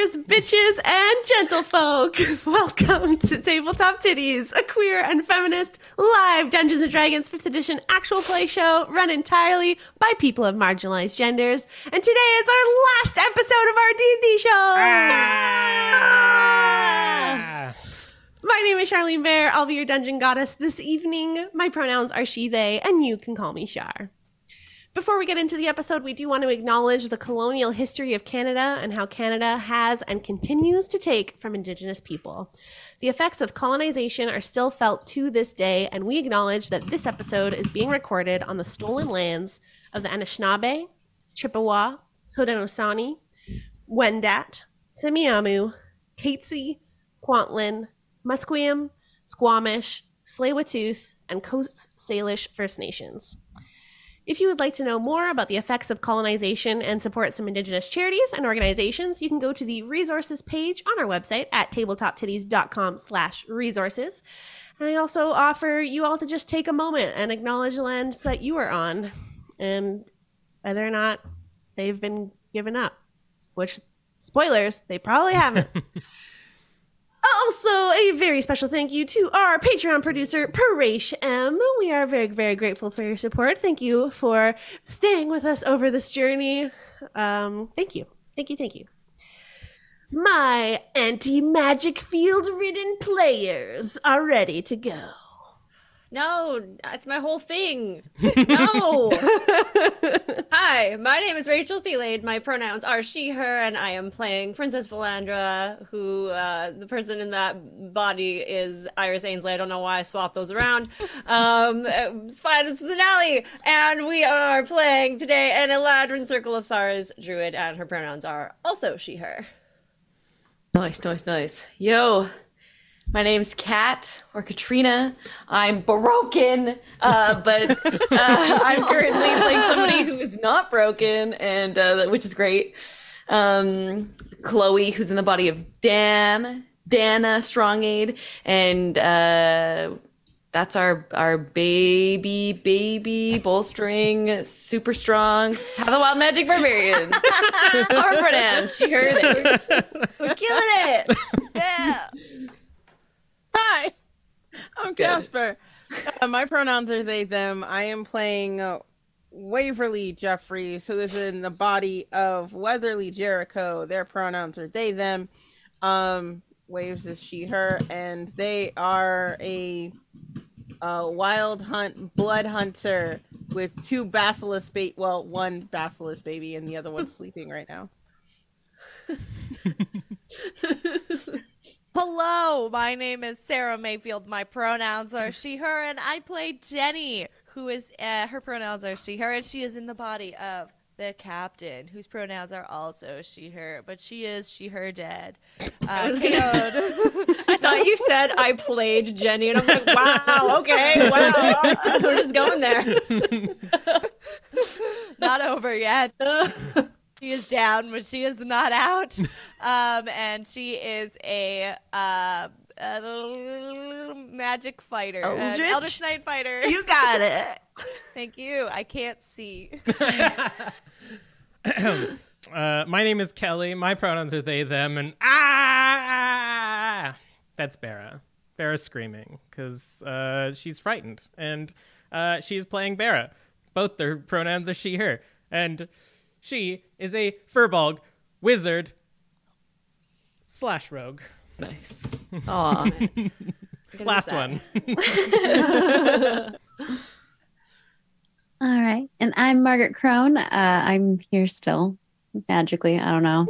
queers, bitches, and gentlefolk. Welcome to Tabletop Tiddies, a queer and feminist live Dungeons & Dragons 5th edition actual play show run entirely by people of marginalized genders. And today is our last episode of our D&D show. My name is Charlene Bear. I'll be your dungeon goddess this evening. My pronouns are she, they, and you can call me Char. Before we get into the episode, we do want to acknowledge the colonial history of Canada and how Canada has and continues to take from Indigenous people. The effects of colonization are still felt to this day, and we acknowledge that this episode is being recorded on the stolen lands of the Anishinaabe, Chippewa, Haudenosaunee, Wendat, Semiahmoo, Teitz, Kwantlen, Musqueam, Squamish, Tsleil-Waututh, and Coast Salish First Nations. If you would like to know more about the effects of colonization and support some Indigenous charities and organizations, you can go to the resources page on our website at tabletoptiddies.com/resources. And I also offer you all to just take a moment and acknowledge the lands that you are on and whether or not they've been given up, which, spoilers, they probably haven't. Also, a very special thank you to our Patreon producer, Paresh M. We are very, very grateful for your support. Thank you for staying with us over this journey. Thank you. Thank you. Thank you. My anti-magic field-ridden players are ready to go. No, that's my whole thing. No. Hi, my name is Rachel Theilade. My pronouns are she, her, and I am playing Princess Velandra, who the person in that body is Iris Ainsley. I don't know why I swapped those around. It's fine, it's finale. And we are playing today an Eladrin Circle of Stars druid, and her pronouns are also she, her. Nice. Yo. My name's Kat, or Katrina. I'm broken, but I'm currently playing somebody who is not broken, and which is great. Chloe, who's in the body of Daana, Strong Aid, and that's our baby, bolstering, super strong, have the wild magic barbarian. Our pronoun, she, her, they. We're killing it! Yeah! Hi, I'm Casper. My pronouns are they, them. I am playing Waverly Jeffries, who is in the body of Weatherly Jericho. Their pronouns are they, them. Waves is she, her, and they are a wild blood hunter with one basilisk baby, and the other one's sleeping right now. Hello, my name is Sara Mayfield. My pronouns are she, her, and I play Jenny, who is, her pronouns are she, her, and she is in the body of the captain, whose pronouns are also she, her, but she is she, her dead. I thought you said I played Jenny, and I'm like, wow, okay, wow, we're just going there. Not over yet. She is down, but she is not out. And she is a magic fighter, an Eldritch Knight fighter. You got it. Thank you. I can't see. My name is Kelly. My pronouns are they, them, and that's Beira. Beira's screaming because she's frightened, and she is playing Beira. Both their pronouns are she, her, and she is a furbolg wizard / rogue. Nice. Aw. Last one. All right. And I'm Margaret Krohn. I'm here still. Magically. I don't know.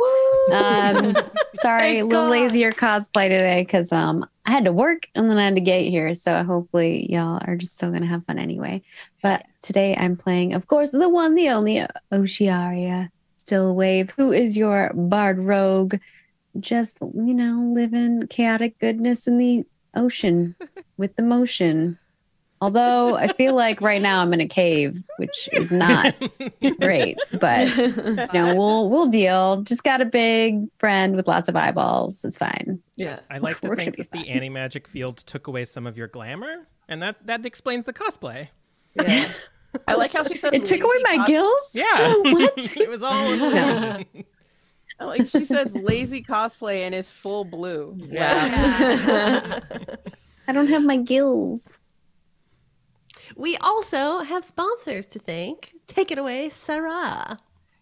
Sorry, a little lazier cosplay today because I had to work and then I had to get here. So hopefully y'all are just still going to have fun anyway. But today I'm playing, of course, the one, the only Ocearia, Stillwave, who is your bard rogue. Just, living chaotic goodness in the ocean with the motion. Although I feel like right now I'm in a cave, which is not great, but we'll deal. Just got a big friend with lots of eyeballs. It's fine. Yeah, I like to think that the anti-magic field took away some of your glamour, and that explains the cosplay. Yeah, I like how she said it took away my gills. Yeah, what? It was all illusion. Like she said, lazy cosplay and is full blue. Yeah. I don't have my gills. We also have sponsors to thank. Take it away, Sara.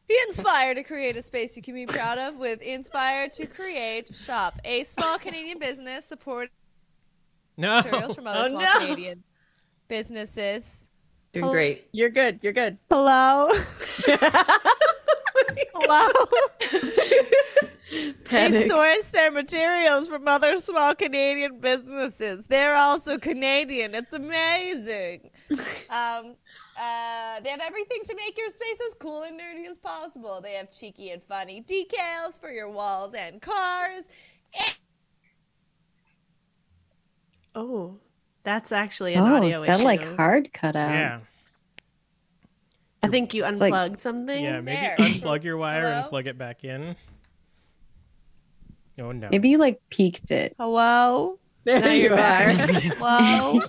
Be inspired to create a space you can be proud of with Inspire to Create Shop, a small Canadian business supporting No. materials from other small Canadian businesses. Doing great. You're good. You're good. Hello? Hello? They Panic. source their materials from other small Canadian businesses. They're also Canadian. It's amazing. They have everything to make your space as cool and nerdy as possible. They have cheeky and funny decals for your walls and cars. Oh, that's actually an audio that issue. like hard cut out. Yeah. I think you like- unplugged something. Yeah, maybe there. unplug your wire and Hello? plug it back in. Oh no. Maybe you like peaked it. Hello? There you are. Hello?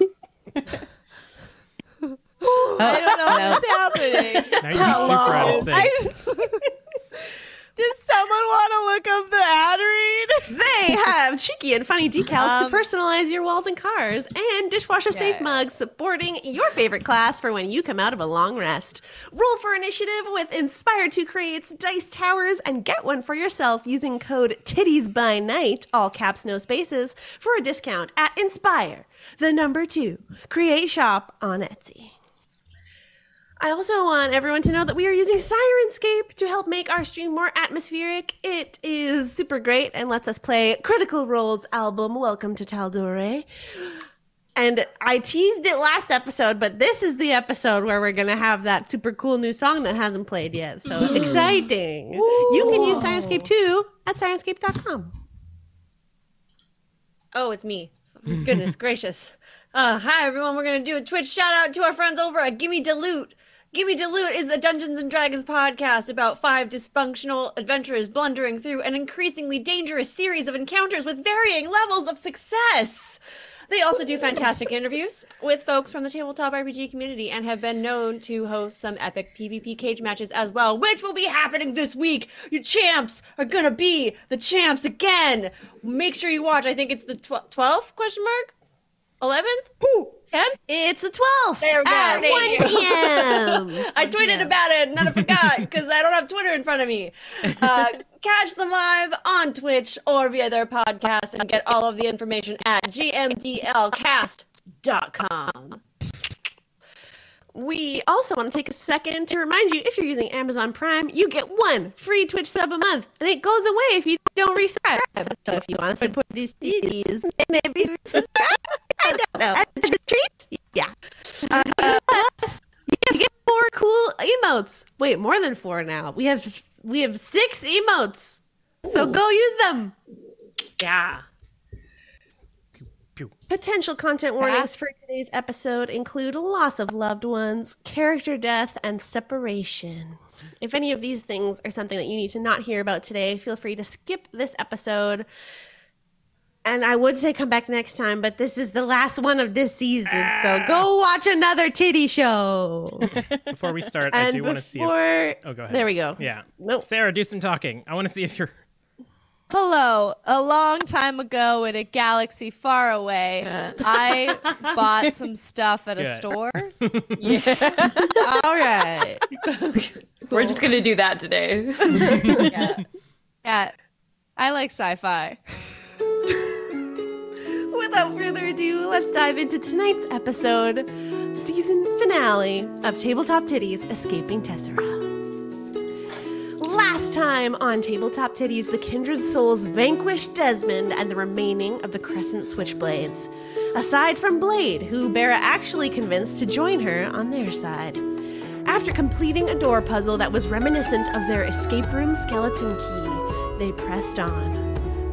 I don't know what's happening. Now you're super out of sync. Does someone want to look up the ad read? They have cheeky and funny decals to Um, personalize your walls and cars, and dishwasher safe Yeah. mugs supporting your favorite class for when you come out of a long rest. Roll for initiative with Inspire to Create's Dice Towers and get one for yourself using code Tiddies by Night, all caps, no spaces, for a discount at Inspire, the number 2, Create Shop on Etsy. I also want everyone to know that we are using Sirenscape to help make our stream more atmospheric. It is super great and lets us play Critical Role's album, Welcome to Taldore. And I teased it last episode, but this is the episode where we're going to have that super cool new song that hasn't played yet. So exciting. You can use Sirenscape too at sirenscape.com. Oh, it's me. Goodness gracious. Hi, everyone. We're going to do a Twitch shout out to our friends over at Gimme Dilute. Gimme Dilute is a Dungeons and Dragons podcast about 5 dysfunctional adventurers blundering through an increasingly dangerous series of encounters with varying levels of success. They also do fantastic interviews with folks from the tabletop RPG community and have been known to host some epic PvP cage matches as well, which will be happening this week. You champs are gonna be the champs again. Make sure you watch. I think it's the 12th question mark? 11th? 10th? It's the 12th There we go. at Thank 1 you. p.m. I tweeted about it and then I forgot because I don't have Twitter in front of me. Catch them live on Twitch or via their podcast and get all of the information at gmdlcast.com. We also want to take a second to remind you, if you're using Amazon Prime, you get 1 free Twitch sub a month, and it goes away if you don't resubscribe. So if you want to support these DDs, maybe subscribe. I don't know. Is it a treat? Yeah. Plus, you get 4 cool emotes. Wait, more than 4 now. We have 6 emotes. So go use them. Yeah. Potential content warnings for today's episode include loss of loved ones, character death, and separation. If any of these things are something that you need to not hear about today, feel free to skip this episode. And I would say come back next time, but this is the last one of this season, so go watch another titty show. Before we start, I do want to see if... Oh, go ahead. There we go. Yeah. Nope. Sarah, do some talking. I want to see if you're... Hello. A long time ago in a galaxy far away, I bought some stuff at a Good. store. All right. We're just gonna do that today. Yeah. I like sci-fi. Without further ado, let's dive into tonight's episode, the season finale of Tabletop Tiddies, Escaping Tesora. Last time on Tabletop Tiddies, the Kindred Souls vanquished Desmond and the remaining of the Crescent Switchblades, aside from Blade, who Beira actually convinced to join her on their side. After completing a door puzzle that was reminiscent of their escape room skeleton key, they pressed on.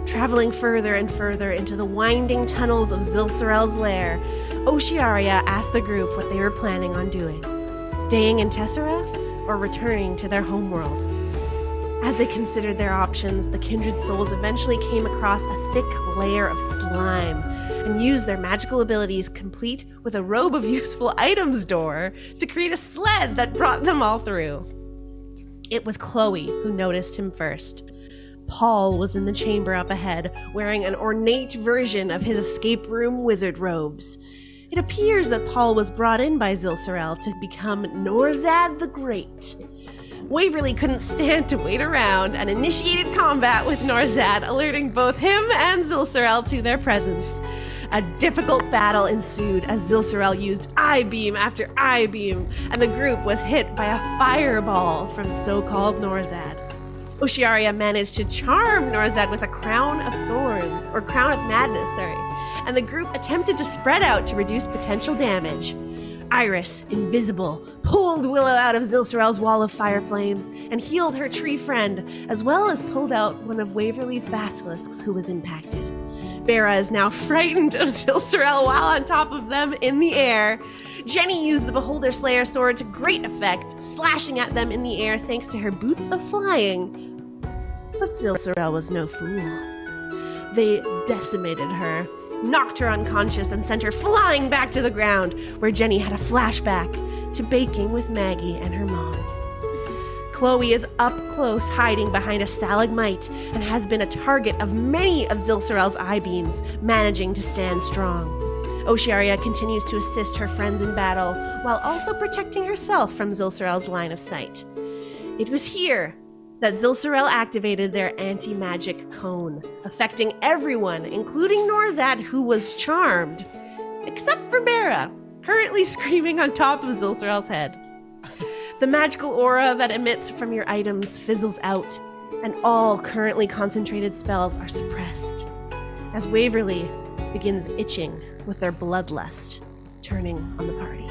Traveling further and further into the winding tunnels of Zilsorel's lair, Ocearia asked the group what they were planning on doing. Staying in Tesora or returning to their homeworld? As they considered their options, the Kindred Souls eventually came across a thick layer of slime and used their magical abilities, complete with a robe of useful items door, to create a sled that brought them all through. It was Chloe who noticed him first. Paul was in the chamber up ahead, wearing an ornate version of his escape room wizard robes. It appears that Paul was brought in by Zilsorel to become Norzad the Great. Waverly couldn't stand to wait around and initiated combat with Norzad, alerting both him and Zilsorel to their presence. A difficult battle ensued as Zilsorel used I-beam after I-beam, and the group was hit by a fireball from so-called Norzad. Ocearia managed to charm Norzad with a crown of thorns, or crown of madness, and the group attempted to spread out to reduce potential damage. Iris, invisible, pulled Willow out of Zilsorel's wall of fire flames and healed her tree friend, as well as pulled out one of Waverly's basilisks who was impacted. Beira is now frightened of Zilsorel while on top of them in the air. Jenny used the Beholder Slayer sword to great effect, slashing at them in the air thanks to her boots of flying. But Zilsorel was no fool. They decimated her, knocked her unconscious, and sent her flying back to the ground, where Jenny had a flashback to baking with Maggie and her mom. Chloe is up close, hiding behind a stalagmite, and has been a target of many of Zilsorel's I-beams, managing to stand strong. Ocearia continues to assist her friends in battle, while also protecting herself from Zilsorel's line of sight. It was here that Zilsorel activated their anti-magic cone, affecting everyone, including Norzad, who was charmed, except for Beira, currently screaming on top of Zilsorel's head. The magical aura that emits from your items fizzles out, and all currently concentrated spells are suppressed, as Waverly begins itching with their bloodlust, turning on the party.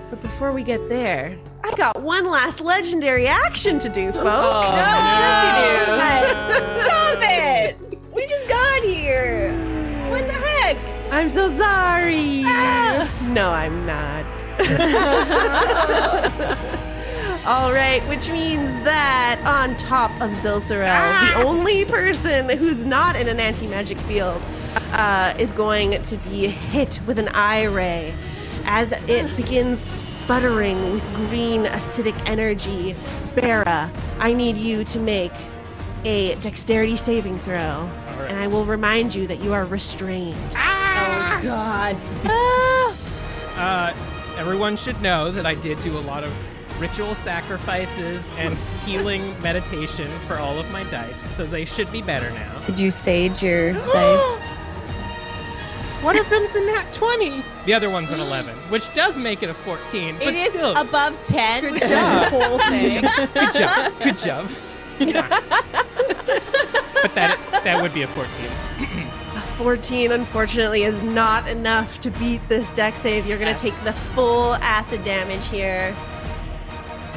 But before we get there, I got one last legendary action to do, folks. Oh, Yes, you do. Stop it! We just got here. What the heck? I'm so sorry. No, I'm not. All right, which means that on top of Zilsorel, the only person who's not in an anti-magic field is going to be hit with an eye ray. As it begins sputtering with green acidic energy, Beira, I need you to make a dexterity saving throw. And I will remind you that you are restrained. Oh, God. Everyone should know that I did do a lot of ritual sacrifices and healing meditation for all of my dice, so they should be better now. Did you sage your dice? One of them's a nat 20. The other one's an 11, which does make it a 14, but It is still. above 10, which is the whole thing. Good job. Good job. But that would be a 14. A 14, unfortunately, is not enough to beat this dex save. You're going to take the full acid damage here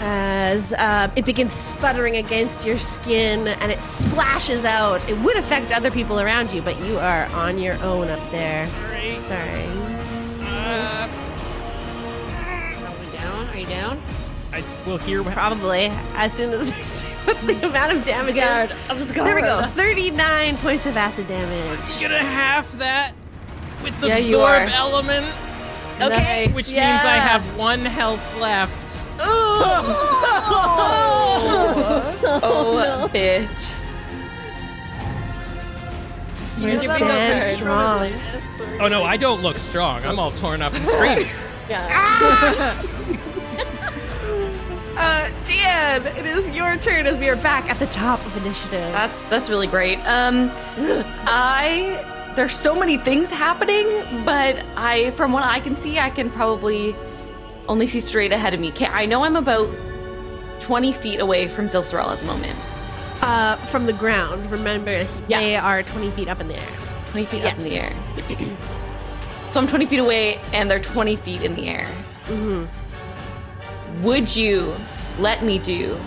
as it begins sputtering against your skin and it splashes out. It would affect other people around you, but you are on your own up there. Sorry. Are you down? I will hear what. Probably, as soon as I see what the amount of damage is. I'm scared. There we go. 39 points of acid damage. Gonna half that with the Yeah, you absorb are. elements, Okay. Nice. which means I have 1 health left. Oh, bitch. You stand strong. Oh no, I don't look strong. I'm all torn up and screaming. Deanne, it is your turn as we are back at the top of initiative. That's really great. There's so many things happening, but from what I can see, I can probably only see straight ahead of me. I know I'm about 20 feet away from Zilsorel at the moment. From the ground, remember, they are 20 feet up in the air. 20 feet up in the air. So I'm 20 feet away, and they're 20 feet in the air. Mm-hmm. Would you let me do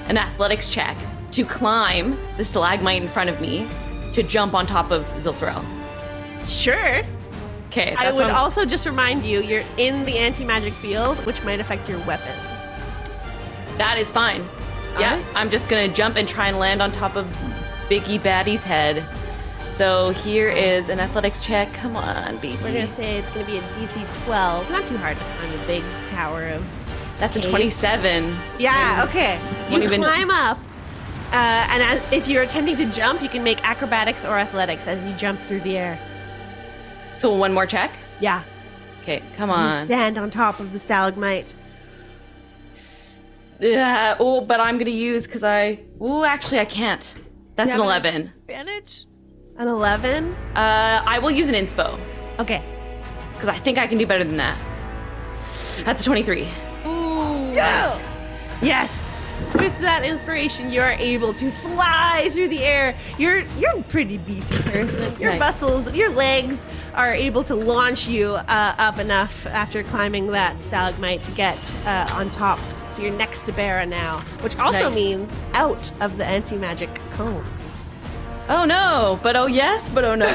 an athletics check to climb the stalagmite in front of me to jump on top of Zilsorel? Sure. Okay, I would also just remind you, you're in the anti-magic field, which might affect your weapons. That is fine. Yeah, Alright. I'm just gonna jump and try and land on top of Biggie Baddie's head. So here is an athletics check. Come on, baby. We're going to say it's going to be a DC 12. Not too hard to climb a big tower of... That's a Eight. 27. Yeah, okay. You Won't even- climb up, And if you're attempting to jump, you can make acrobatics or athletics as you jump through the air. So one more check? Yeah. Okay, come You on. stand on top of the stalagmite. Yeah, but I'm gonna use because actually I can't. That's an 11. Advantage? An 11? I will use an inspo Okay. because I think I can do better than that. That's a 23. Ooh. Yes. With that inspiration, you are able to fly through the air. You're a pretty beefy person. Your Nice. muscles, your legs are able to launch you up enough after climbing that stalagmite to get on top. So you're next to Beira now, which also Nice. means out of the anti-magic cone. Oh no, but oh yes, but oh no.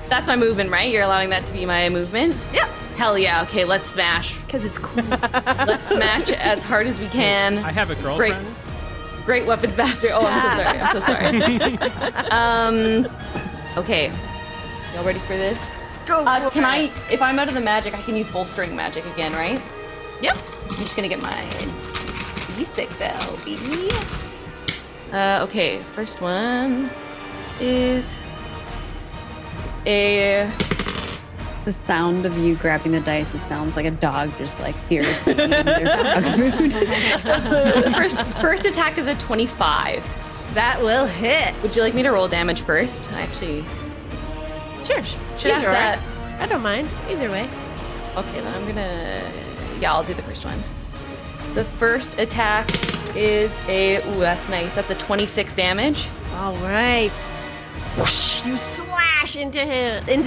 That's my movement, right? You're allowing that to be my movement? Yep, Hell yeah, okay, let's smash. because it's cool. Let's smash as hard as we can. I have a girlfriend. Great weapons master. Oh, I'm so sorry. Okay. Y'all ready for this? Go for Can it. I, if I'm out of the magic, I can use bolstering magic again, right? Yep. I'm just gonna get my D6 out, baby. Okay, first one is a... The sound of you grabbing the dice, it sounds like a dog just like furiously eating their dog's food. First attack is a 25. That will hit. Would you like me to roll damage first? I actually Sure. should ask Either way. that. I don't mind. Either way. Okay, then I'm gonna... Yeah, I'll do the first one. The first attack is a... Ooh, that's nice. That's a 26 damage. All right. Whoosh, you slash into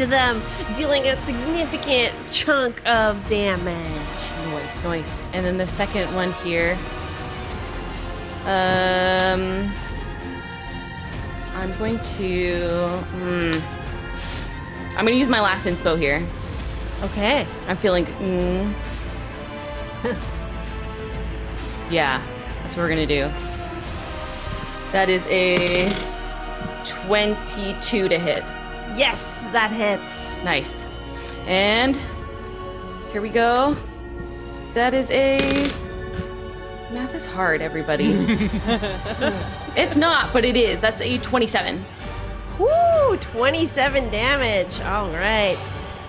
them, dealing a significant chunk of damage. Nice. And then the second one here... I'm going to... I'm gonna use my last inspo here. Okay. I'm feeling... Yeah, that's what we're gonna do. That is a 22 to hit. Yes, that hits. Nice. And here we go. That is a... Math is hard, everybody. It's not, but it is. That's a 27. Woo! 27 damage. All right.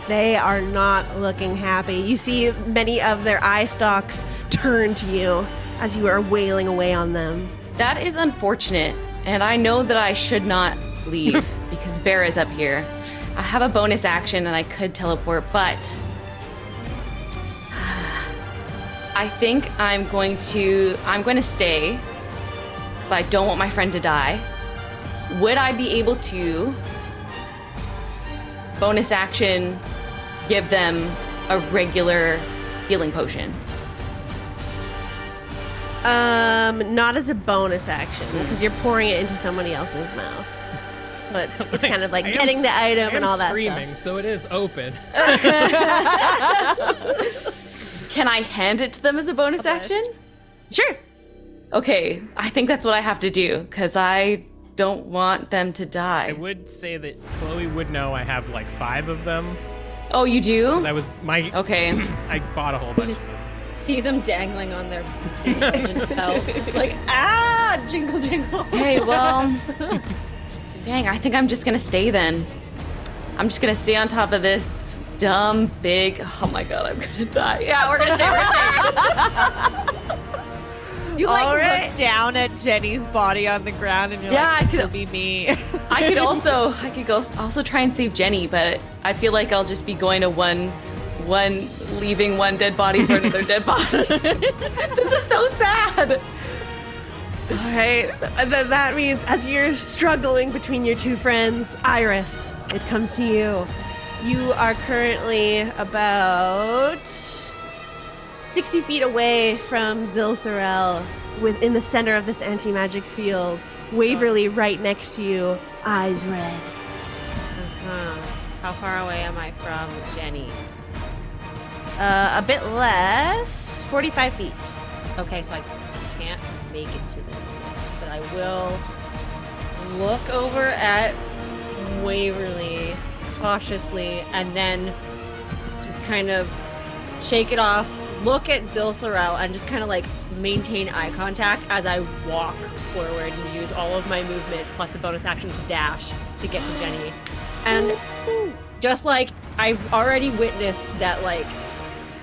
They are not looking happy. You see many of their eye stalks turn to you as you are wailing away on them. That is unfortunate, and I know that I should not leave because Bear is up here. I have a bonus action and I could teleport, but I think I'm going to stay because I don't want my friend to die. Would I be able to bonus action give them a regular healing potion? Not as a bonus action because you're pouring it into somebody else's mouth. So it's kind of like getting the item and all that screaming, so it is open. Can I hand it to them as a bonus action? Sure. Okay, I think that's what I have to do because I don't want them to I die. would say that Chloe would know I have like 5 of them. Oh, you do? That was my. Okay. I bought a whole bunch. Just see them dangling on their belt, just like jingle jingle. Hey, well, dang, I think I'm just gonna stay then. I'm just gonna stay on top of this dumb, big, oh my god, I'm gonna die. Yeah, we're gonna stay. You like All right. look down at Jenny's body on the ground and you're Yeah, like, I this could- will be me. I could also try and save Jenny, but I feel like I'll just be going to leaving one dead body for another dead body. This is so sad. All right. That means as you're struggling between your two friends, Iris, it comes to you. You are currently about 60 feet away from Zilsorel, within the center of this anti-magic field. Waverly right next to you, eyes red. How far away am I from Jenny? A bit less, 45 feet. Okay, so I can't make it to them yet, but I will look over at Waverly cautiously and then just kind of shake it off, look at Zilsorel and just kind of like maintain eye contact as I walk forward and use all of my movement plus a bonus action to dash to get to Jenny. And just like I've already witnessed that, like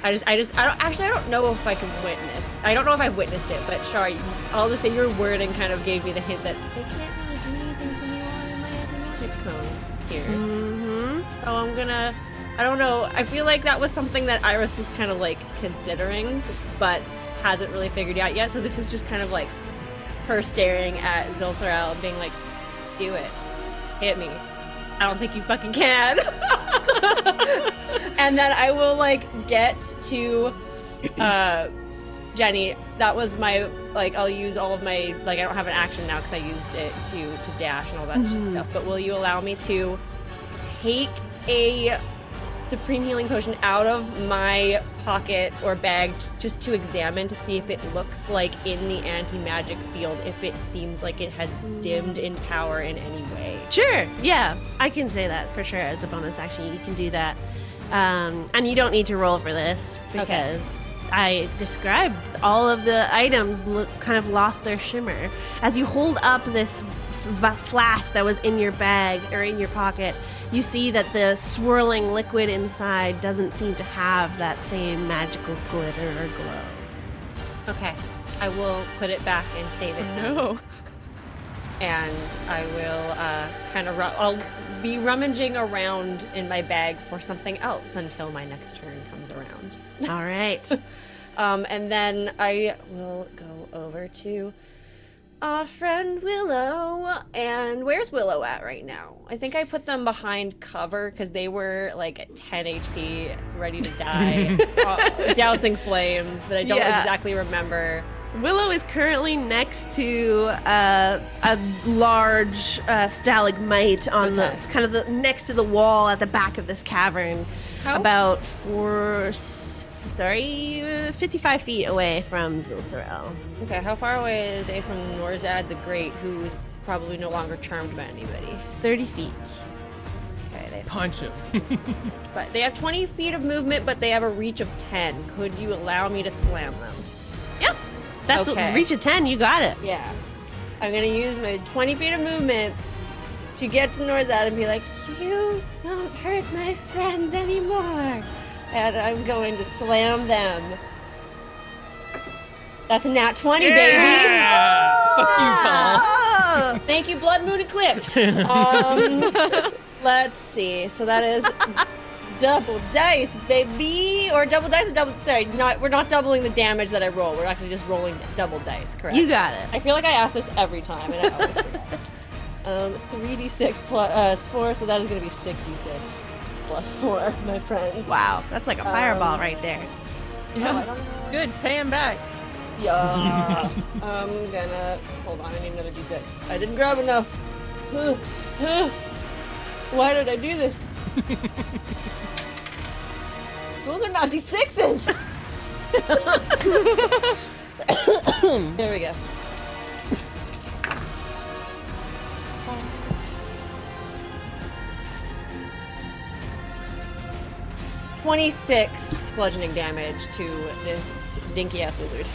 I don't know if I can witness. I don't know if I've witnessed it, but Shar, I'll just say your wording kind of gave me the hint that they can't really do anything to me while I'm in my anti-magic cone here. So I'm gonna, I don't know, I feel like that was something that Iris was kind of like considering, but hasn't really figured out yet. So this is just kind of like her staring at Zilsorel and being like, do it. Hit me. I don't think you fucking can. And then I will like get to Jenny. That was my, like, I'll use all of my, like, I don't have an action now because I used it to dash and all that stuff. But will you allow me to take a Supreme Healing Potion out of my pocket or bag just to examine to see if it looks like in the anti-magic field, if it seems like it has dimmed in power in any way? Sure, yeah, I can say that for sure as a bonus action. You can do that. And you don't need to roll for this because I described all of the items kind of lost their shimmer. As you hold up this flask that was in your bag or in your pocket, you see that the swirling liquid inside doesn't seem to have that same magical glitter or glow. Okay, I will put it back and save it. No. And I will I'll be rummaging around in my bag for something else until my next turn comes around. All right. And then I will go over to our friend Willow. And where's Willow at right now? I think I put them behind cover because they were like at 10 HP, ready to die, dousing flames, but I don't exactly remember. Willow is currently next to a large stalagmite on the kind of the next to the wall at the back of this cavern, about 55 feet away from Zilsorel. Okay, how far away are they from Norzad the Great, who is probably no longer charmed by anybody? 30 feet. Okay, they Punch him. but they have 20 feet of movement, but they have a reach of 10. Could you allow me to slam them? Yep. That's what, reach of 10, you got it. Yeah. I'm going to use my 20 feet of movement to get to Norzad and be like, you don't hurt my friends anymore. And I'm going to slam them. That's a nat 20, baby. Fuck you, Paul. Thank you, Blood Moon Eclipse. Let's see. So that is double dice, baby. Or double dice or double... Sorry, we're not doubling the damage that I roll. We're actually just rolling double dice, correct? You got it. I feel like I ask this every time, and I always forget. 3d6 plus 4, so that is going to be 66 plus 4, my friends. Wow, that's like a fireball right there. Yeah. Good, pay him back. Yeah. I'm gonna... Hold on, I need another d6. I didn't grab enough. Why did I do this? Those are not d6s! There we go. .26 bludgeoning damage to this dinky-ass wizard.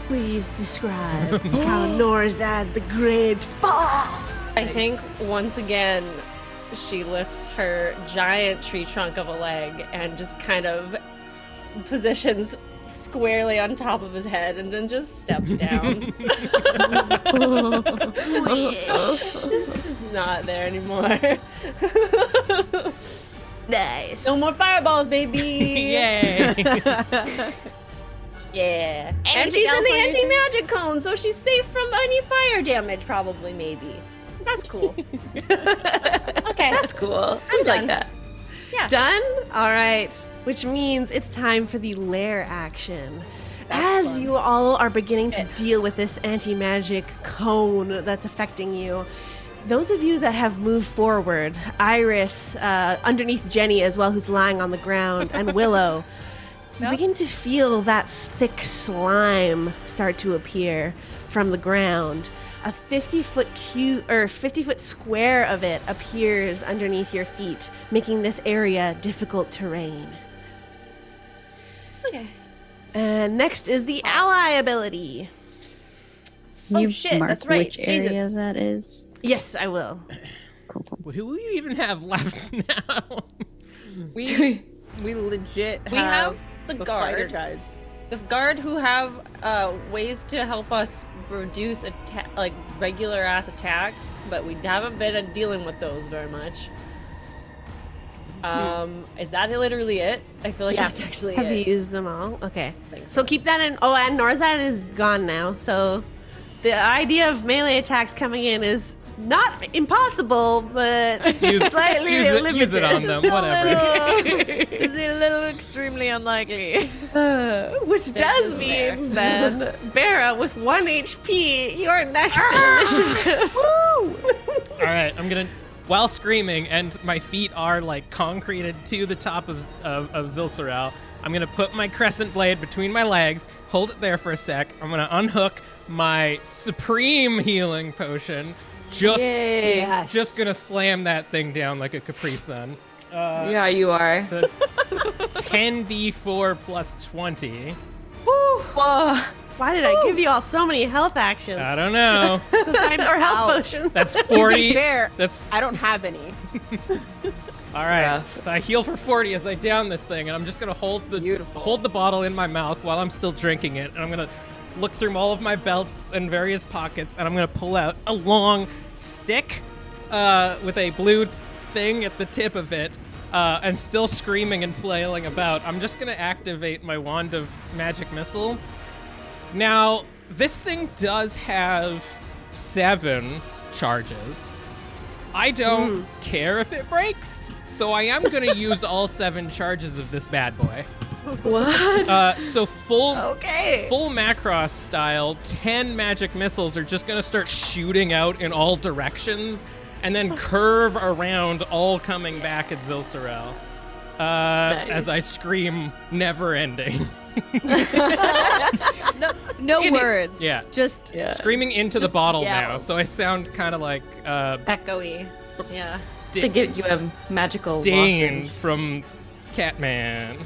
Please describe how Norzad the Great falls. I think once again she lifts her giant tree trunk of a leg and just kind of positions squarely on top of his head and then just steps down. It's just not there anymore. Nice. No more fireballs, baby! Yay! Yeah. And Anything she's in else the on your anti-magic cone, so she's safe from any fire damage, probably, maybe. That's cool. Okay. That's cool. I'm like done. that. Yeah. Done? All right. Which means it's time for the lair action. As you all are beginning to deal with this anti-magic cone that's affecting you, those of you that have moved forward, Iris, underneath Jenny as well, who's lying on the ground, and Willow, you begin to feel that thick slime start to appear from the ground. A 50-foot square of it appears underneath your feet, making this area difficult terrain. Okay. And next is the ally ability. Can you shit, mark that's right. which area Jesus. that is? Yes, I will. Cool. Who will you even have left now? We legit We have the fighter guard. guides. The guard who have ways to help us reduce like regular ass attacks, but we haven't been dealing with those very much. Is that literally it? I feel like that's actually Have it. you used them all? Okay. Thanks. So keep that in. Oh, and Norzad is gone now. So the idea of melee attacks coming in is not impossible, but slightly limited. use it on them, whatever. Is it a little extremely unlikely? Which does fair. mean then, Beira, with 1 HP, you're next in initiative. Woo! All right, I'm gonna, while screaming, and my feet are like concreted to the top of Zilsaral, I'm gonna put my crescent blade between my legs, hold it there for a sec. I'm gonna unhook my supreme healing potion. Just gonna slam that thing down like a Capri Sun. Yeah, you are. So it's 10d4 plus 20. Whoa. Why did I give you all so many health actions? I don't know. Or health potions? That's 40. Fair. That's I don't have any. all right. Yeah. So I heal for 40 as I down this thing, and I'm just gonna hold the bottle in my mouth while I'm still drinking it, and I'm gonna look through all of my belts and various pockets, and I'm gonna pull out a long stick with a blue thing at the tip of it, and still screaming and flailing about. I'm just gonna activate my wand of magic missile. Now, this thing does have 7 charges. I don't care if it breaks, so I am gonna use all 7 charges of this bad boy. What? So full Macross style, 10 magic missiles are just gonna start shooting out in all directions and then curve around, all coming back at Zilsaral. As I scream, never ending. No words. Yeah. Just Screaming into the Just bottle now, yells. so I sound kind of like Echoey. Yeah. They give you a magical Dane lozenge. from Catman.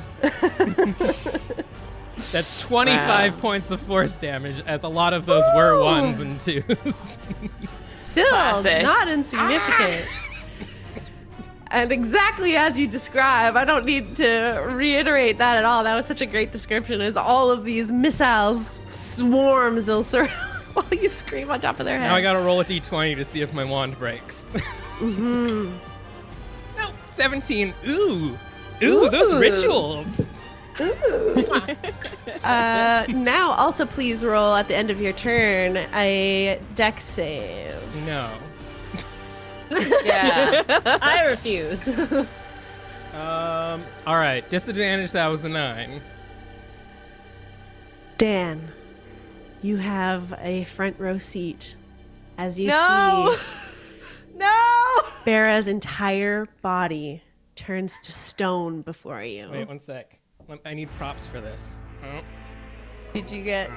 That's 25 points of force damage, as a lot of those were 1s and 2s. Still Classic. not insignificant. And exactly as you describe, I don't need to reiterate that at all. That was such a great description, as all of these missiles swarm Zilsar while you scream on top of their head. Now I gotta roll a d20 to see if my wand breaks. No, 17. Ooh, those rituals. Now also please roll at the end of your turn a dex save. No. Yeah. I refuse. All right, disadvantage, that was a 9. Dan, you have a front row seat as you No! see No! Beira's entire body turns to stone before you. Wait, 1 sec. I need props for this. Oh. Did you get?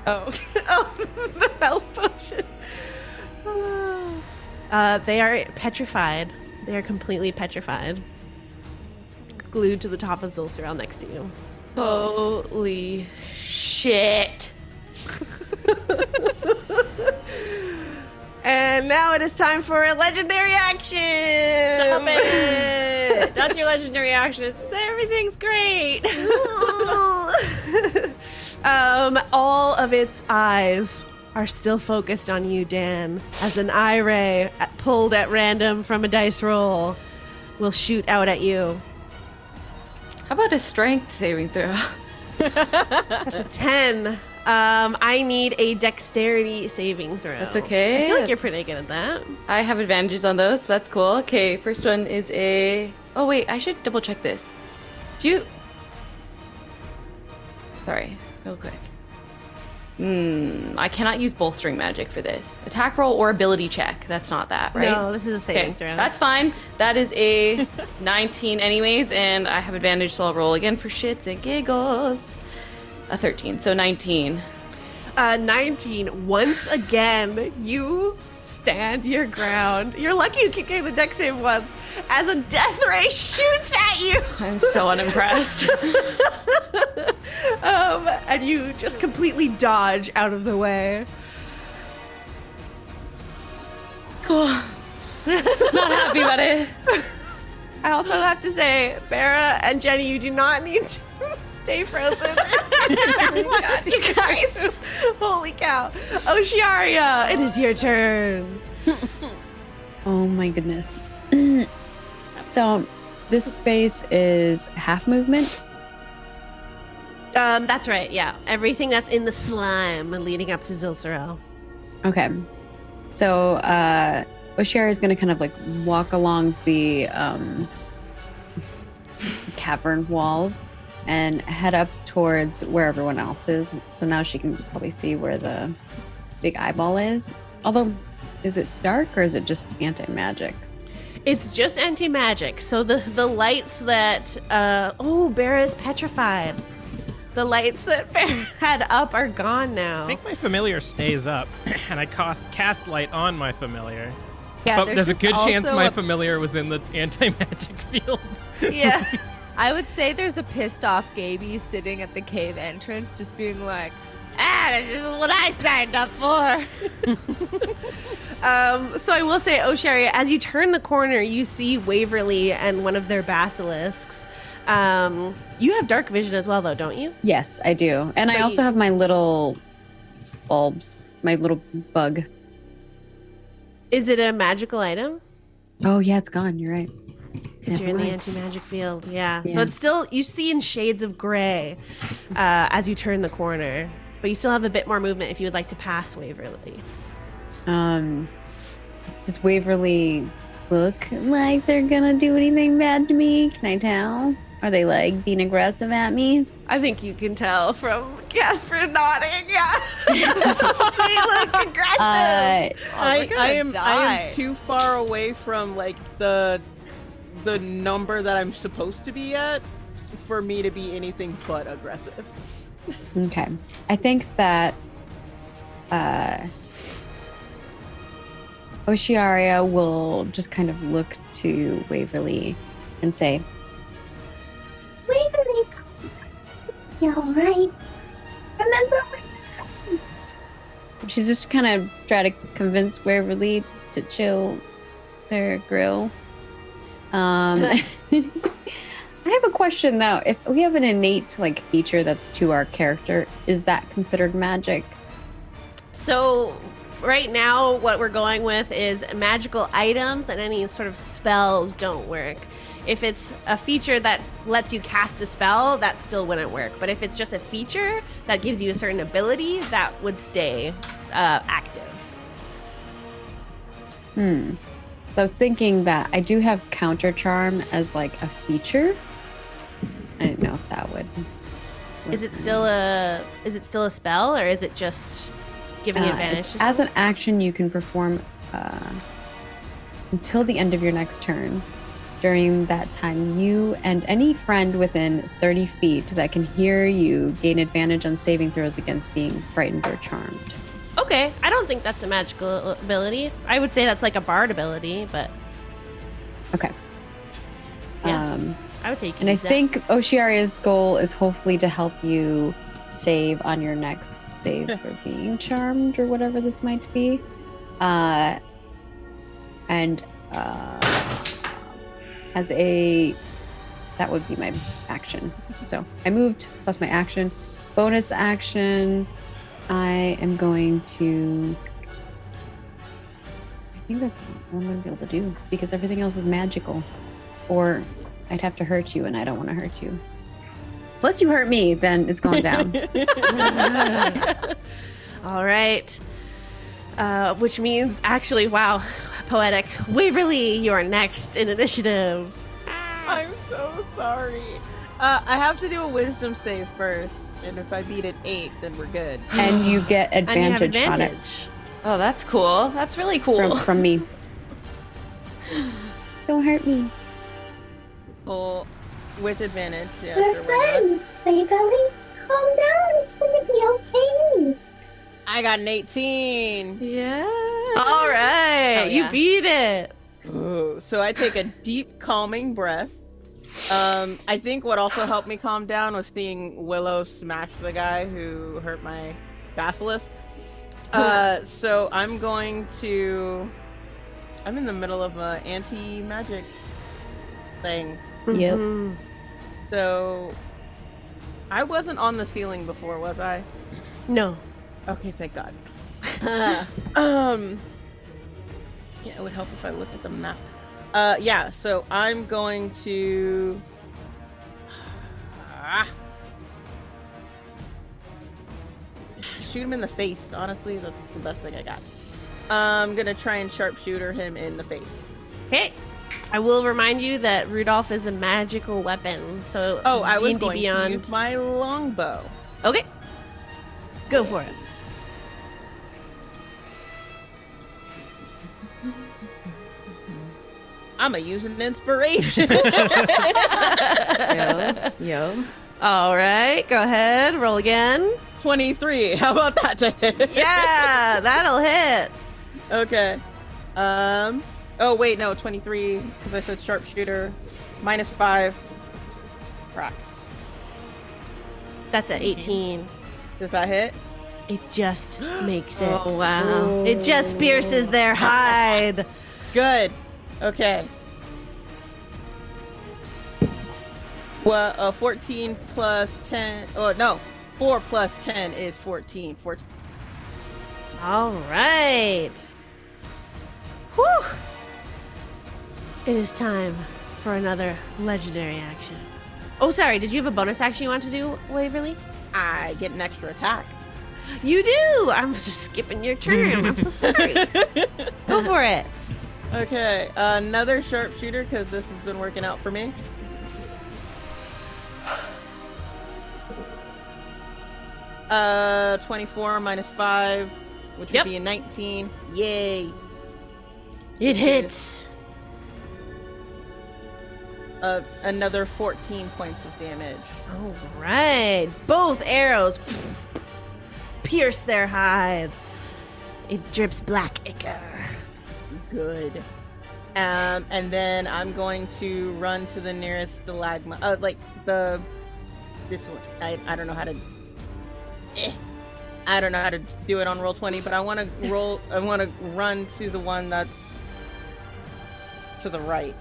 Oh. Oh, the health potion. They are petrified. They are completely petrified. Glued to the top of Zilsaral next to you. Holy shit. And now it is time for a legendary action. Stop it. That's your legendary action. It's everything's great. All of its eyes are still focused on you, Dan, as an eye ray pulled at random from a dice roll will shoot out at you. How about a strength saving throw? That's a 10. I need a dexterity saving throw. That's okay. I feel like you're pretty good at that. I have advantages on those. That's cool. Okay, first one is a... Oh, wait, I should double check this. Do you... Sorry, real quick. I cannot use bolstering magic for this. Attack roll or ability check. That's not that, right? No, this is a saving Okay, throw. that's fine. That is a 19 anyways, and I have advantage, so I'll roll again for shits and giggles. A 13, so 19. 19. Once again, you stand your ground. You're lucky you can get the deck save once, as a death ray shoots at you. I'm so unimpressed. And you just completely dodge out of the way. Cool. Not happy about it. I also have to say, Beira and Jenny, you do not need to stay frozen. You guys. Holy cow. Ocearia, it is your turn. Oh my goodness. So this space is half movement. That's right, yeah. Everything that's in the slime leading up to Zilcerel. Okay. So Ocearia is going to kind of like walk along the cavern walls and head up towards where everyone else is. So now she can probably see where the big eyeball is. Although, is it dark or is it just anti-magic? It's just anti-magic. So the lights that... Beira's petrified. The lights that Beira had up are gone now. I think my familiar stays up, and I cast light on my familiar. Yeah, But there's a good chance my familiar was in the anti-magic field. Yeah. I would say there's a pissed off Gaby sitting at the cave entrance just being like, this is what I signed up for. So I will say, Ocearia, as you turn the corner, you see Waverly and one of their basilisks. You have dark vision as well, though, don't you? Yes, I do. And So I also have my little bulbs, my little bug. Is it a magical item? Oh, yeah, it's gone. You're right. Because you're in the Never mind. anti-magic field, yeah. So Yeah. it's still, you see in shades of gray as you turn the corner. But you still have a bit more movement if you would like to pass Waverly. Does Waverly look like they're gonna do anything bad to me? Can I tell? Are they like being aggressive at me? I think you can tell from Casper nodding, yeah. They look aggressive. I am die. too far away from like the number that I'm supposed to be at for me to be anything but aggressive. Okay. I think that Ocearia will just kind of look to Waverly and say, Waverly, you're all right. Remember my friends. She's just kind of try to convince Waverly to chill their grill. I have a question though. If we have an innate like feature that's to our character, is that considered magic? So right now what we're going with is magical items, and any sort of spells don't work. If it's a feature that lets you cast a spell, that still wouldn't work. But if it's just a feature that gives you a certain ability, that would stay active. So I was thinking that I do have counter charm as like a feature. I didn't know if that would. Is it still a spell, or is it just giving advantage? It's, as an action, you can perform until the end of your next turn. During that time, you and any friend within 30 feet that can hear you gain advantage on saving throws against being frightened or charmed. Okay, I don't think that's a magical ability. I would say that's like a bard ability, but Okay. Yeah. I would say you can And I use that. think Ocearia's goal is hopefully to help you save on your next save for being charmed or whatever this might be. As a, that would be my action. So I moved plus my action. Bonus action, I am going to, I think that's all I'm going to be able to do because everything else is magical. Or I'd have to hurt you and I don't want to hurt you. Unless you hurt me, then it's going down. All right. Which means, actually, wow, poetic. Waverly, you are next in initiative. I'm so sorry. I have to do a wisdom save first, and if I beat an 8, then we're good. And you get And you have advantage on it advantage. Oh, that's cool. That's really cool. from me. Don't hurt me. Well, with advantage, yeah. We're sure, why not? friends, Waverly. Calm down. It's going to be okay. I got an 18. Yeah. All right, Oh, you yeah. beat it. Ooh, so I take a deep, calming breath. I think what also helped me calm down was seeing Willow smash the guy who hurt my basilisk. So I'm going to... I'm in the middle of a anti-magic thing. Yep. Mhm. So I wasn't on the ceiling before, was I? No. Okay, thank God. Yeah, it would help if I look at the map. Yeah, so I'm going to... shoot him in the face. Honestly, that's the best thing I got. I'm gonna try and sharpshooter him in the face. Okay. I will remind you that Rudolph is a magical weapon, so Oh, I was D&D going Beyond. to use my longbow. Okay. Go for it. I'm gonna use an inspiration. Yo. All right, go ahead. Roll again. 23. How about that to hit? Yeah, that'll hit. Okay. Oh wait, no, 23 because I said sharpshooter. -5. Frack. That's at 18. Does that hit? It just makes it. Oh, wow. It just pierces their hide. Good. Okay. Well, 14 plus 10. Oh no, 4 plus 10 is 14. 14. All right. Whew. It is time for another legendary action. Oh, sorry. Did you have a bonus action you want to do, Waverly? I get an extra attack. You do. I'm just skipping your turn. I'm so sorry. Go for it. Okay, another sharpshooter because this has been working out for me. Uh, 24 -5, which would Yep. be a 19. Yay! It hits. Another 14 points of damage. All right. Both arrows pierce their hide. It drips black ichor. Good. And then I'm going to run to the nearest stalagmite. This one. I don't know how to. I don't know how to do it on roll 20, but I want to run to the one that's to the right.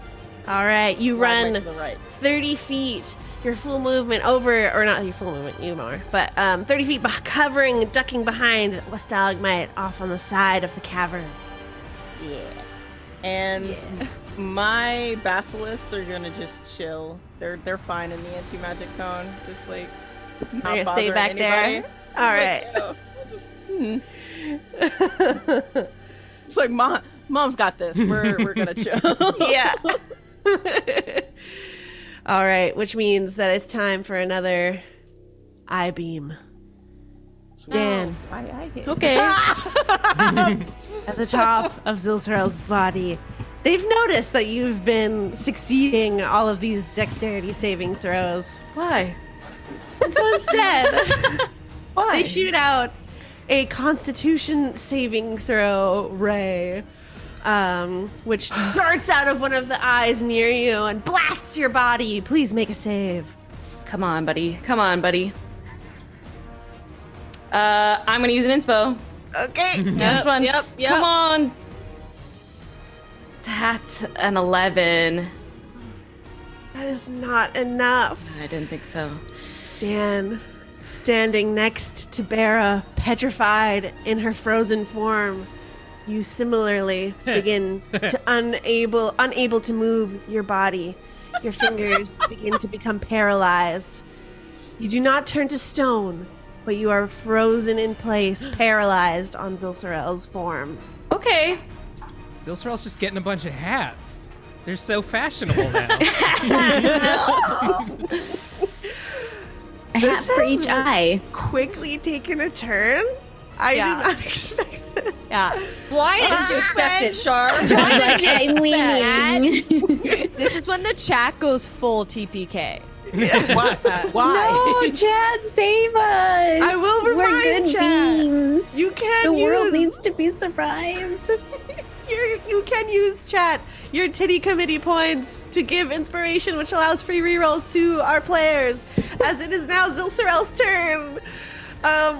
All right. You Right run to the right. 30 feet. Your full movement over, or not your full movement, you more, but 30 feet covering, ducking behind a stalagmite off on the side of the cavern. Yeah. And my basilisks are gonna just chill. They're fine in the anti-magic cone. Just like not They're gonna stay bothering back anybody. there? All right. It's like mom's got this. We're gonna chill. Yeah. All right, which means that it's time for another eye beam. Dan, I hit. Okay. at the top of Zilsarel's body. They've noticed that you've been succeeding all of these dexterity saving throws. Why? And so instead, Why? they shoot out a constitution saving throw ray, which darts out of one of the eyes near you and blasts your body. Please make a save. Come on, buddy. Come on, buddy. I'm gonna use an inspo. Okay. This one. yep. Come on. That's an 11. That is not enough. I didn't think so. Dan, standing next to Beira, petrified in her frozen form, you similarly begin to unable to move your body. Your fingers begin to become paralyzed. You do not turn to stone, but you are frozen in place, paralyzed on Zilsarel's form. Okay. Zilsarel's just getting a bunch of hats. They're so fashionable now. A hat for each eye. Quickly taken a turn? I Yeah. did not expect this. Yeah. Why didn't you expect it, Char? I'm leaning. This is when the chat goes full TPK. Why? No, Chad, save us. I will We're remind good Chad. beings. You can The use world needs to be survived. you can use chat your titty committee points to give inspiration, which allows free rerolls to our players. As it is now Zilsorel's turn,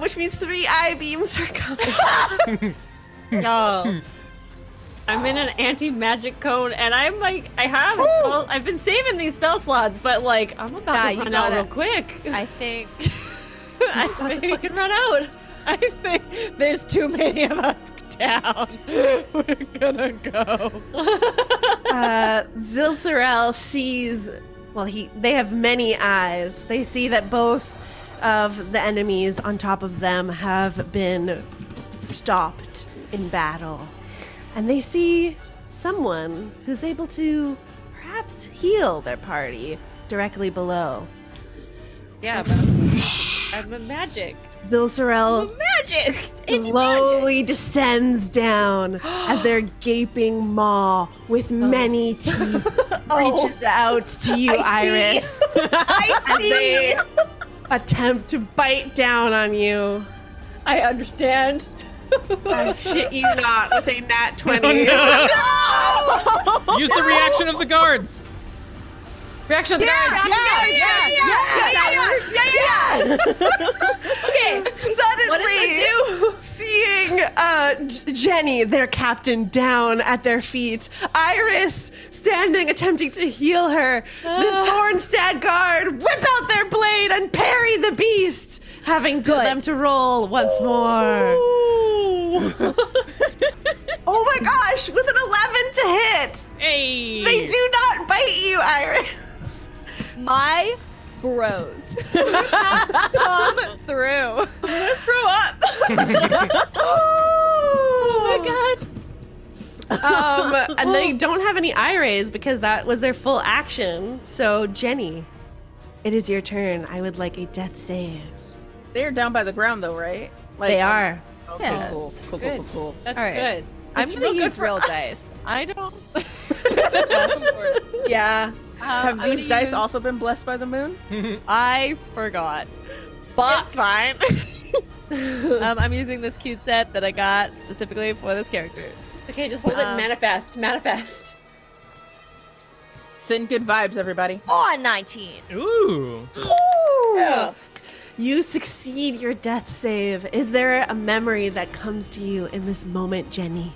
which means 3 eye beams are coming. No. I'm in an anti-magic cone, and I'm like, I've been saving these spell slots, but like, I'm about to run out real quick. I think I'm about to fucking run out. I think there's too many of us down. We're gonna go. Zilsorel sees, they have many eyes. They see that both of the enemies on top of them have been stopped in battle. And they see someone who's able to perhaps heal their party directly below. Yeah, but I'm a magic. Zilsorel Magic! slowly descends down as their gaping maw with many teeth reaches out to you, Iris. I see! Attempt to bite down on you. I understand. I shit you not with a nat 20. Use the reaction of the guards. Reaction of the guards. Okay, Suddenly, what does it do? seeing Jenny, their captain, down at their feet, Iris standing, attempting to heal her, the Thornstad guard whip out their blade and parry the beast, having them to roll once more. Oh my gosh, with an 11 to hit. Hey. They do not bite you, Iris. My bros come through. Throw up! Oh my god. And they don't have any eye rays because that was their full action. So, Jenny, it is your turn. I would like a death save. They're down by the ground though, right? They are. Okay, Yeah. cool. That's All right. good. I'm That's gonna real good use for real us. dice. I don't. Yeah. Have I'm these gonna dice use- also been blessed by the moon? I forgot. Fuck. It's fine. I'm using this cute set that I got specifically for this character. It's okay, just hold it and manifest. Manifest. Send good vibes, everybody. Oh, 19. Ooh. You succeed your death save. Is there a memory that comes to you in this moment, Jenny?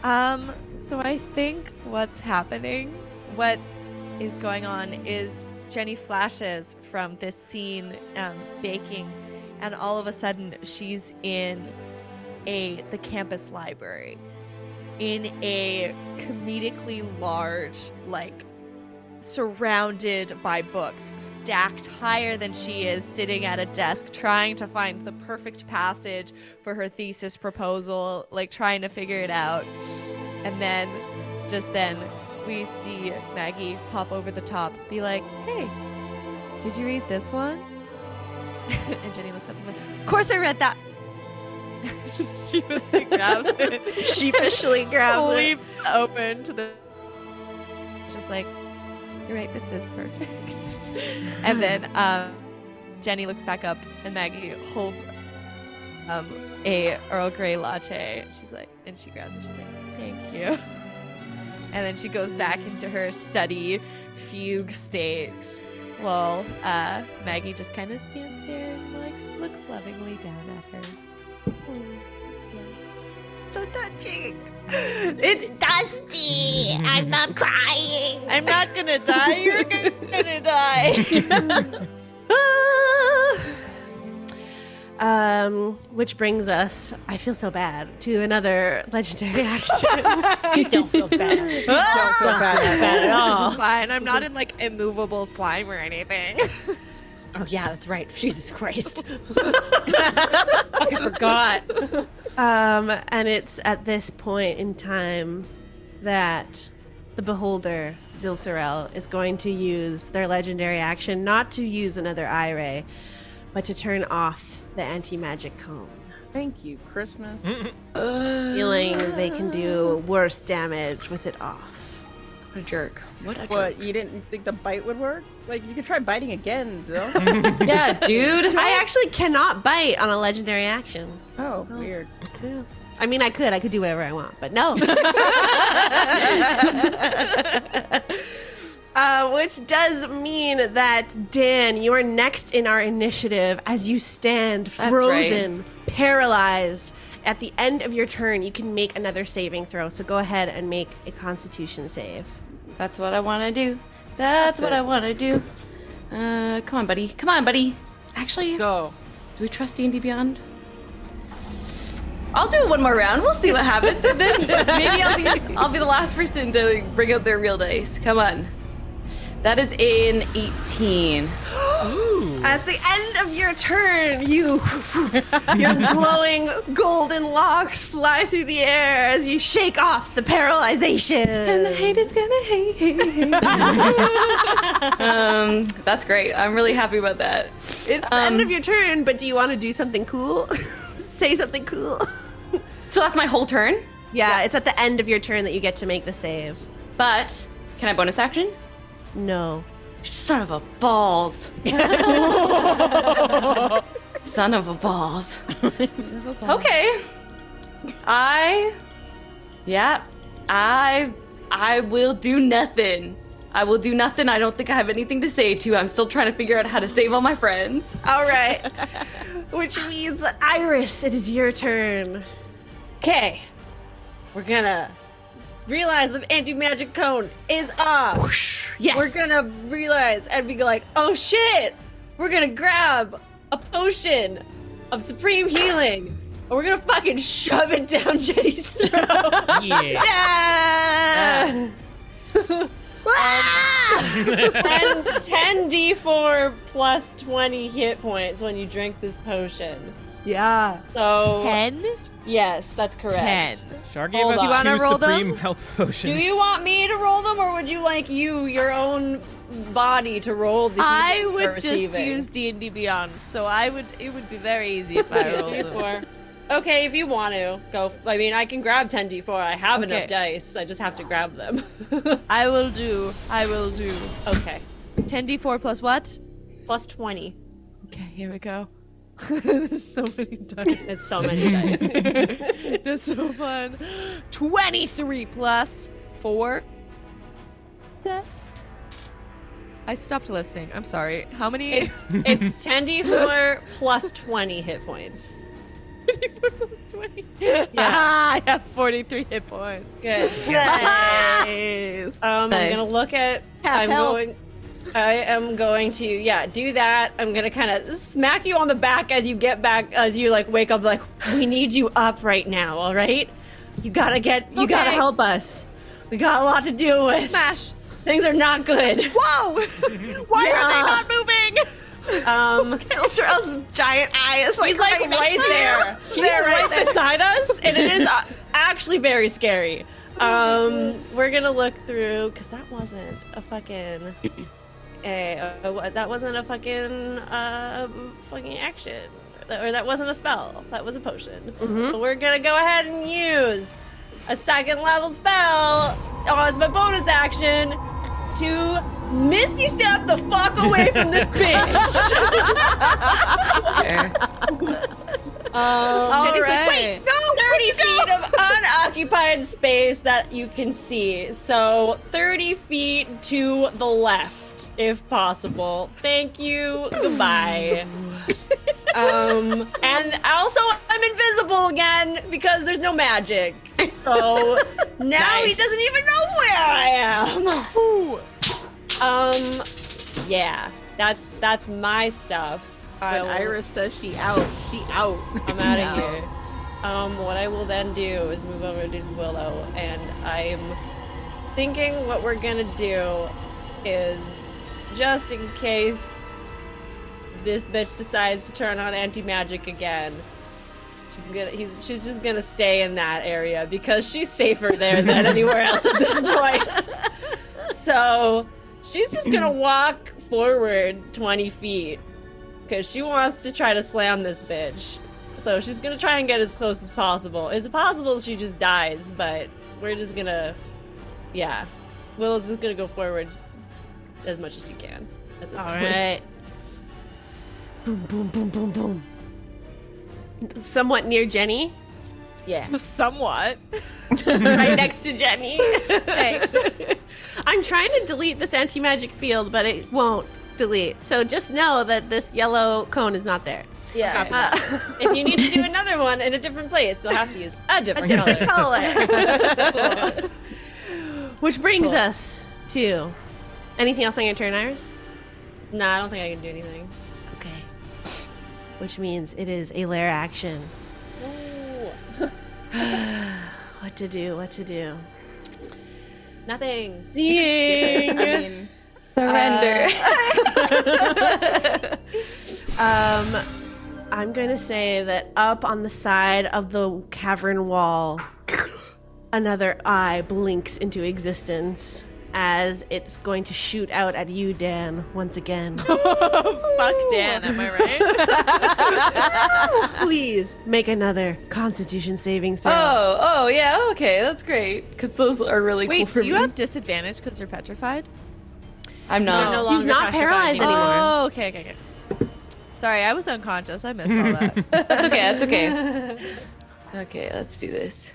So I think what's happening, what is going on is Jenny flashes from this scene baking, and all of a sudden she's in the campus library in a comedically large, like, surrounded by books, stacked higher than she is, sitting at a desk trying to find the perfect passage for her thesis proposal, like trying to figure it out. And then, just then, we see Maggie pop over the top, be like, "Hey, did you read this one?" And Jenny looks up and like, "Of course I read that." She sheepishly grabs it. Sheepishly grabs it. Leaps open to the. Just like, "You're right, this is perfect." And then Jenny looks back up and Maggie holds a Earl Grey latte. She's like, and she grabs it. She's like, "Thank you." And then she goes back into her study fugue state while Maggie just kind of stands there and like looks lovingly down at her. So touching. It's Dusty. I'm not crying. I'm not gonna die. You're gonna die. Which brings us, I feel so bad, to another legendary action. You don't feel bad. Don't feel bad. at all. It's fine. I'm not in like immovable slime or anything. Oh yeah, that's right. Jesus Christ. I forgot. And it's at this point in time that the beholder, Zilsorel, is going to use their legendary action not to use another eye ray, but to turn off the anti-magic cone. Thank you, Christmas. Feeling they can do worse damage with it off. What a jerk. What a jerk. What, you didn't think the bite would work? Like, you could try biting again, though. Yeah, dude. I actually cannot bite on a legendary action. Oh, weird. Yeah. I mean, I could do whatever I want, but no. Which does mean that, Dan, you are next in our initiative as you stand frozen, paralyzed. At the end of your turn, you can make another saving throw. So go ahead and make a Constitution save. That's what I want to do. That's what I want to do. Come on, buddy. Come on, buddy. Actually, Go. do we trust D&D Beyond? I'll do it one more round. We'll see what happens, and then maybe I'll be the last person to bring out their real dice. Come on. That is an 18. At the end of your turn, your glowing golden locks fly through the air as you shake off the paralyzation. And the hate is gonna hate. That's great. I'm really happy about that. It's the end of your turn, but do you want to do something cool? Say something cool. So that's my whole turn? Yeah, it's at the end of your turn that you get to make the save. But can I bonus action? No. Son of a balls. Son of a balls. Okay. I will do nothing. I will do nothing. I don't think I have anything to say to. I'm still trying to figure out how to save all my friends. All right. Which means that Iris, it is your turn. Okay. We're gonna realize the anti-magic cone is off. Whoosh. Yes. We're gonna realize and be like, oh shit! We're gonna grab a potion of supreme healing, and we're gonna fucking shove it down Jenny's throat. Yeah. Yeah. And 10d4 plus 20 hit points when you drink this potion. Yeah. So 10? yes, that's correct. 10. Char gave Hold us on. You wanna two roll them? supreme health potions. Do you want me to roll them, or would you like your own body to roll the I healing would you're just receiving? use D&D Beyond, so it would be very easy if I rolled them. 10d4. Okay, if you want to go. I mean, I can grab 10d4. I have Okay. enough dice. I just have to grab them. I will do. Okay. 10d4 plus what? Plus 20. Okay, here we go. There's so many dice. It's so many dice. That's so fun. 23 plus 4. I stopped listening. I'm sorry. How many? It's 10d4 plus 20 hit points. 24 plus 20. Yeah. I have 43 hit points. Good. Nice. I'm gonna look at. Half health. I am going to do that. I'm gonna kind of smack you on the back as you get back, as you like wake up. Like, we need you up right now. All right, you gotta Okay. help us. We got a lot to deal with. Smash. Things are not good. Whoa! Why are they Yeah. not moving? Ilsrel's giant eye is like He's like right next right to you. there. He's right beside us, and it is actually very scary. We're gonna look through because that wasn't a fucking. That wasn't a fucking action, or that wasn't a spell. That was a potion. So we're gonna go ahead and use a second level spell as my bonus action to Misty Step the fuck away from this bitch. Fair. All Jenny's like, right. wait, no, 30 feet of unoccupied space that you can see. So 30 feet to the left, if possible. Thank you. Goodbye. And also I'm invisible again because there's no magic. So now he Nice. doesn't even know where I am. Yeah, that's my stuff. When Iris says she out, she out. I'm out of here. What I will then do is move over to Willow, and I'm thinking what we're gonna do is, just in case this bitch decides to turn on anti-magic again, she's just gonna stay in that area because she's safer there than anywhere else at this point. So she's just gonna walk forward 20 feet because she wants to try to slam this bitch. So she's gonna try and get as close as possible. It's possible she just dies, but we're just gonna, Willow's just gonna go forward as much as she can at this All point. right. Boom, boom, boom, boom, boom. Somewhat near Jenny. Yeah. Somewhat. Right next to Jenny. Thanks. I'm trying to delete this anti-magic field, but it won't delete. So just know that this yellow cone is not there. Yeah. If you need to do another one in a different place, you'll have to use a different color. Color. Which brings us to anything else on your turn, Iris? Nah, I don't think I can do anything. Okay. Which means it is a lair action. What to do? What to do? Nothing. Seeing. Surrender. I'm going to say that up on the side of the cavern wall, another eye blinks into existence as it's going to shoot out at you, Dan, once again. Fuck Dan, am I right? Please make another Constitution saving throw. Oh, yeah, okay, that's great. Because those are really cool Wait, for do you me. have disadvantage because you're petrified? I'm You're no not. longer He's not petrified paralyzed anymore. Oh, okay. Sorry, I was unconscious. I missed all that. That's okay. Okay, let's do this.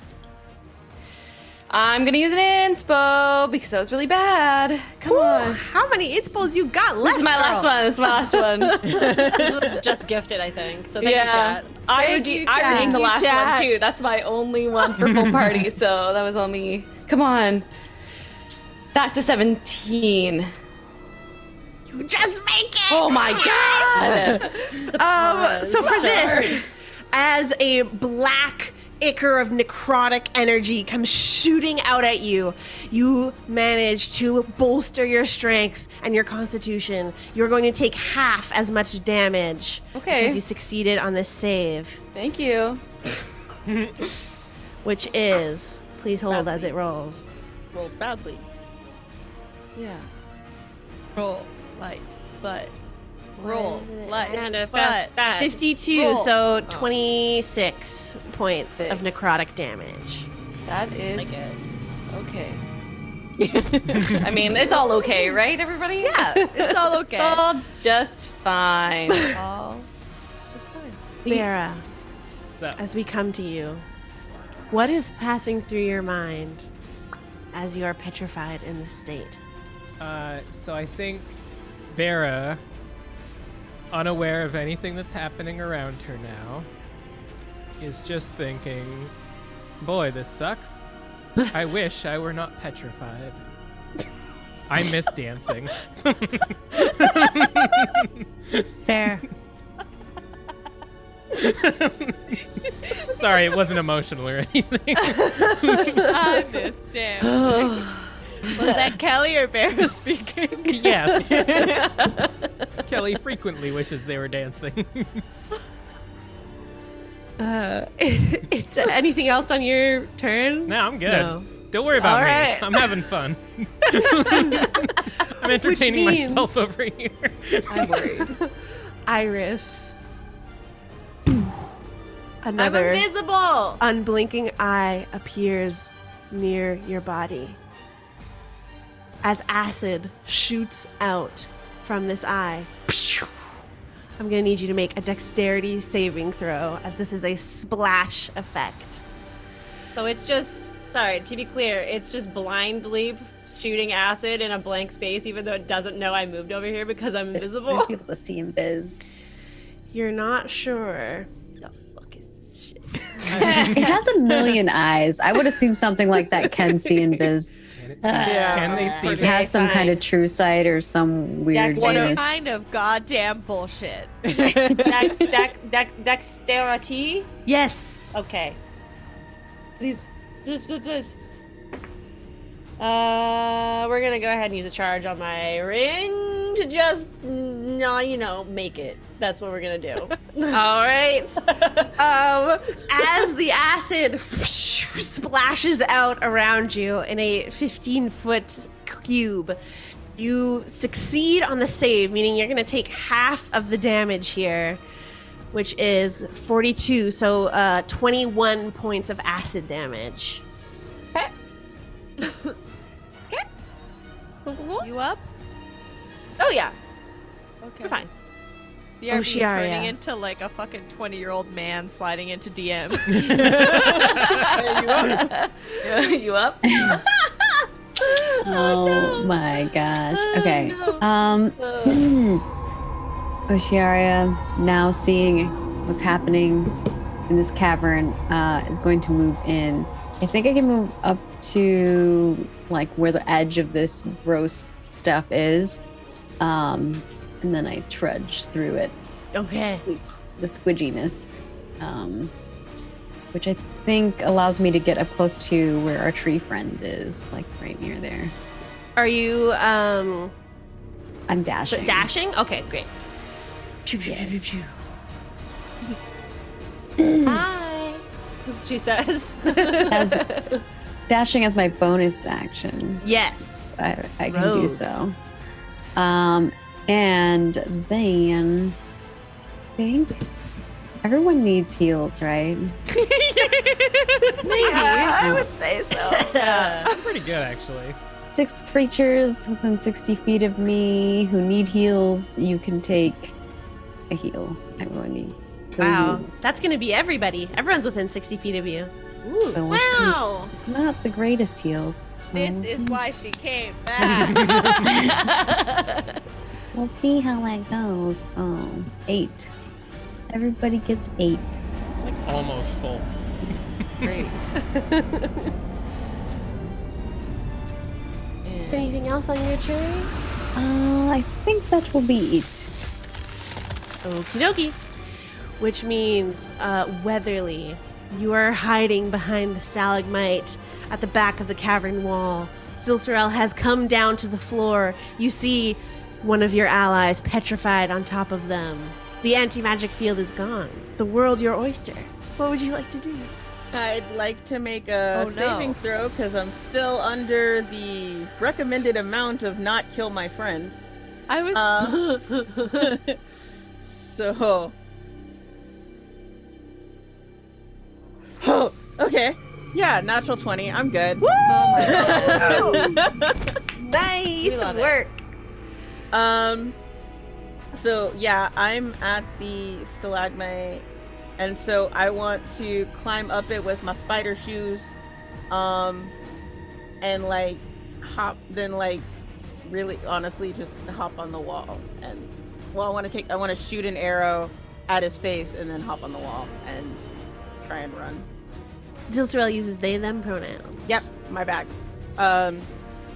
I'm gonna use an inspo because that was really bad. Come Ooh, on. how many inspos you got left? This is my last one. This is my last one. This was just gifted, I think. So thank you, chat. I Thank you, redeemed chat. the last Chat. one too. That's my only one for full party, so that was on me. Come on. That's a 17. You just make it. Oh my god! So for this, as a black ichor of necrotic energy comes shooting out at you, you manage to bolster your strength and your constitution. You're going to take half as much damage. Okay. Because you succeeded on this save, Thank you. which is, please hold as it rolls. Roll badly. Yeah. Roll like butt. Roll like And a butt. fast bat. 52, Roll. so 26 points of Six. necrotic damage. That is Like it. okay. I mean, it's all okay, right, everybody? Yeah, it's all okay. All just fine. all just fine. Beira, So, as we come to you, what is passing through your mind as you are petrified in this state? so I think Beira, unaware of anything that's happening around her now, is just thinking, boy, this sucks. I wish I were not petrified. I miss dancing. Fair. Sorry, it wasn't emotional or anything. I miss Dan. Was that Kelly or Bear speaking? Yes. Kelly frequently wishes they were dancing. It's anything else on your turn? No, I'm good. No. Don't worry about All me. right. I'm having fun. I'm entertaining means- myself over here. I'm worried. Iris. I'm Another invisible. unblinking eye appears near your body. As acid shoots out from this eye, I'm going to need you to make a dexterity saving throw, as this is a splash effect. So it's just, sorry, to be clear, it's just blindly shooting acid in a blank space, even though it doesn't know I moved over here because I'm invisible. Might be able to see in biz. You're not sure. The fuck is this shit? It has a million eyes. I would assume something like that can see in biz. Can they see It that? has some fine. kind of true sight or some weird What thing. Kind of goddamn bullshit. Dexterity? Yes. Okay. Please. We're gonna go ahead and use a charge on my ring to just, make it. That's what we're gonna do. All right. As the acid splashes out around you in a 15-foot cube, you succeed on the save, meaning you're going to take half of the damage here, which is 42, so 21 points of acid damage. you up? Oh yeah, Okay. we're fine. BRB Ocearia. turning into like a fucking 20-year-old man sliding into DMs. You up? Oh my gosh. Okay. Ocearia, now seeing what's happening in this cavern, is going to move in. I think I can move up to like where the edge of this gross stuff is. And then I trudge through it. Okay. The squidginess. Which I think allows me to get up close to where our tree friend is, like right near there. Are you I'm dashing. dashing? Okay, great. Yes. Hi, she says. As dashing as my bonus action, Yes. I can do Rogue. so. And then I think everyone needs heals, right? Maybe. I would say so. I'm pretty good, actually. 6 creatures within 60 feet of me who need heals, you can take a heal. Everyone needs. Wow. That's going to be everybody. Everyone's within 60 feet of you. Ooh, So we'll see. wow. Not the greatest heals. This So is why she came back. we'll see how that goes. 8. Everybody gets 8. Like almost full. Great. Anything else on your turn? I think that will be it. Okie dokie. Which means, Weatherly, you are hiding behind the stalagmite at the back of the cavern wall. Zilsorel has come down to the floor. You see one of your allies petrified on top of them. The anti-magic field is gone. The world your oyster. What would you like to do? I'd like to make a Oh, no. saving throw because I'm still under the recommended amount of not kill my friends. I was. So. Oh, okay. Yeah, natural 20. I'm good. Nice love it. work. So yeah, I'm at the stalagmite, and so I want to climb up it with my spider shoes, and like hop, then like really honestly just hop on the wall, and well, I want to shoot an arrow at his face and then hop on the wall and try and run. Zilsorel uses they, them pronouns. Yep, my bag.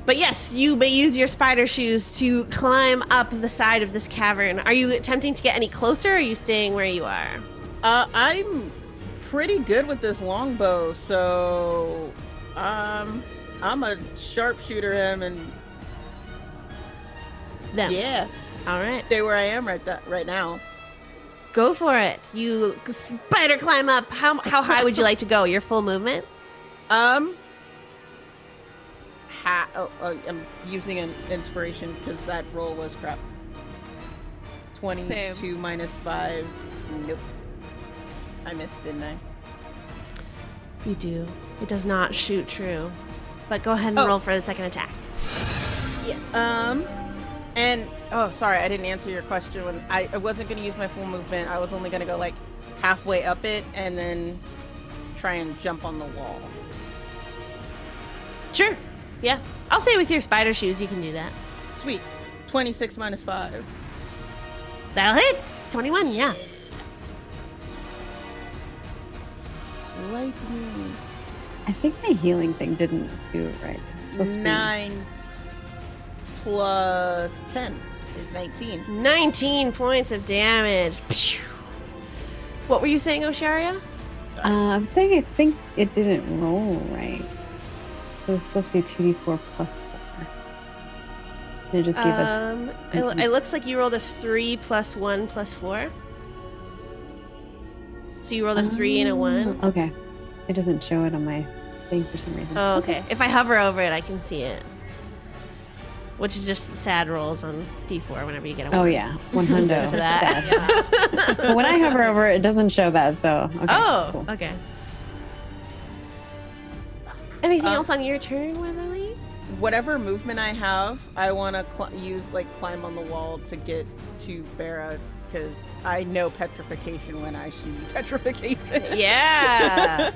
But yes, you may use your spider shoes to climb up the side of this cavern. Are you attempting to get any closer, or are you staying where you are? I'm pretty good with this longbow, so I'm a sharpshooter him and Them. yeah, All right. stay where I am right now. Go for it. You spider climb up. How high would you like to go? Your full movement? I'm using an inspiration because that roll was crap. 22 Same. minus 5. Nope. I missed, didn't I? You do. It does not shoot true. But go ahead and Oh. roll for the second attack. And oh, sorry, I didn't answer your question. When I wasn't going to use my full movement. I was only going to go like halfway up it and then try and jump on the wall. Sure. Yeah. I'll say with your spider shoes, you can do that. Sweet. 26 minus 5. That'll hit. 21, yeah. Lightning. I think my healing thing didn't do it right. It's supposed to be- 9 plus 10 is 19. 19 points of damage. Phew. What were you saying, Ocearia? I'm saying I think it didn't roll right. It was supposed to be 2d4 plus 4. And it just gave us. It looks like you rolled a 3 plus 1 plus 4. So you rolled a 3 and a 1. Okay. It doesn't show it on my thing for some reason. Oh, okay. If I hover over it, I can see it. Which is just sad rolls on D4 whenever you get a 1. Oh, yeah. 100. For that. Sad. But when I hover over it, it doesn't show that, so. Okay, Oh, cool. okay. Anything else on your turn, Weatherly? whatever movement I have, I want to climb on the wall to get to Beira, because I know petrification when I see petrification. Yeah.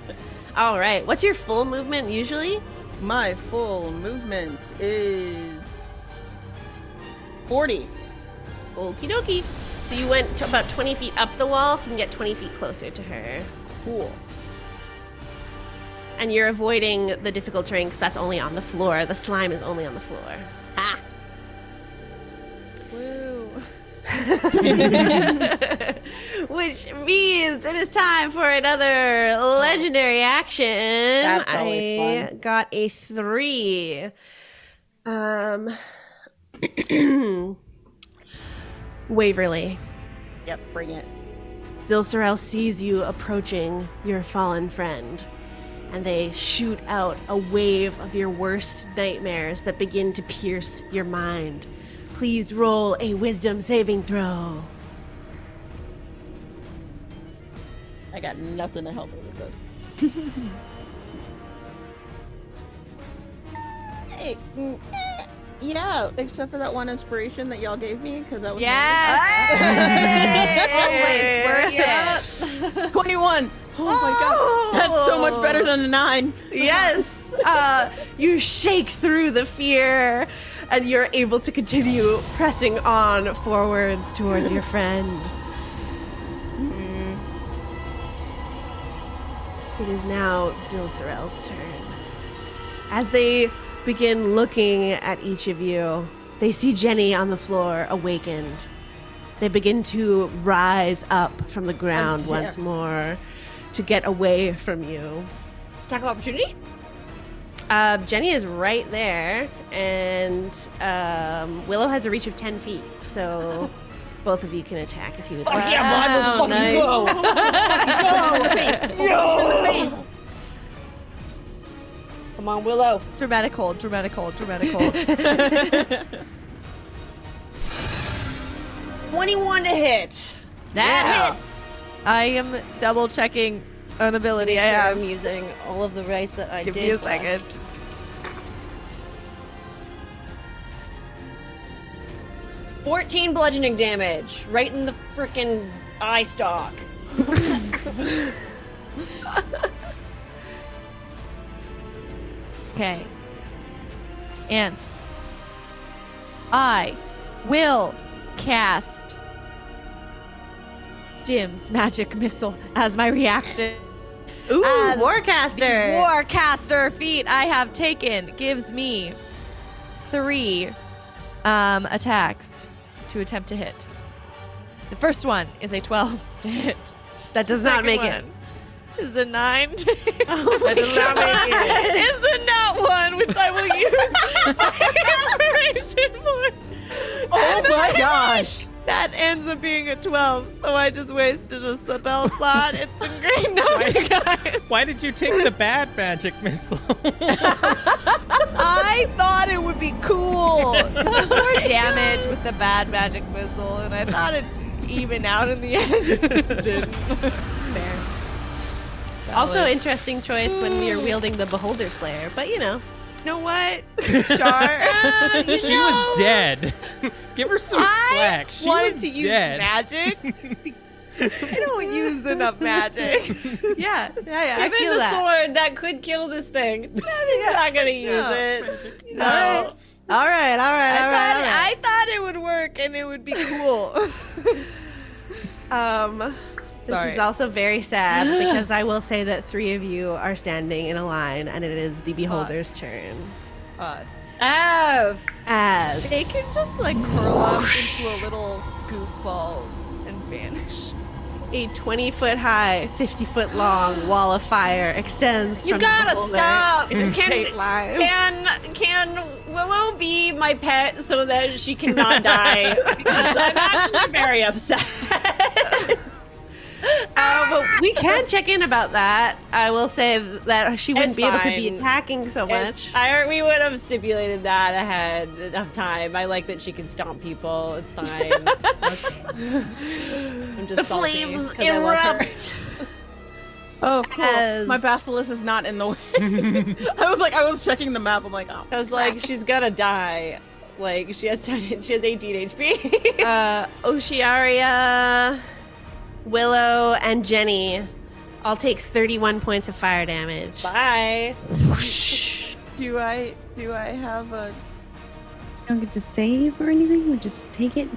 All right. What's your full movement usually? My full movement is 40. Okie dokie. So you went to about 20 feet up the wall, so you can get 20 feet closer to her. Cool. And you're avoiding the difficult terrain because that's only on the floor. The slime is only on the floor. Ah. Woo. Which means it is time for another legendary action. That's always fun. Got a 3. Waverly. Yep, bring it. Zilsorel sees you approaching your fallen friend, and they shoot out a wave of your worst nightmares that begin to pierce your mind. Please roll a wisdom saving throw. I got nothing to help her with this. Hey, yeah, except for that one inspiration that y'all gave me, because that was Yes. Always worth it. 21. Oh my god, that's so much better than a 9. Yes! You shake through the fear, and you're able to continue pressing on forwards towards your friend. It is now Zilsorel's turn. As they begin looking at each of you, they see Jenny on the floor, awakened. They begin to rise up from the ground once more to get away from you. Attack of opportunity? Jenny is right there, and Willow has a reach of 10 feet, so both of you can attack if you would like. Yeah, bud, let's fucking go! Go! Come on, Willow. Dramatic hold, dramatic hold, dramatic hold. 21 to hit. That hits! I am double checking an ability I have. I'm using all of the rice that I Give did. me a second. 14 bludgeoning damage, right in the frickin' eye stalk. Okay. And I will cast Jim's magic missile as my reaction. Ooh, As Warcaster! The Warcaster feat I have taken gives me 3 attacks to attempt to hit. The first one is a 12 to hit. That does not make it. Is a 9 to hit. That does not make it. Is a nat 1, which I will use my inspiration for. Oh my gosh! That ends up being a 12, so I just wasted a spell slot. It's been great knowing you guys. Why did you take the bad magic missile? I thought it would be cool. 'Cause there's more damage with the bad magic missile, and I thought it'd even out in the end. It didn't. Fair. Also, interesting choice when you're wielding the Beholder Slayer, but you know. You know what? Char, She was dead. Give her some slack. She wanted was to use dead. magic. I don't use enough magic. Yeah, I Given feel the that. sword that could kill this thing, he's not gonna use it. No. All right. I thought it would work and it would be cool. This Sorry. is also very sad because I will say that 3 of you are standing in a line, and it is the Beholder's turn. Us. As They can just like curl up into a little goop ball and vanish. a 20-foot high, 50-foot long wall of fire extends You from gotta the Beholder stop. in a straight line. Can Willow be my pet so that she cannot die? Because I'm actually very upset. But we can check in about that. I will say that she wouldn't It's be able to be fine. attacking so much. We would have stipulated that ahead of time. I like that she can stomp people. It's fine. I'm just The salty flames 'cause I love her. erupt. Oh, cool. As- My basilisk is not in the way. I was checking the map. I'm like, oh. I was like, she's gonna die. Like, she has 18 HP. Ocearia, Willow, and Jenny all take 31 points of fire damage. Bye. Do I have a? You don't get to save or anything. We just take it.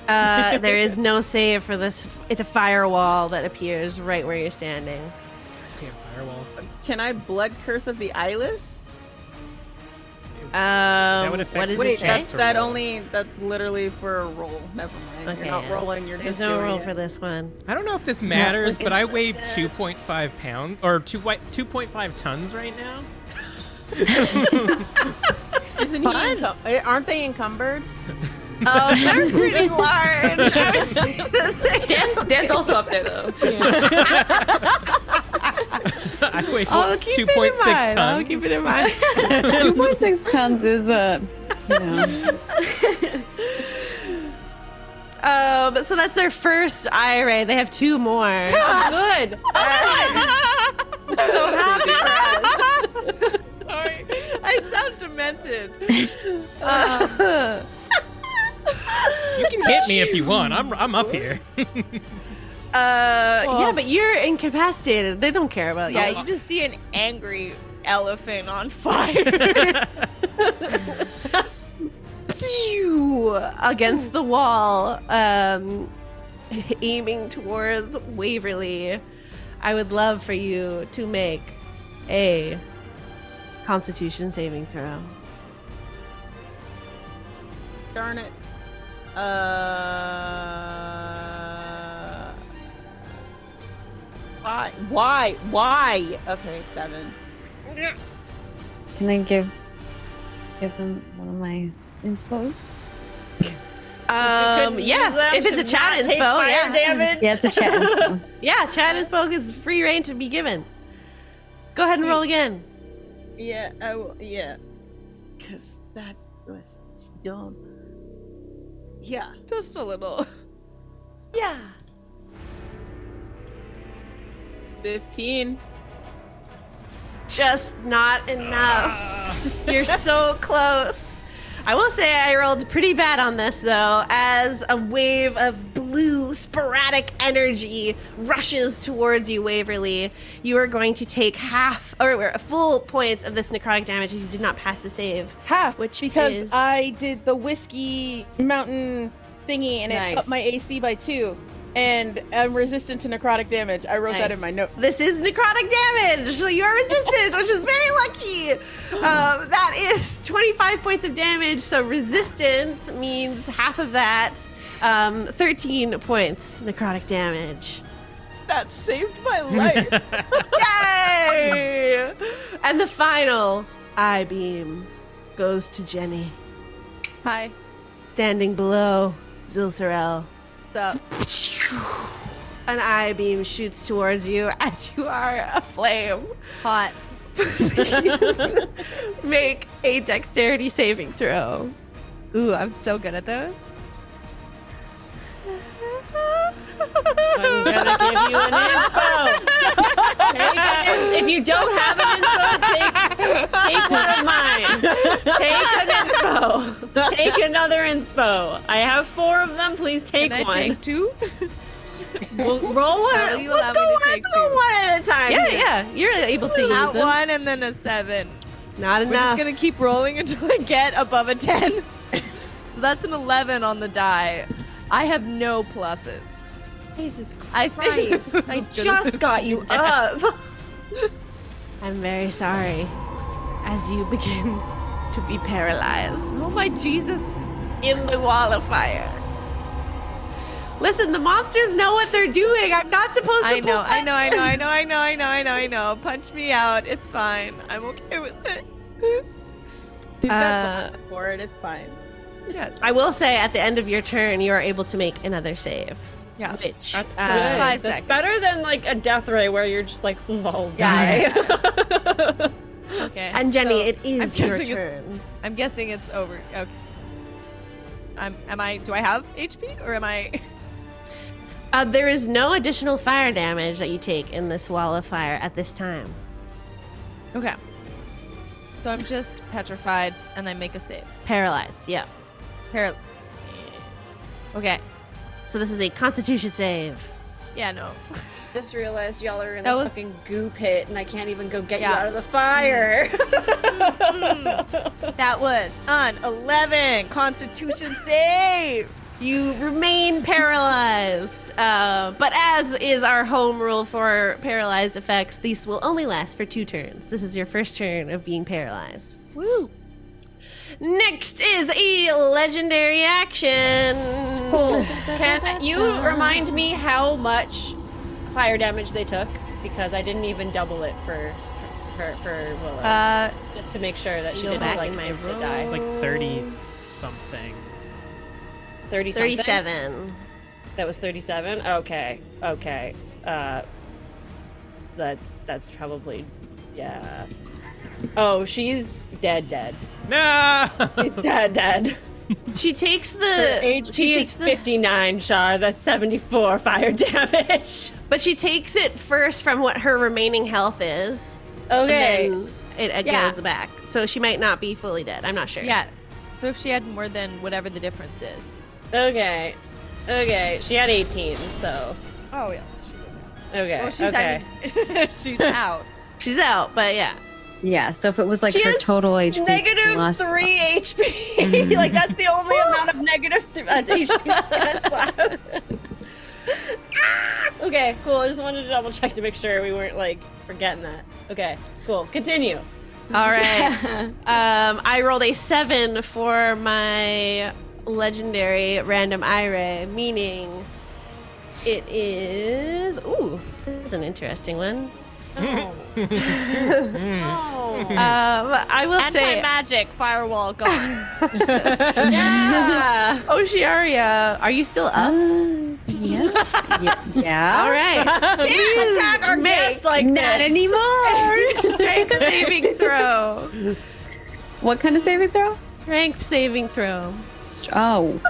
There is no save for this. It's a firewall that appears right where you're standing. Damn firewalls. Can I blood curse of the eyeless? would affect What does the it Wait, say? chest. that's literally for a roll. Never mind. Okay, You're not yeah. rolling. You're There's just no doing roll it. for this one. I don't know if this matters, but I weigh 2.5 pounds or 2.5 tons right now. Isn't he aren't they encumbered? Oh, they're pretty large. I would say that Dan's also up there though. I weigh I'll keep it in 2.6 mind. tons. I'll keep it in mind. 2.6 tons is So that's their first IRA. They have 2 more. Good. So happy for us. Sorry, I sound demented. You can hit me if you want. I'm up here. Yeah, but you're incapacitated. They don't care about you. Yeah, you just see an angry elephant on fire. Pew! Against the wall, aiming towards Waverly. I would love for you to make a Constitution saving throw. Darn it. Why? Okay, 7. Can I give them one of my inspos? Yeah, if it's a chat inspo, yeah. Damage. Yeah, it's a chat inspo. Yeah, chat inspo is free reign to be given. Go ahead and roll again. Yeah, I will. Yeah, because that was dumb. Yeah. Just a little. Yeah. 15. Just not enough. You're so close. I will say I rolled pretty bad on this, though, as a wave of blue sporadic energy rushes towards you, Waverly. You are going to take half, or full points of this necrotic damage if you did not pass the save. Half, Which because is- I did the whiskey mountain thingy and Nice. it upped my AC by 2. And I'm resistant to necrotic damage. I wrote that in my note. This is necrotic damage, so you are resistant, which is very lucky. That is 25 points of damage, so resistant means half of that. 13 points necrotic damage. That saved my life. Yay! And the final eye beam goes to Jenny, Hi. standing below Zilsarel. Sup? An eye beam shoots towards you as you are aflame. Hot. Make a dexterity saving throw. Ooh, I'm so good at those. I'm gonna give you an inspo. If you don't have an inspo, take one of mine. Take an inspo. Take another inspo. I have 4 of them. Please take Can I one. take 2? We'll roll one. Charlie, you Let's allow go me to one. take Let's go 2. one at a time. Yeah, here. yeah, you're able to use Not them. 1 and then a 7. Not We're just enough. gonna keep rolling until I get above a 10. So that's an 11 on the die. I have no pluses. Jesus I think this Christ. is I as good as just it's got you up. I'm very sorry. As you begin to be paralyzed Oh my Jesus. in the wall of fire. Listen, the monsters know what they're doing. I'm not supposed to I know, pull I know. Punch me out. It's fine. I'm okay with it. She's got blood for it. It's fine. Yes. I will say at the end of your turn, you are able to make another save. Yeah. Which That's good. 5 That's seconds. better than like a death ray where you're just like, lol, Yeah, die. Okay. And Jenny, so it is I'm your guessing turn. I'm guessing it's over. Okay. Do I have HP or am I? There is no additional fire damage that you take in this wall of fire at this time. Okay. So I'm just petrified, and I make a save. Paralyzed, yeah. Okay. So this is a Constitution save. Yeah, no. Just realized y'all are in That a was- fucking goo pit, and I can't even go get you Yeah. out of the fire. That was an 11 Constitution save. You remain paralyzed, but as is our home rule for paralyzed effects, these will only last for 2 turns. This is your first turn of being paralyzed. Woo. Next is a legendary action. Can you remind me how much fire damage they took? Because I didn't even double it for Willow. Just to make sure that she Go didn't back like in my instant roll. die. It's like 30 something. 30 something? 37. That was 37? Okay. That's probably, yeah. Oh, she's dead. No! She's dead. She takes the Her HP is 59, Char. That's 74 fire damage. but she takes it first from what her remaining health is. Okay. And then it Yeah. goes back. So she might not be fully dead. I'm not sure. Yeah. So if she had more than whatever the difference is. Okay. She had 18, so. Oh, yes. She's okay. Okay. Well, she's, okay. I mean, she's out. She's out, but yeah. Yeah, so if it was like She her has total HP Negative plus 3 HP. Like, that's the only amount of negative HP that's left. Okay, cool. I just wanted to double check to make sure we weren't, like, forgetting that. Okay, cool. Continue. All right. I rolled a 7 for my legendary random eye, meaning it is. Ooh, this is an interesting one. Oh. I will say. Anti-magic firewall gone. Yeah. Ocearia, are you still up? yeah. All right. Can't attack our guests like Not this. anymore. Strength saving throw. What kind of saving throw? Strength saving throw. Oh.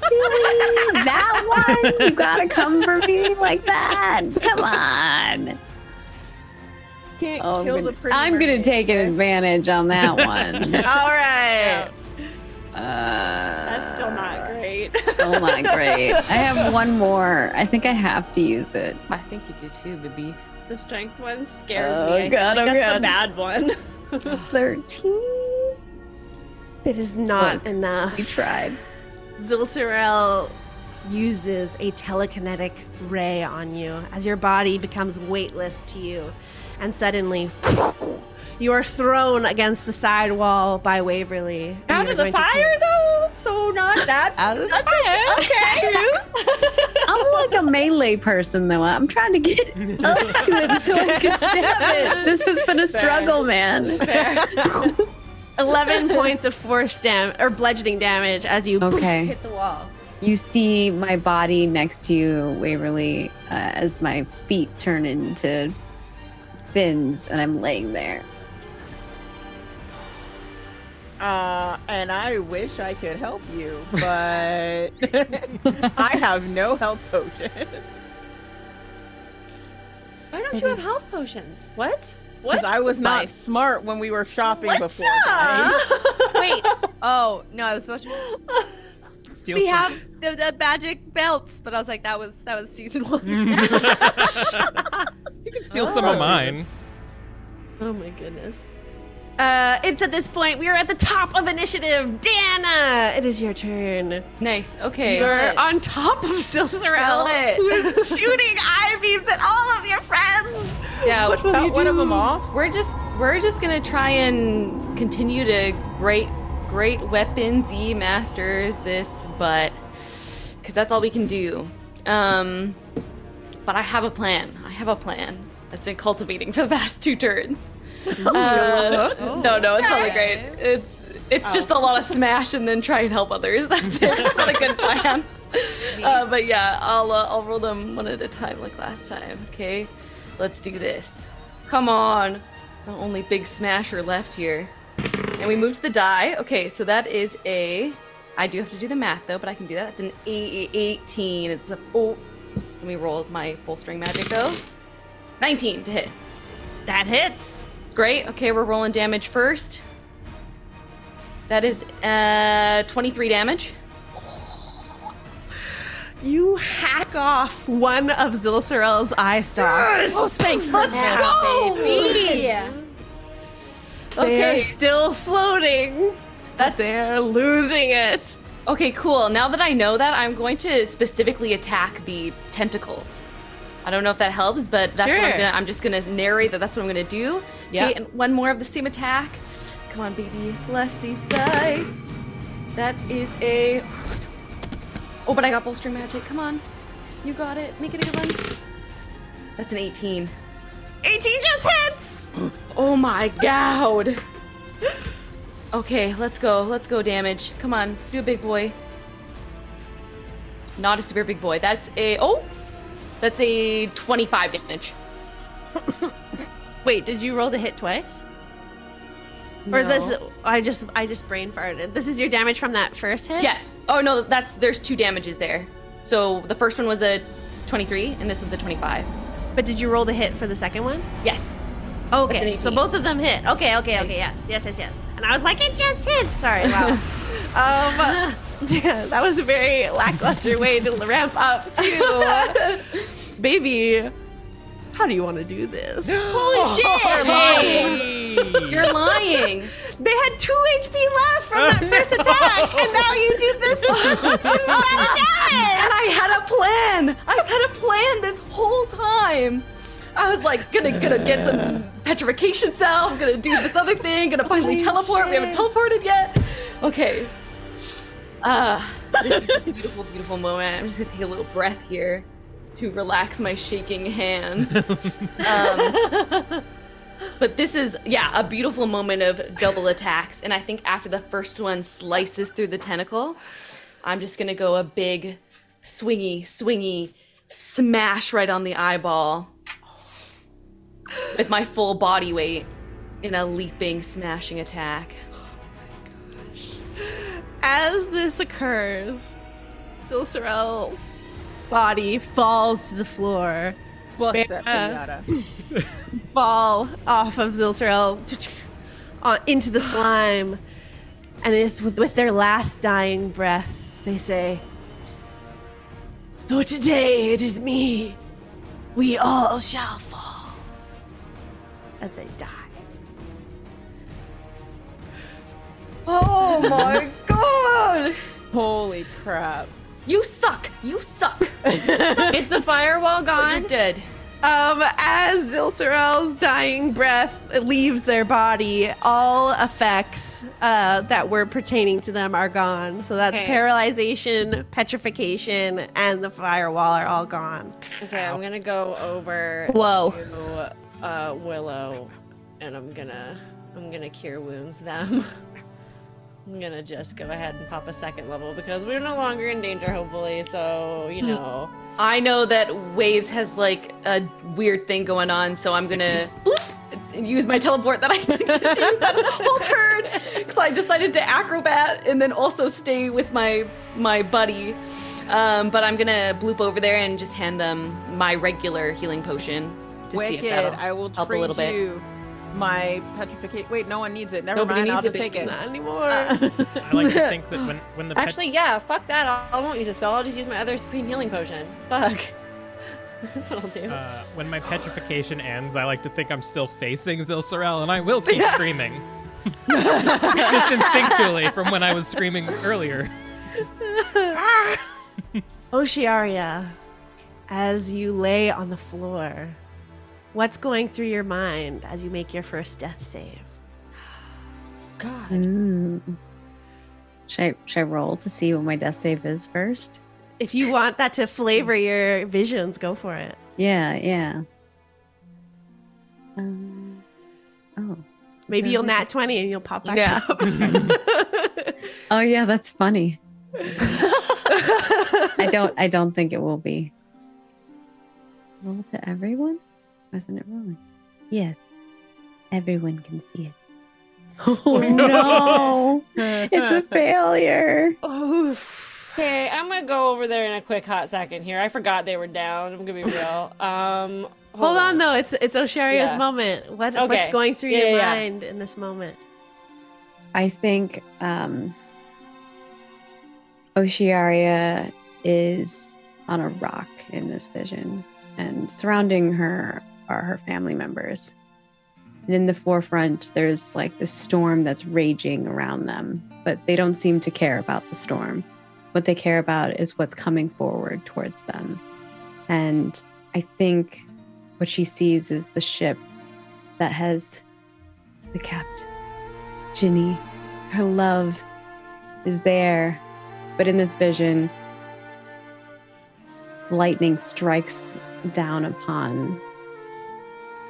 Really? That one? You gotta come for me like that? Come on. Can't Oh, kill the pretty I'm gonna mermaid, take an okay? advantage on that one. All right. That's still not great. Still not great. I have one more. I think I have to use it. I think you do too, baby. The strength one scares Oh, me. I feel God, like oh, that's the God. bad one. 13. It is not Look, enough. We tried. Zilcerel uses a telekinetic ray on you as your body becomes weightless to you, and suddenly you are thrown against the side wall by Waverly. and Out you're of the going to fire, though? So not that. Out of the That's fire. okay. I'm like a melee person, though. I'm trying to get up to it so I can stab it. This has been a struggle, man. 11 points of force or bludgeoning damage as you Okay. hit the wall. You see my body next to you, Waverly, as my feet turn into fins, and I'm laying there. And I wish I could help you, but I have no health potion. Why don't you have health potions? What? Because I was not smart when we were shopping What's before. up? guys. Wait. Oh, no, I was supposed to. Steal We some- have the magic belts, but I was like, that was season 1. You can steal some of mine. Oh my goodness. It's at this point we are at the top of initiative. Daana, it is your turn. Nice. Okay. You're on top of Silcerel, Kill it. who is shooting eye beams at all of your friends. Yeah. What will Cut you one do? of them off. We're just gonna try and continue to great weapons-y masters this, but because that's all we can do. But I have a plan. That's been cultivating for the past 2 turns. No, it's only great. It's just a lot of smash and then try and help others. That's it. Not a good plan. But yeah, I'll roll them one at a time like last time. Okay, let's do this. Come on. The only big smasher left here. And we moved the die. Okay, so that is a. I do have to do the math though, but I can do that. It's an 18. It's a Let me roll my bolstering magic though. 19 to hit. That hits. Great. Okay, we're rolling damage first. That is 23 damage. You hack off one of Zilcerel's eye stalks. Oh, thanks. Let's go, baby. They're Okay. still floating. That's They're losing it. okay. Cool. Now that I know that, I'm going to specifically attack the tentacles. I don't know if that helps, but that's what Sure. I'm just gonna narrate that. That's what I'm gonna do. Yep. Okay, and one more of the same attack. Come on, baby. Bless these dice. That is a. Oh, but I got bolstering magic. Come on. You got it. Make it a good one. That's an 18. 18 just hits. Oh my god. Okay, let's go. Let's go, damage. Come on, do a big boy. Not a super big boy. That's a. Oh! That's a 25 damage. Wait, did you roll to hit twice? Or is this? I just brain farted. This is your damage from that first hit? Yes. Oh no, there's 2 damages there. So the first one was a 23, and this one's a 25. But did you roll to hit for the second one? Yes. Okay, That's an so 18. both of them hit. Okay, yes. And I was like, it just hits. Sorry, wow. Yeah, that was a very lackluster way to ramp up to baby. How do you want to do this? Holy shit! You're lying. You're lying. They had 2 HP left from that first attack, and now you do this amount of damage. And I had a plan. I had a plan this whole time. I was like, gonna get some petrification salve, gonna do this other thing, gonna finally teleport. We haven't teleported yet. Okay. This is a beautiful, beautiful moment. I'm just gonna take a little breath here to relax my shaking hands. But this is, a beautiful moment of double attacks. And I think after the first one slices through the tentacle, I'm just gonna go a big swingy smash right on the eyeball with my full body weight in a leaping, smashing attack. As this occurs, Zilcerel's body falls to the floor. Bless that pinata. Fall off of Zilcerel into the slime. And with their last dying breath, they say, "Though today it is me, we all shall fall." And they die. Oh my god! Holy crap. You suck! You suck! Is the firewall You're gone? dead. As Zilcerel's dying breath leaves their body, all effects that were pertaining to them are gone. So that's Okay. paralyzation, petrification, and the firewall are all gone. Okay, I'm gonna go over Whoa. to Willow, and I'm gonna cure wounds them. I'm gonna just go ahead and pop a second level because we're no longer in danger, hopefully. So you know. I know that Waves has like a weird thing going on, so I'm gonna bloop and use my teleport that I did to use that whole turn. Because I decided to acrobat and then also stay with my buddy. But I'm gonna bloop over there and just hand them my regular healing potion to see if Wicked. that'll I will help a trade little bit. you my petrification. Wait, no one needs it. Never Nobody mind. I'll needs just it, take it. Not anymore. I like to think that when the Actually, yeah, fuck that. I won't use a spell. I'll just use my other supreme healing potion. Fuck. That's what I'll do. when my petrification ends, I like to think I'm still facing Zilcerel, and I will keep screaming. Just instinctually from when I was screaming earlier. Ocearia, as you lay on the floor, what's going through your mind as you make your first death save? God. Mm. Should I roll to see what my death save is first? If you want that to flavor your visions, go for it. Yeah. Oh. Maybe you'll nat 20 and you'll pop back Yeah. up. Oh yeah, that's funny. I don't think it will be. Roll to everyone? Wasn't it rolling? Yes. Everyone can see it. Oh no. It's a failure. Oof. Okay, I'm gonna go over there in a quick hot second here. I forgot they were down. I'm gonna be real. Hold on, though. It's Ocearia's Yeah. moment. What's Okay. going through Yeah, your yeah. mind in this moment? I think Ocearia is on a rock in this vision, and surrounding her are her family members. And in the forefront, there's like this storm that's raging around them, but they don't seem to care about the storm. What they care about is what's coming forward towards them. And I think what she sees is the ship that has the captain, Ginny. Her love is there. But in this vision, lightning strikes down upon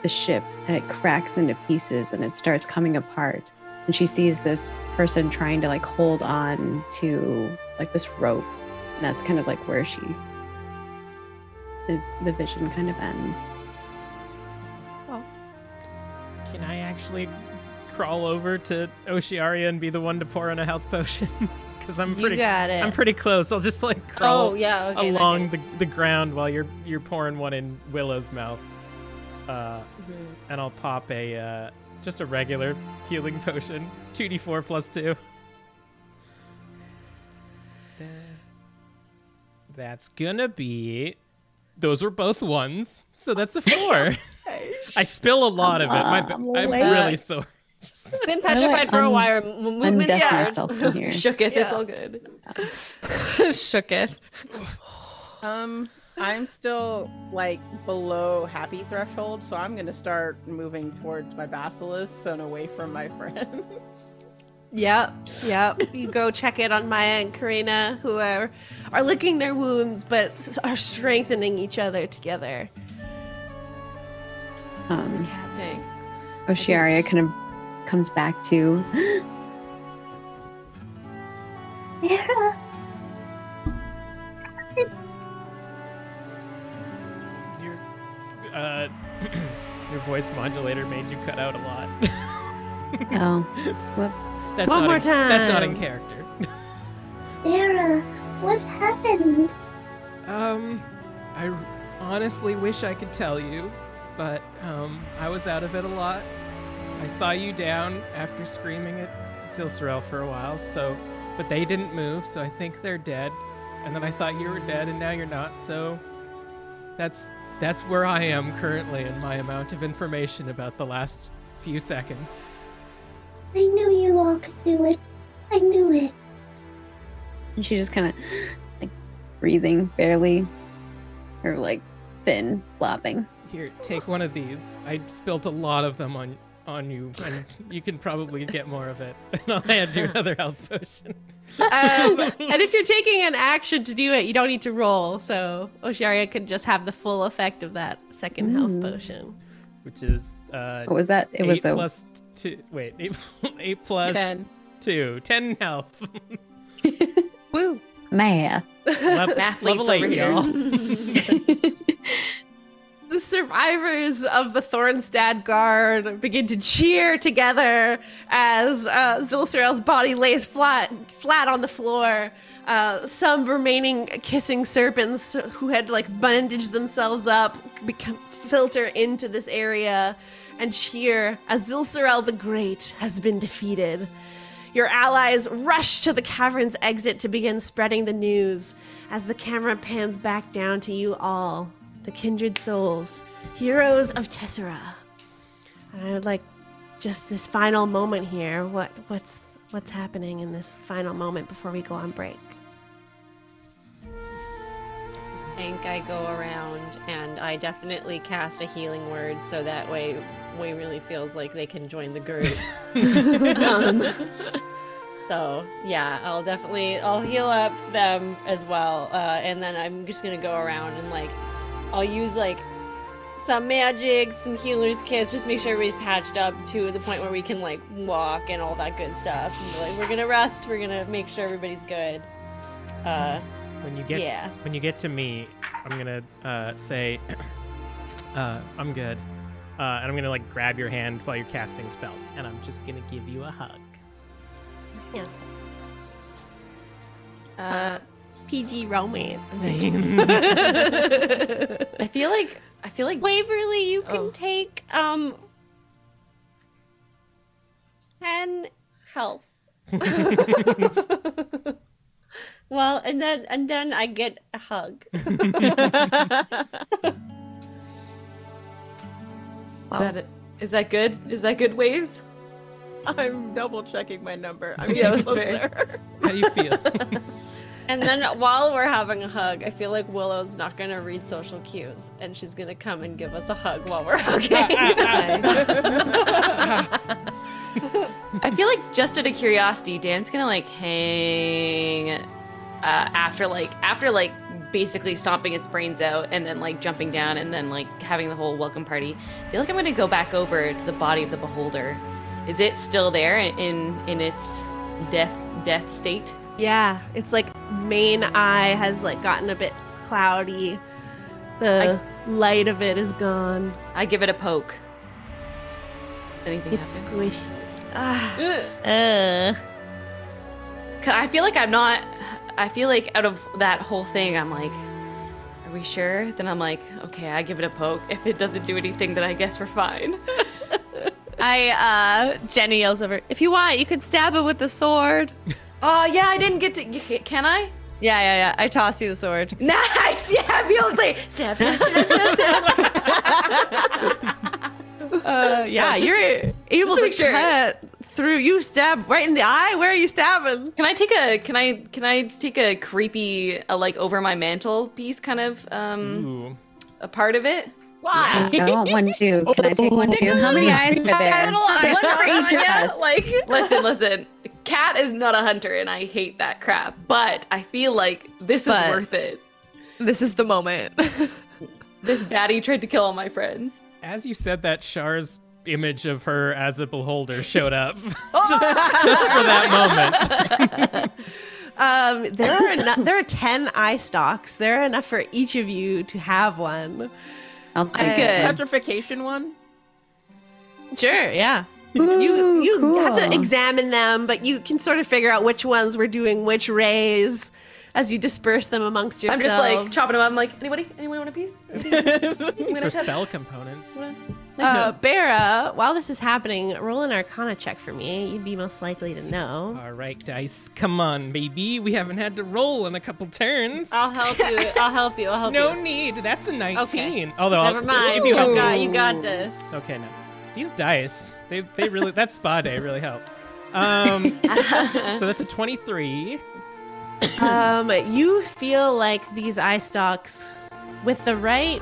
the ship and it cracks into pieces and it starts coming apart. And she sees this person trying to like hold on to like this rope. And that's kind of like where the vision kind of ends. Can I actually crawl over to Ocearia and be the one to pour in a health potion? Because I'm You got it. I'm pretty close. I'll just like crawl Oh, yeah, okay, along nice. the ground while you're pouring one in Willow's mouth. And I'll pop a just a regular healing potion, 2d4 plus 2. That's gonna be. Those were both ones, so that's a 4. I spill a lot of it. I'm really sore. It's been petrified for a while. Movement Undeath hard. myself in here. Shook it. It's all good. Shook it. I'm still like below happy threshold, so I'm gonna start moving towards my basilisk and away from my friends. Yep. You go check it on Maya and Karina, who are licking their wounds, but are strengthening each other together. Dang. Ocearia kind of comes back to Your your voice modulator made you cut out a lot. oh, whoops. That's One not more in, That's not time. in character. Sarah, what happened? I honestly wish I could tell you, but I was out of it a lot. I saw you down after screaming at Zilsorel for a while, but they didn't move, so I think they're dead. And then I thought you were dead, and now you're not. So that's where I am currently in my amount of information about the last few seconds. I knew you all could do it. I knew it. And she just kind of like breathing barely, her like fin flopping. Here, take one of these. I spilled a lot of them on you, and you can probably get more of it. And I'll hand you another health potion. And if you're taking an action to do it, you don't need to roll. So Ocearia could just have the full effect of that second health potion. Which is What was that? It 8 was a plus 2. Wait, 8 plus 10. 2. 10 health. Woo. math. Level 8, over here. y'all. The survivors of the Thornstad Guard begin to cheer together as Zilsorel's body lays flat on the floor. Some remaining kissing serpents who had like bandaged themselves up filter into this area and cheer as Zilsorel the Great has been defeated. Your allies rush to the cavern's exit to begin spreading the news as the camera pans back down to you all. The Kindred Souls, heroes of Tesora. And I would like just this final moment here. What's happening in this final moment before we go on break? I think I go around and I definitely cast a healing word so that way really feels like they can join the group. So yeah, I'll heal up them as well, and then I'm just gonna go around and like I'll use like some magic, some healer's kits, just make sure everybody's patched up to the point where we can like walk and all that good stuff. And be like, we're gonna rest, we're gonna make sure everybody's good. When you get to me, I'm gonna say, I'm good, and I'm gonna like grab your hand while you're casting spells, and I'm just gonna give you a hug. Yes. PG romance. I feel like Waverly, you can Oh. take 10 health. Well, and then I get a hug. is that good? Is that good, Waves? I'm double checking my number. I'm Yeah, getting that's fair. closer. How do you feel? And then while we're having a hug, I feel like Willow's not gonna read social cues, and she's gonna come and give us a hug while we're hugging. I feel like just out of curiosity, Dan's gonna like hang after basically stomping its brains out and then like jumping down and then like having the whole welcome party. I feel like I'm gonna go back over to the body of the beholder. Is it still there in its death state? Yeah, it's like main eye has like gotten a bit cloudy. The light of it is gone. I give it a poke. Does anything It's happen? squishy. 'Cause I feel like I feel like out of that whole thing, I'm like, are we sure? Then I'm like, okay, I give it a poke. If it doesn't do anything, then I guess we're fine. Jenny yells over, if you want, you can stab it with the sword. Oh, yeah, I didn't get to. Can I? Yeah. I toss you the sword. Nice! Yeah, be able to say, stab. Yeah, you're able to make sure. cut through. You stab right in the eye. Where are you stabbing? Can I take a creepy, like, over my mantle piece kind of, Ooh. a part of it? Why? I want one too. Can I take one too? How many eyes are there? One for each of us. Like, listen. Cat is not a hunter, and I hate that crap. But I feel like this is But- worth it. This is the moment. This baddie tried to kill all my friends. As you said that, Char's image of her as a beholder showed up. just for that moment. There are 10 eye stalks. There are enough for each of you to have one. I'll take Good. it. Petrification one? Sure, yeah. Ooh, You cool. have to examine them, but you can sort of figure out which ones were doing which rays as you disperse them amongst I'm yourselves. just like chopping them up. I'm like, anyone want a piece? For spell components. Beira, while this is happening, roll an Arcana check for me. You'd be most likely to know. All right, dice. Come on, baby. We haven't had to roll in a couple turns. I'll help you. No need. That's a 19. Okay. Although, Never mind. if you help me. You got this. Okay, no. These dice, they really, that spa day really helped. So that's a 23. You feel like these eye stalks, with the right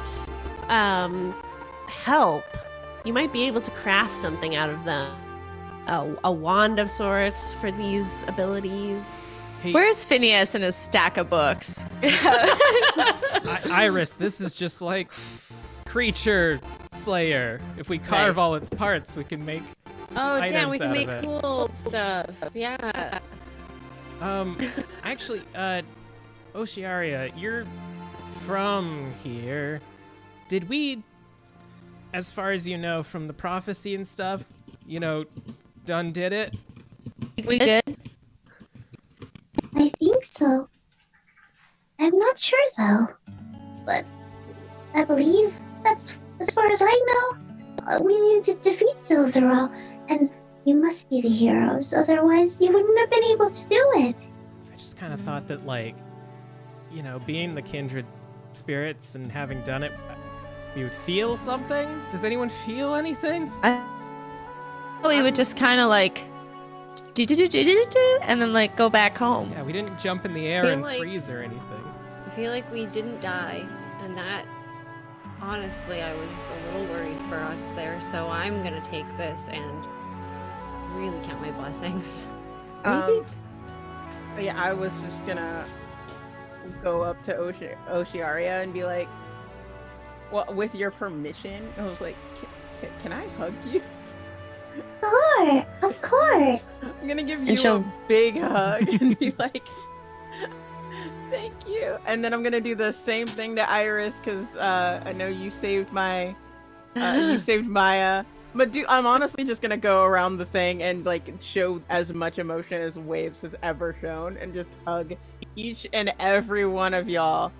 help, you might be able to craft something out of them. A wand of sorts for these abilities. Hey, Where's Phineas and his stack of books? Iris, this is just like Creature Slayer. If we carve Nice. all its parts, we can make. Oh, damn, we items can out make of it. cool stuff. Yeah. Actually, Ocearia, you're from here. Did we, as far as you know, from the prophecy and stuff, done did it? We good? I think so. I'm not sure though. But I believe that's as far as I know. We need to defeat Zilzarol, and you must be the heroes, otherwise you wouldn't have been able to do it. I just kind of thought that, being the kindred spirits and having done it, we would feel something. Does anyone feel anything? We would just kind of like do, and then like go back home. Yeah, we didn't jump in the air Feel and like- freeze or anything. I feel like we didn't die, and that, honestly, I was a little worried for us there, so I'm gonna take this and really count my blessings. Yeah, I was just gonna go up to Ocearia and be like, well, with your permission, I was like, can I hug you? Sure, of course. I'm gonna give And you she'll- a big hug and be like, thank you. And then I'm gonna do the same thing to Iris because I know you saved my, you saved Maya. But I'm honestly just gonna go around the thing and like show as much emotion as Waves has ever shown and just hug each and every one of y'all.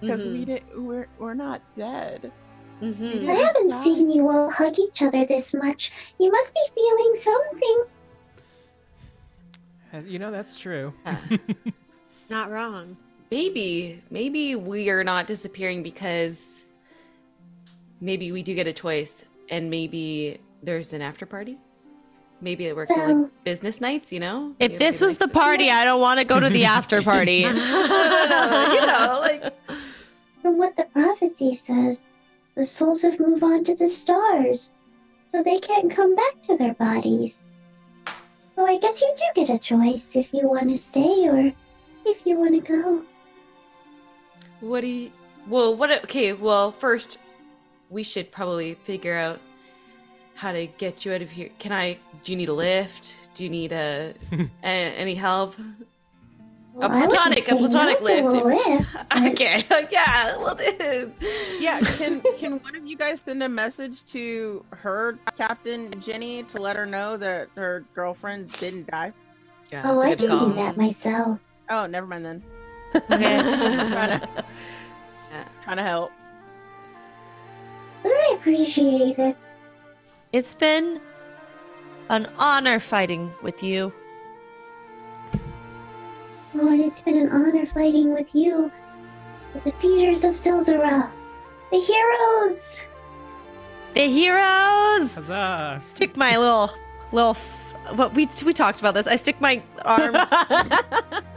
Because Mhm. we're not dead. Mhm. I haven't seen you all hug each other this much. You must be feeling something. You know, that's true. Not wrong. Maybe we are not disappearing because maybe we do get a choice, and maybe there's an after party. Maybe it works on like business nights, you know? If this was the party, I don't want to go to the after party. You know, like From what the prophecy says, the souls have moved on to the stars, so they can't come back to their bodies. So I guess you do get a choice if you want to stay or if you want to go. what do you? Well, what? Okay, well, first we should probably figure out how to get you out of here. Do you need a lift? Do you need any help? Well, I wouldn't say a platonic no to a lift. lift. Okay, yeah, well, dude. Yeah, can one of you guys send a message to her Captain Jenny to let her know that her girlfriend didn't die? Yeah, Oh, I that's a can good call. do that myself. Oh, never mind then. Okay. Trying to help. But I appreciate it. It's been an honor fighting with you. Oh, and it's been an honor fighting with you, the defeaters of Silzara, the heroes. The heroes! Huzzah! Stick my what we talked about this. I stick my arm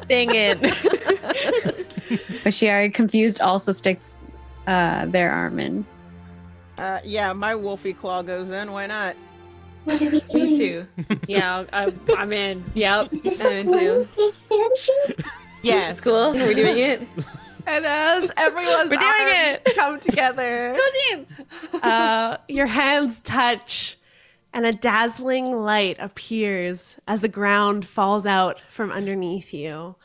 thing in. Ocearia, confused, also sticks their arm in. Yeah, my wolfie claw goes in. Why not? What are we doing? Me too. Yeah, I'm in. Yep. Is this I'm a in too. one expansion? Yes. It's cool. We're doing it. And as everyone's We're doing arms come together, Go team! your hands touch, and a dazzling light appears as the ground falls out from underneath you.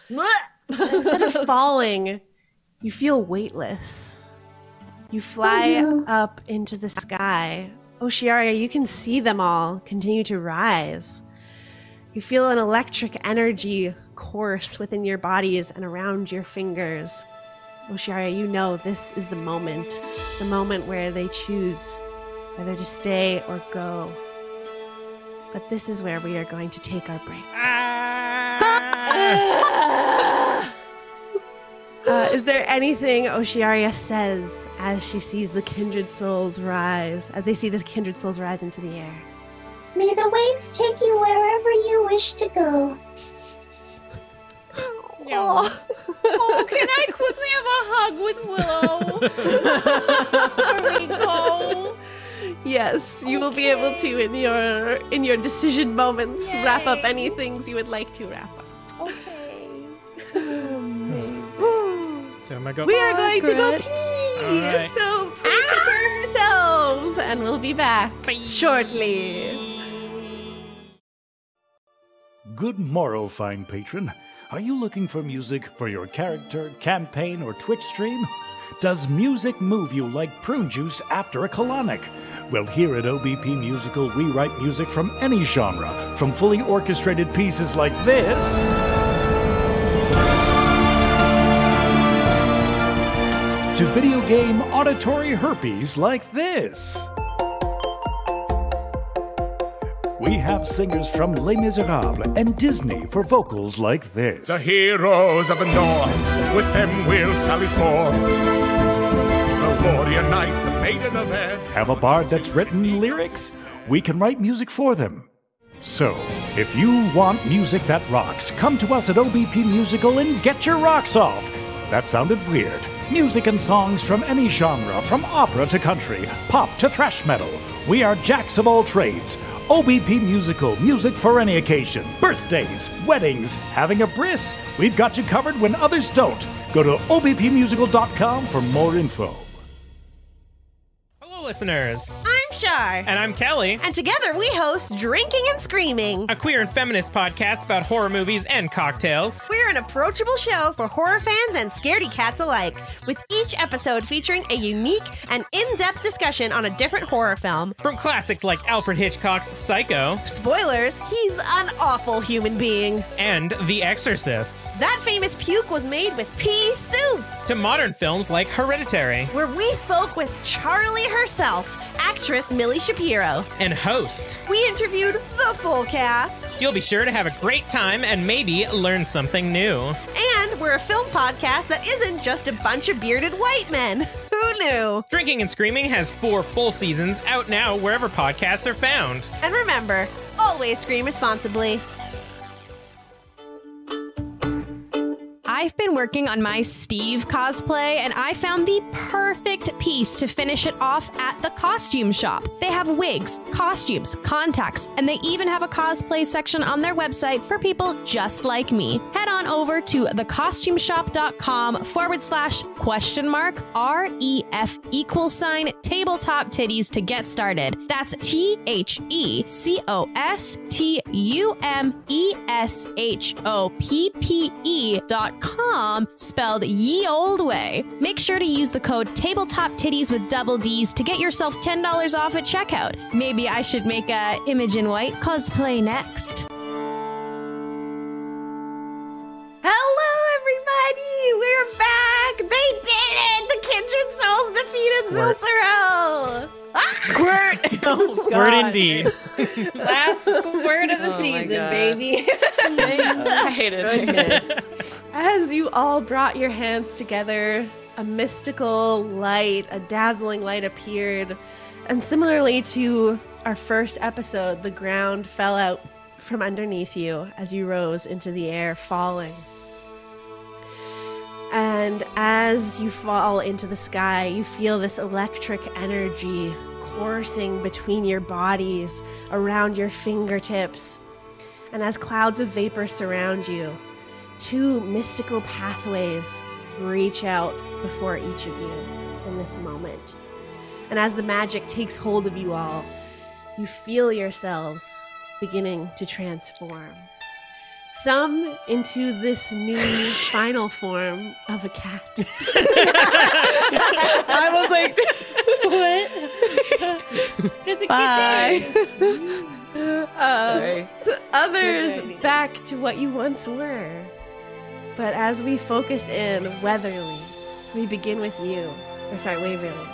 Instead of falling, you feel weightless. You fly Oh, no. up into the sky. Ocearia, you can see them all continue to rise. You feel an electric energy course within your bodies and around your fingers. Ocearia, you know this is the moment where they choose whether to stay or go. But this is where we are going to take our break. Is there anything Ocearia says as she sees the Kindred Souls rise, as they see the Kindred Souls rise into the air? May the waves take you wherever you wish to go. Oh, can I quickly have a hug with Willow before we go? Yes, you will be able to in your decision moments wrap up any things you would like to wrap up. So am I going? We are going to go pee. All right. So please take care of yourselves, and we'll be back shortly. Good morrow, fine patron. Are you looking for music for your character, campaign, or Twitch stream? Does music move you like prune juice after a colonic? Well, here at OBP Musical, we write music from any genre, from fully orchestrated pieces like this, to video game auditory herpes like this. We have singers from Les Miserables and Disney for vocals like this. The heroes of the North, with them we'll sally forth. The warrior knight, the maiden of Ed. Have a bard that's written lyrics? We can write music for them. So, if you want music that rocks, come to us at OBP Musical and get your rocks off. That sounded weird. Music and songs from any genre, from opera to country, pop to thrash metal. We are jacks of all trades. OBP Musical, music for any occasion. Birthdays, weddings, having a bris. We've got you covered when others don't. Go to obpmusical.com for more info. Hello, listeners. I'm Shar. And I'm Kelly, And together we host Drinking and Screaming. a queer and feminist podcast about horror movies and cocktails. We're an approachable show for horror fans and scaredy cats alike, with each episode featuring a unique and in-depth discussion on a different horror film. From classics like Alfred Hitchcock's Psycho Spoilers, he's an awful human being. and The Exorcist, That famous puke was made with pea soup, to modern films like Hereditary where we spoke with Charlie herself, actress Millie Shapiro. and Host. We interviewed the full cast. You'll be sure to have a great time and maybe learn something new. And we're a film podcast that isn't just a bunch of bearded white men. Who knew? Drinking and Screaming has 4 full seasons out now wherever podcasts are found. And remember, always scream responsibly. I've been working on my Steve cosplay, and I found the perfect piece to finish it off at the costume shop. They have wigs, costumes, contacts, and they even have a cosplay section on their website for people just like me. Head on over to thecostumeshop.com/REF tabletop titties to get started. That's TheCostumeshop.com, spelled ye old way. Make sure to use the code Tabletop Tiddies with double D's to get yourself $10 off at checkout. Maybe I should make a Imogen White cosplay next. Hello, everybody! We're back! They did it! The Kindred Souls defeated Zilsero! Squirt! Oh, Squirt indeed. Last squirt of the Oh my season, God. baby. I hate it. As you all brought your hands together, a mystical light, a dazzling light appeared. And similarly to our first episode, the ground fell out from underneath you as you rose into the air, falling. And as you fall into the sky, you feel this electric energy coursing between your bodies, around your fingertips. And as clouds of vapor surround you, 2 mystical pathways reach out before each of you in this moment. And as the magic takes hold of you all, you feel yourselves beginning to transform. Some into this new final form of a cat. I was like, what? There's a Bye. Sorry. Others back to what you once were. But as we focus in, Weatherly, we begin with you. Waverly.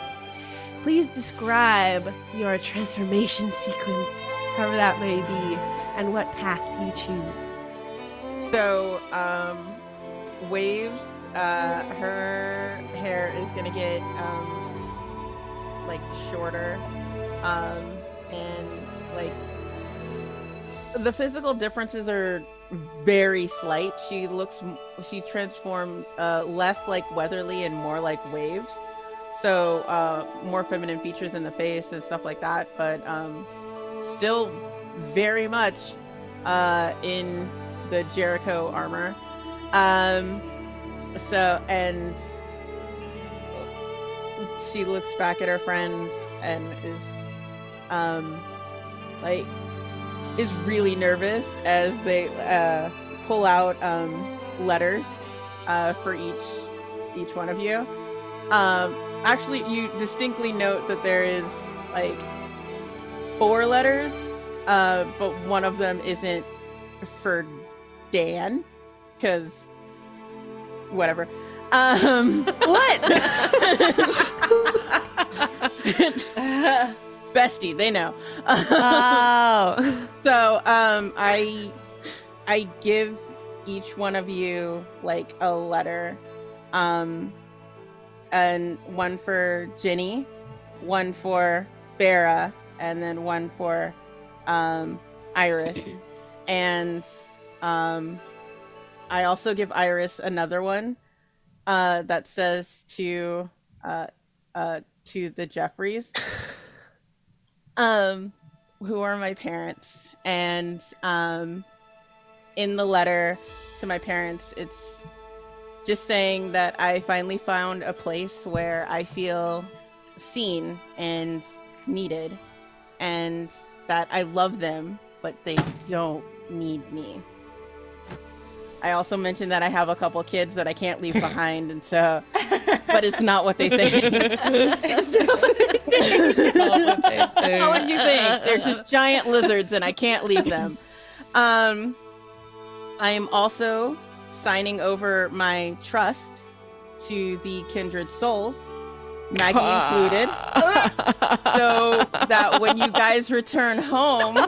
Please describe your transformation sequence, however that may be, and what path you choose. So, Waves, her hair is gonna get, like, shorter, and, like, the physical differences are very slight. She transformed, less like Weatherly and more like Waves. So, more feminine features in the face and stuff like that, but, still very much, in the Jericho armor. So, and she looks back at her friends and is, like, is really nervous as they, pull out, letters, for each one of you. Actually, you distinctly note that there is, like, 4 letters, but one of them isn't for Dan, because whatever. What? Bestie, they know. Oh. So, I give each one of you, like, a letter, and one for Ginny, one for Beira, and then one for, Iris. And, I also give Iris another one, that says to the Jeffreys, who are my parents. And, in the letter to my parents, it's just saying that I finally found a place where I feel seen and needed, and that I love them, but they don't need me. I also mentioned that I have a couple kids that I can't leave behind, and so, but it's not what they think. How would you think? They're just giant lizards, and I can't leave them. I am also signing over my trust to the Kindred Souls, Maggie included, so that when you guys return home,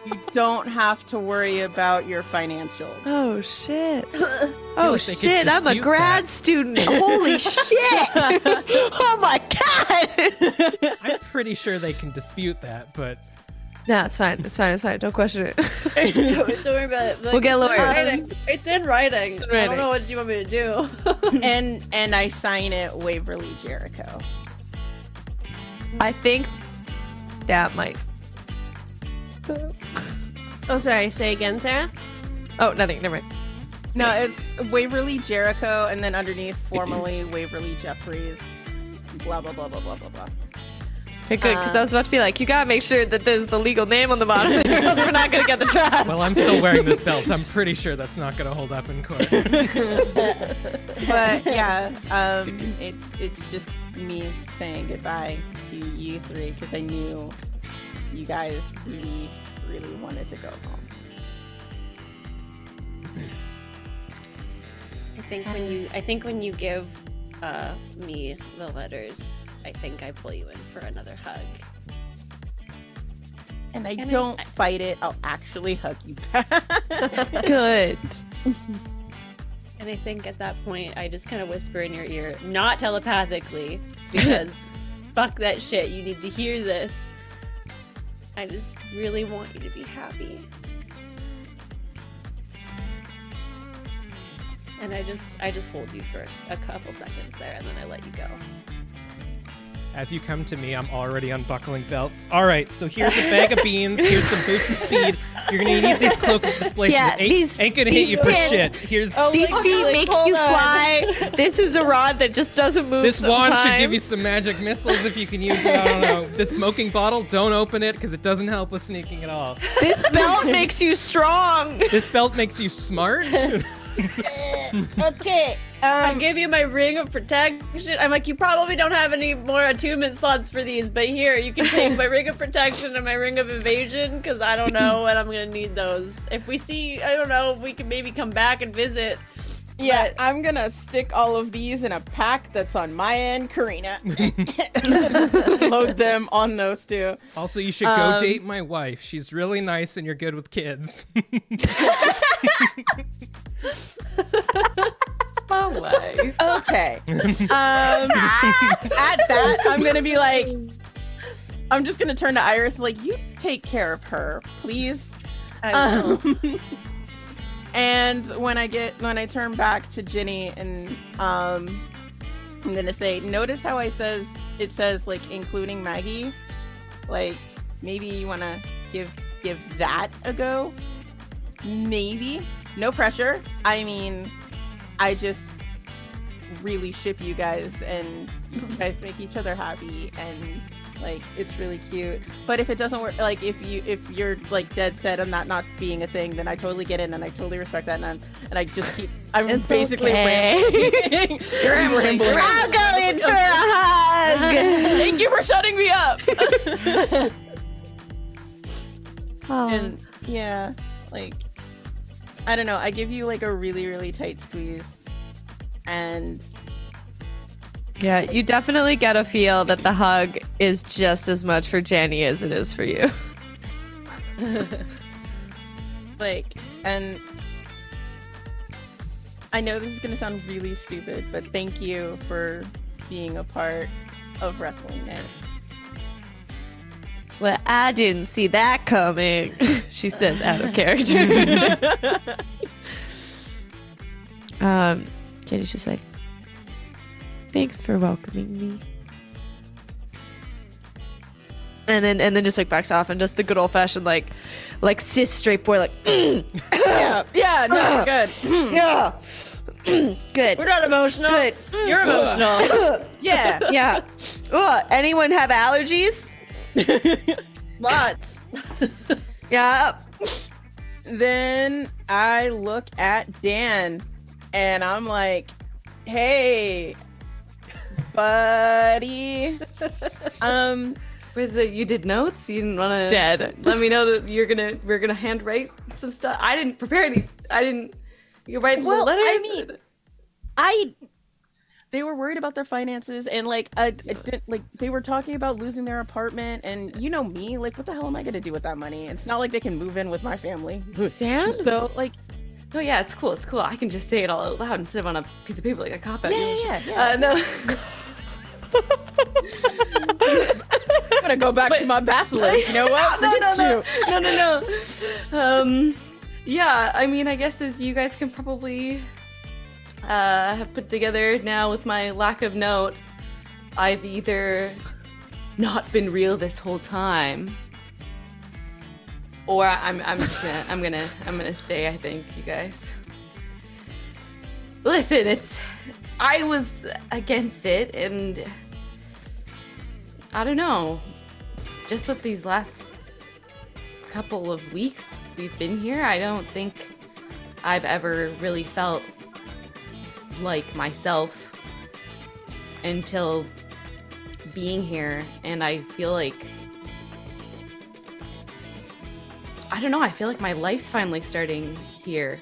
you don't have to worry about your financials. Oh shit! Oh shit! I'm a grad student. Holy shit! Oh my god! I'm pretty sure they can dispute that, but No, it's fine. It's fine. It's fine. Don't question it. Don't worry about it. Like, We'll get it's lawyers. It's in writing. in I writing. don't know what you want me to do. and I sign it Waverly Jericho. I think that might. Oh, sorry. Say again, Sarah. Oh, nothing. Never mind. No, it's Waverly Jericho, and then underneath, formally Waverly Jeffries. Blah blah blah blah blah blah blah. Okay, good. Because I was about to be like, you gotta make sure that there's the legal name on the bottom, or else we're not gonna get the trust. well, I'm still wearing this belt. I'm pretty sure that's not going to hold up in court. But yeah, it's just me saying goodbye to you three because I knew you guys really wanted to go home. I think when you give me the letters, I think I pull you in for another hug. And I don't fight it. I'll actually hug you back. Good. And I think at that point, I just kind of whisper in your ear, not telepathically, because fuck that shit. You need to hear this. I just really want you to be happy. And I just hold you for a couple seconds there, and then I let you go. As you come to me, I'm already unbuckling belts. All right, so here's a bag of beans. Here's some boots of speed. You're gonna need these cloak of displacement. Ain't gonna hit you for shit. Here's These feet make you fly. This is a rod that just doesn't move. this wand sometimes. should give you some magic missiles if you can use it. I don't know. This smoking bottle, don't open it because it doesn't help with sneaking at all. This belt makes you strong. This belt makes you smart. Okay. I give you my ring of protection. I'm like, you probably don't have any more attunement slots for these, but here, you can take my ring of protection and my ring of evasion, because I don't know when I'm going to need those. If we see, I don't know, we can maybe come back and visit. Yeah, I'm gonna stick all of these in a pack that's on my end, Karina. Load them on those two. Also, you should go date my wife. She's really nice and you're good with kids. My wife. Okay. At that, I'm gonna be like, I'm just gonna turn to Iris, like, you take care of her, please. I will. And when I turn back to Ginny, and I'm gonna say, notice how it says like including Maggie, like maybe you wanna give that a go, maybe. No pressure. I mean, I just really ship you guys, and you guys make each other happy, and like it's really cute. But if it doesn't work, like if you're like dead set on that not being a thing, then I totally get it, and I totally respect that, and I just keep. I'm It's basically okay. rambling. I'll go in for a hug. Thank you for shutting me up. And yeah, like I don't know. I give you like a really, really tight squeeze, and Yeah, you definitely get a feel that the hug is just as much for Jenny as it is for you. like, and I know this is gonna sound really stupid, but thank you for being a part of Wrestling Night. Well, I didn't see that coming, she says out of character. Jenny's just like, thanks for welcoming me. And then just like backs off and just the good old fashioned like cis straight boy like yeah, no, good. yeah. Good. We're not emotional. Good. You're emotional. Yeah. Yeah. Anyone have allergies? Lots. Yeah. Then I look at Dan and I'm like, hey, buddy. Was it you did notes? You didn't want to Dead. let me know that we're gonna handwrite some stuff. I didn't prepare any. You write Well, letters. I mean, they were worried about their finances and like they were talking about losing their apartment, and you know me, like what the hell am I gonna do with that money? It's not like they can move in with my family. Dan? So like, Oh yeah, it's cool. It's cool. I can just say it all out loud instead of on a piece of paper like a cop out. Yeah. No. I'm gonna go back to my basilisk. You know what? No. Yeah, I mean, I guess as you guys can probably have put together now with my lack of note, I've either not been real this whole time, or I'm gonna stay. I think you guys. Listen, I was against it, and I don't know. Just with these last couple of weeks we've been here, I don't think I've ever really felt like myself until being here, and I feel like I don't know, I feel like my life's finally starting here.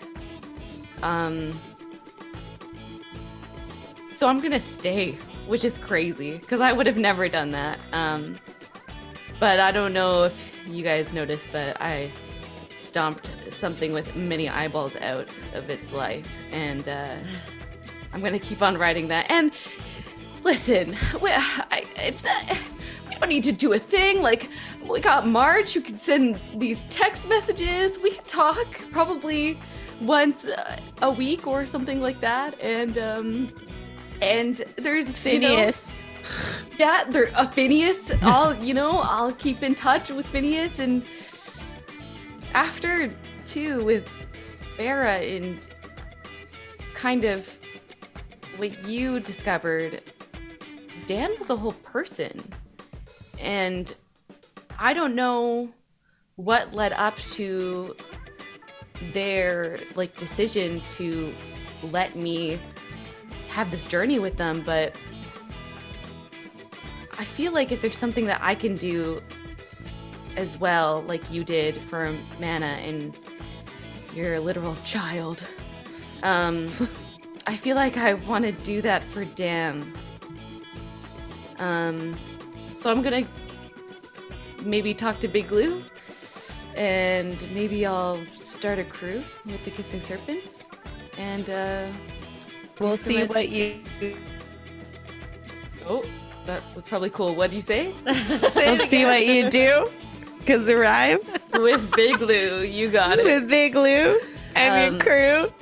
So I'm gonna stay, which is crazy because I would have never done that. But I don't know if you guys noticed, but I stomped something with many eyeballs out of its life, and I'm gonna keep on writing that. And listen, we don't need to do a thing. Like, we got Marge who can send these text messages. We can talk probably once a week or something like that. And there's Phineas. Phineas. I'll keep in touch with Phineas, and after too with Beira and kind of what you discovered, Dan was a whole person, and I don't know what led up to their decision to let me have this journey with them, but I feel like if there's something that I can do as well, like you did for Mana and your literal child, I feel like I want to do that for Dan. So I'm gonna maybe talk to Big Lou, and maybe I'll start a crew with the Kissing Serpents, and We'll see what you. Oh, that was probably cool. What did you say? We'll see what you do. Because it rhymes. With Big Lou, you got it. With Big Lou and your crew.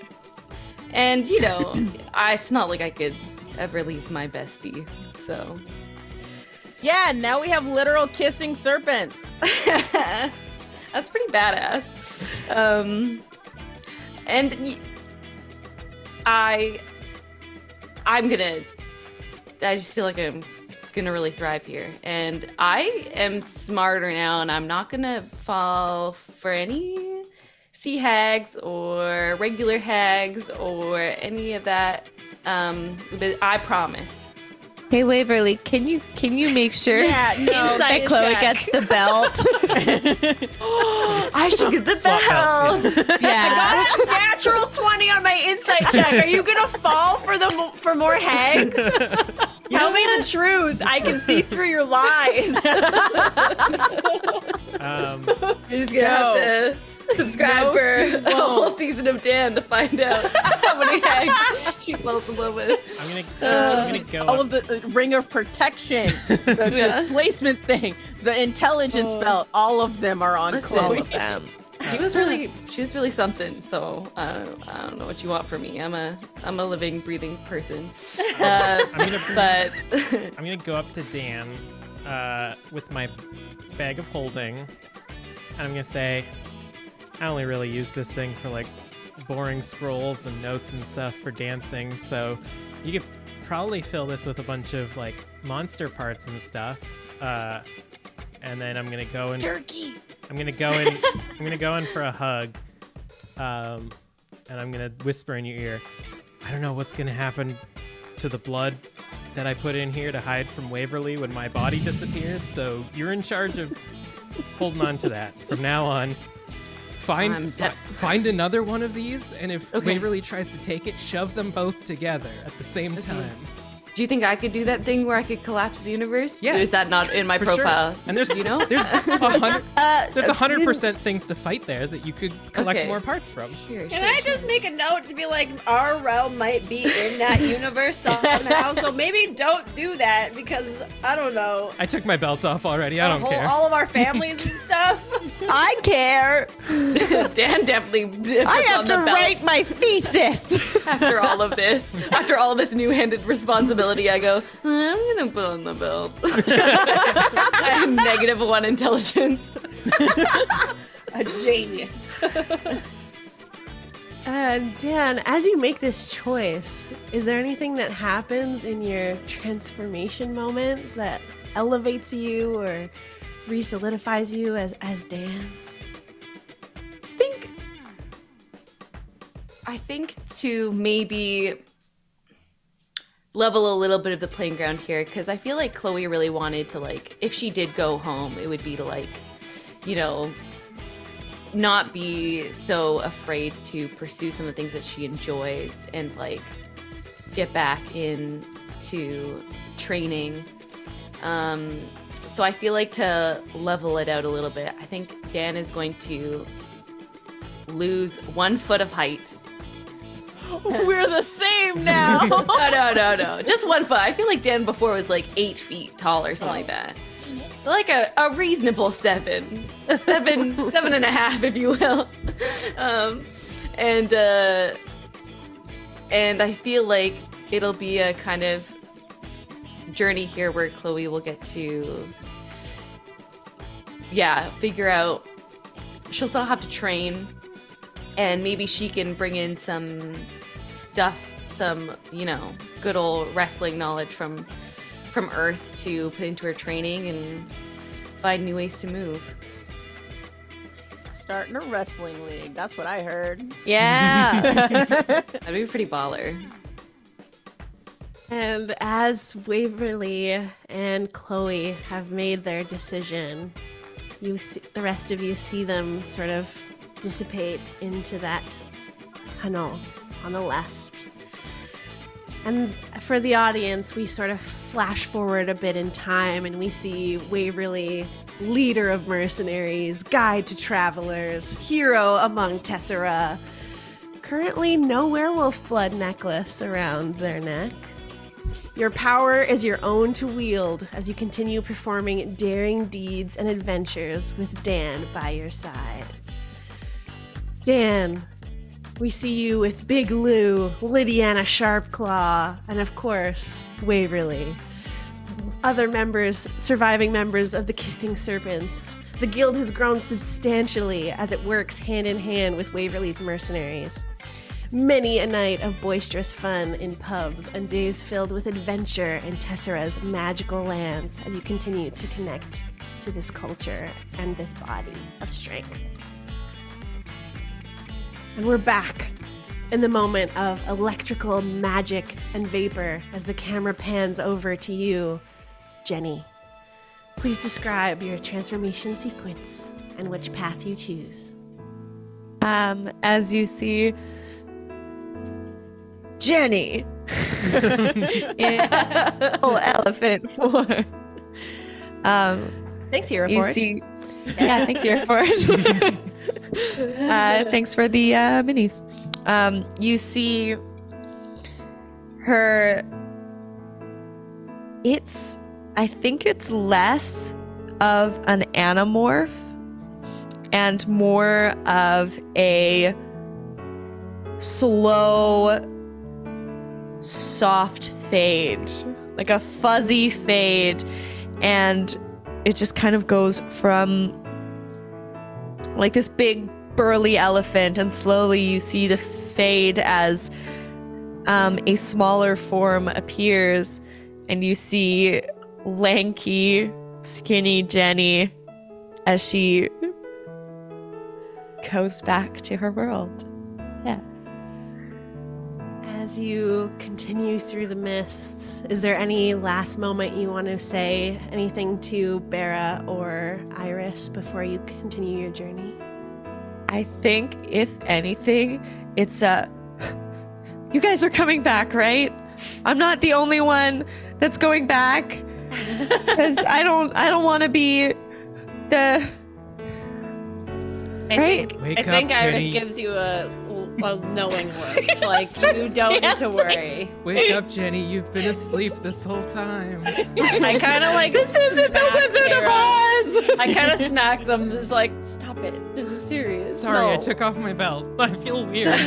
And it's not like I could ever leave my bestie. So yeah, now we have literal kissing serpents. That's pretty badass. And I just feel like I'm gonna really thrive here, and I am smarter now, and I'm not gonna fall for any sea hags or regular hags or any of that. But I promise. Hey Waverly, can you make sure that Chloe gets the belt? I should get the belt. Yeah. I got a natural 20 on my insight check. Are you gonna fall for more hags? Tell me the truth. I can see through your lies. You're just gonna have to subscribe for a whole season of Dan to find out how many hags she falls in love with. I'm gonna go. All of the ring of protection, the displacement thing, the intelligence belt, all of them are on Chloe. She was really something. So I don't know what you want from me. I'm a living, breathing person. I'm gonna go up to Dan with my bag of holding, and I'm gonna say, I only really use this thing for boring scrolls and notes and stuff for dancing, so you could probably fill this with a bunch of monster parts and stuff, and then I'm gonna go in. Turkey. I'm gonna go in. I'm gonna go in for a hug, and I'm gonna whisper in your ear. I don't know what's gonna happen to the blood that I put in here to hide from Waverly when my body disappears. So you're in charge of holding on to that from now on. Find another one of these, and if Waverly tries to take it, shove them both together at the same time. Do you think I could do that thing where I could collapse the universe? Yeah. Or is that not in my For profile? Sure. And there's 100% things to fight there that you could collect more parts from. Can I just make a note to be like, our realm might be in that universe somehow, so maybe don't do that because, I don't know. I took my belt off already. I don't care. All of our families and stuff. I care. Dan definitely I have to write my thesis. After all of this new-handed responsibility, I go, I'm gonna put on the belt. I have -1 intelligence. A genius. And Dan, as you make this choice, is there anything that happens in your transformation moment that elevates you or re-solidifies you as Dan? I think to maybe level a little bit of the playing ground here, because I feel like Chloe really wanted to, like, if she did go home, it would be to, like, you know, not be so afraid to pursue some of the things that she enjoys and, like, get back into training. So I feel like to level it out a little bit, I think Dan is going to lose 1 foot of height. We're the same now. No. Just 1 foot. I feel like Dan before was like 8 feet tall or something like that. So like a reasonable 7 and a half, if you will. And I feel like it'll be a kind of journey here where Chloe will get to, figure out. She'll still have to train. And maybe she can bring in some stuff, some, you know, good old wrestling knowledge from Earth to put into her training and find new ways to move. Starting a wrestling league. That's what I heard. Yeah. That'd be pretty baller. And as Waverly and Chloe have made their decision, the rest of you see them sort of dissipate into that tunnel on the left. And for the audience, we sort of flash forward a bit in time and we see Waverly, leader of mercenaries, guide to travelers, hero among Tesora. Currently no werewolf blood necklace around their neck. Your power is your own to wield as you continue performing daring deeds and adventures with Dan by your side. Dan, we see you with Big Lou, Lydiana Sharpclaw, and of course, Waverly. Surviving members of the Kissing Serpents. The guild has grown substantially as it works hand in hand with Waverly's mercenaries. Many a night of boisterous fun in pubs and days filled with adventure in Tessora's magical lands as you continue to connect to this culture and this body of strength. And we're back in the moment of electrical magic and vapor as the camera pans over to you, Jenny. Please describe your transformation sequence and which path you choose. As you see Jenny in elephant form. Thanks, Hero You Forge. see, thanks, Hero Forge. Thanks for the minis. You see her. I think it's less of an anamorph and more of a slow, soft fade, like a fuzzy fade, and it just kind of goes from like this big burly elephant, and slowly you see the fade as a smaller form appears, and you see lanky, skinny Jenny as she goes back to her world. Yeah. As you continue through the mists, is there any last moment you want to say anything to Beira or Iris before you continue your journey? I think, if anything, it's you guys are coming back, right? I'm not the only one that's going back, because I don't want to be the. I think Iris gives you a knowing look. Like, you don't need to worry. Wake up, Jenny. You've been asleep this whole time. I kind of like. This isn't the Wizard of Oz! I kind of smack them, just like, stop it. This is serious. Sorry, No. I took off my belt. I feel weird.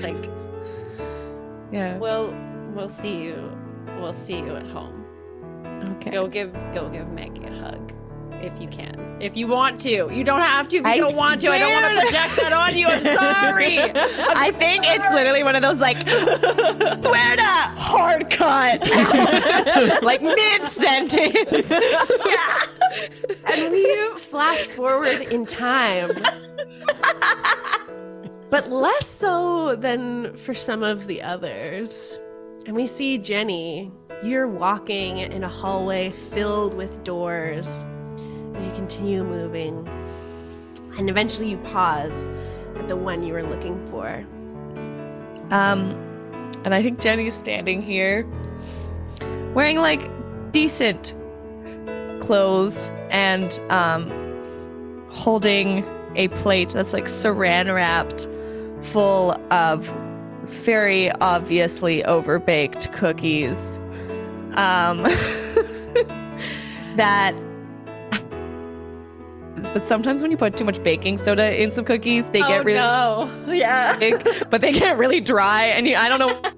Like, Yeah. we'll see you. We'll see you at home. Okay. Go give Maggie a hug. If you can. If you want to. You don't have to if you I don't want to. I don't want to project that on you. I'm sorry. I think it's literally one of those, like, swear to hard cut. Like, mid-sentence. Yeah. And we flash forward in time. But less so than for some of the others. And we see Jenny. You're walking in a hallway filled with doors as you continue moving. And eventually you pause at the one you were looking for. And I think Jenny's standing here wearing, like, decent clothes and holding a plate that's, like, saran wrapped full of very obviously overbaked cookies. That, but sometimes when you put too much baking soda in some cookies, they get really Yeah. big, but they get really dry, and I don't know what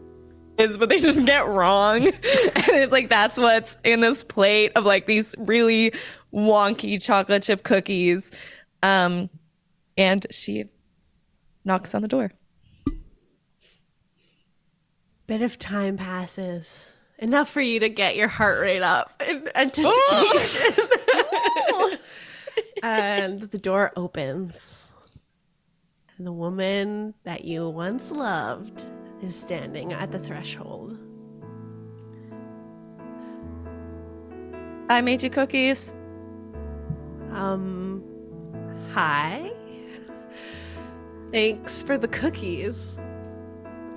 it is, but they just get wrong. And it's like, that's what's in this plate of, like, these really wonky chocolate chip cookies. And she knocks on the door. Bit of time passes. Enough for you to get your heart rate up in anticipation. And the door opens. And the woman that you once loved is standing at the threshold. I made you cookies. Hi. Thanks for the cookies.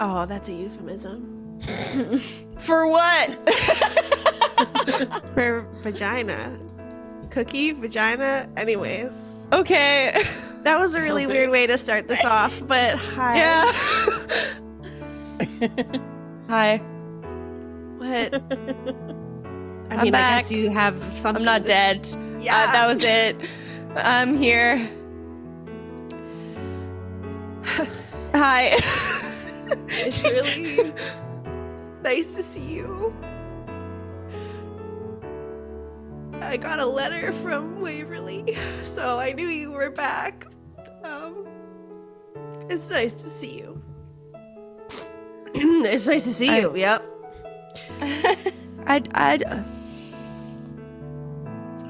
Oh, that's a euphemism. For what? For vagina. Cookie, vagina, anyways. Okay. That was a really weird way to start this off, but hi. Yeah. Hi. What? I I'm mean, back. I guess you have something. I'm not dead. Yeah. That was it. I'm here. Hi. It's really nice to see you. I got a letter from Waverly, so I knew you were back. It's nice to see you. It's nice to see you. Yep. I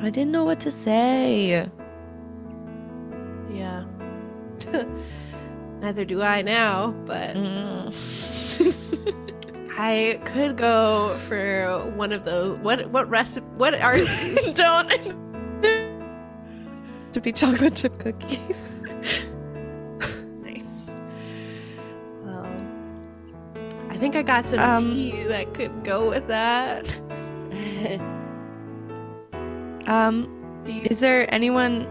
didn't know what to say. Yeah. Neither do I now, but I could go for one of those. What are these? Don't. To be chocolate chip cookies. Nice. Well, I think I got some tea that could go with that. Is there anyone?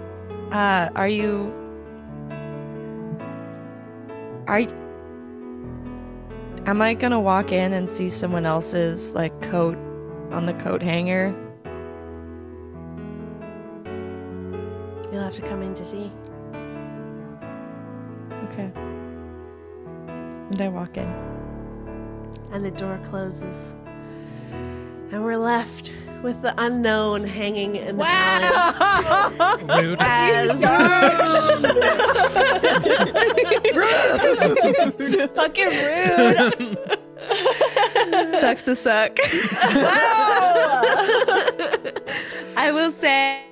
Am I gonna walk in and see someone else's, like, coat on the coat hanger? You'll have to come in to see. Okay. And I walk in. And the door closes. And we're left with the unknown hanging in the balance. Rude. As Fucking rude. Sucks to suck. I will say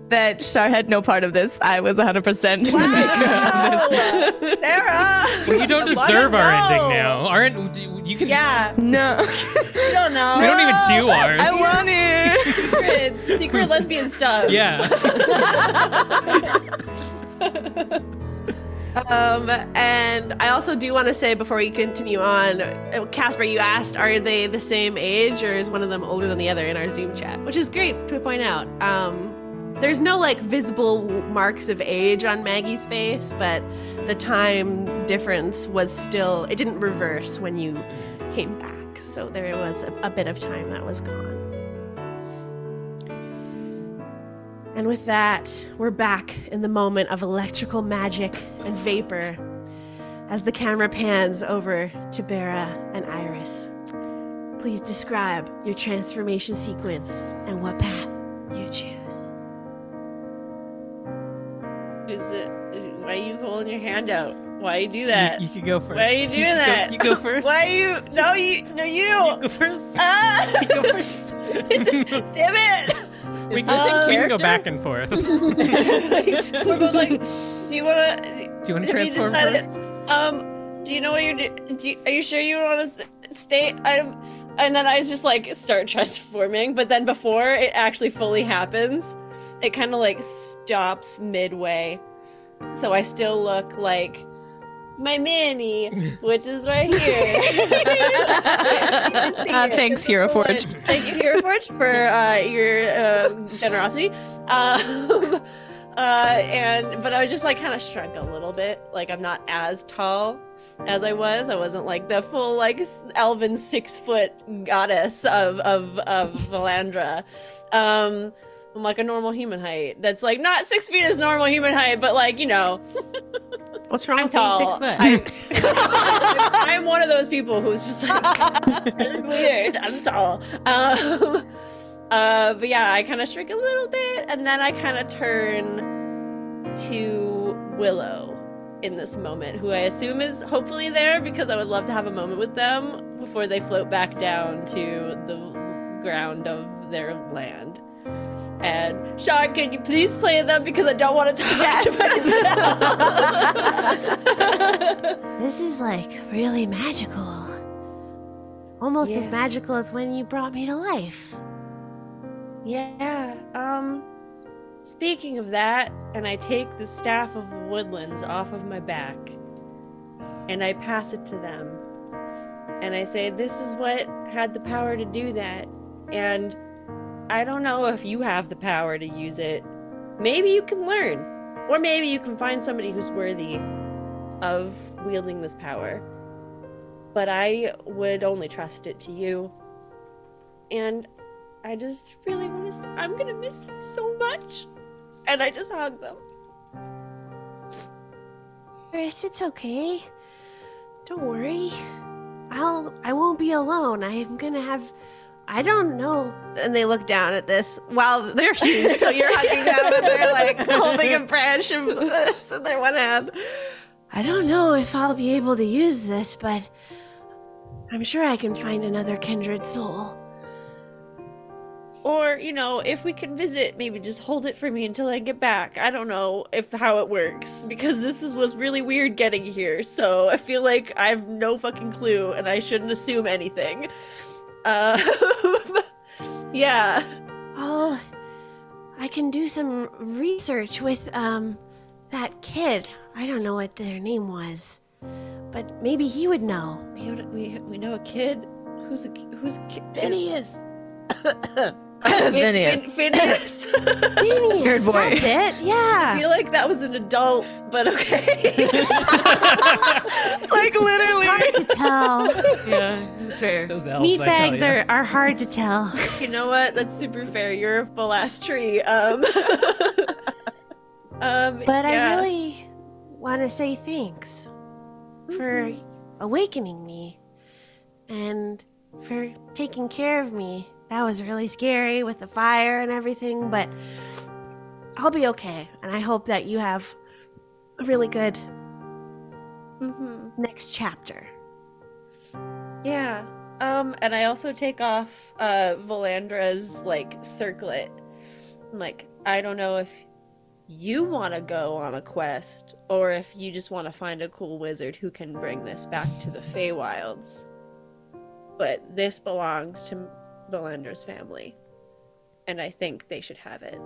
that Char had no part of this. I was 100% Sarah! Well, you don't deserve our ending now. You can. Yeah. No. You don't know. We don't even do ours. I want it. Secret lesbian stuff. Yeah. And I also do want to say before we continue on, Casper, you asked, are they the same age or is one of them older than the other in our Zoom chat? Which is great to point out. There's no like visible marks of age on Maggie's face, but the time difference was still, it didn't reverse when you came back. So there was a bit of time that was gone. And with that, we're back in the moment of electrical magic and vapor as the camera pans over to Beira and Iris. Please describe your transformation sequence and what path you choose. Why are you holding your hand out? Why you do that? You can go first. Why are you doing that? You go first. Why are you? No, you. You go first. You go first. Damn it! We can go back and forth. We're both like, do you want to transform first? Do you know what you're doing? Are you sure you want to stay? And then I just like start transforming, but then before it actually fully happens, it kind of like stops midway. So I still look like my Manny, which is right here. Thanks, Hero Forge. Thank you, Hero Forge, for your generosity. But I was just like kind of shrunk a little bit. Like I'm not as tall as I was. I wasn't like the full like elven 6-foot goddess of Velandra. I'm like a normal human height. That's like not 6 feet is normal human height, but like, you know. What's wrong I'm with being tall. 6 foot? I'm one of those people who's just like weird. I'm tall. But yeah, I kind of shrink a little bit, and then I kind of turn to Willow in this moment, who I assume is hopefully there because I would love to have a moment with them before they float back down to the ground of their land. And Char, can you please play them because I don't want to talk to myself. This is like really magical. Almost as magical as when you brought me to life. Yeah, speaking of that, and I take the Staff of the Woodlands off of my back, and I pass it to them. And I say, this is what had the power to do that. And I don't know if you have the power to use it. Maybe you can learn. Or maybe you can find somebody who's worthy of wielding this power. But I would only trust it to you. And I just really want to say, I'm gonna miss you so much. And I just hug them. Iris, it's okay. Don't worry. I won't be alone. I'm gonna have, I don't know. And they look down at this. Wow, they're huge, so you're hugging them and they're like holding a branch of this in their one hand. I don't know if I'll be able to use this, but I'm sure I can find another kindred soul. Or, you know, if we can visit, maybe just hold it for me until I get back. I don't know how it works, because was really weird getting here, so I feel like I have no fucking clue, and I shouldn't assume anything. Yeah. I can do some research with, that kid. I don't know what their name was, but maybe he would know. We know a kid? Who's a kid? Phineas. Phineas. Phineas, Weird boy. that's it. Yeah. I feel like that was an adult, but okay. Like literally. It's hard to tell. Yeah, it's fair. Those elves, Meat I tell bags ya. are hard to tell. You know what? That's super fair. You're a full-ass tree. But yeah. I really want to say thanks for awakening me and for taking care of me. That was really scary with the fire and everything, but I'll be okay. And I hope that you have a really good next chapter. Yeah. And I also take off Velandra's like circlet. I'm like, I don't know if you want to go on a quest or if you just want to find a cool wizard who can bring this back to the Feywilds. But this belongs to Velandra's family, and I think they should have it.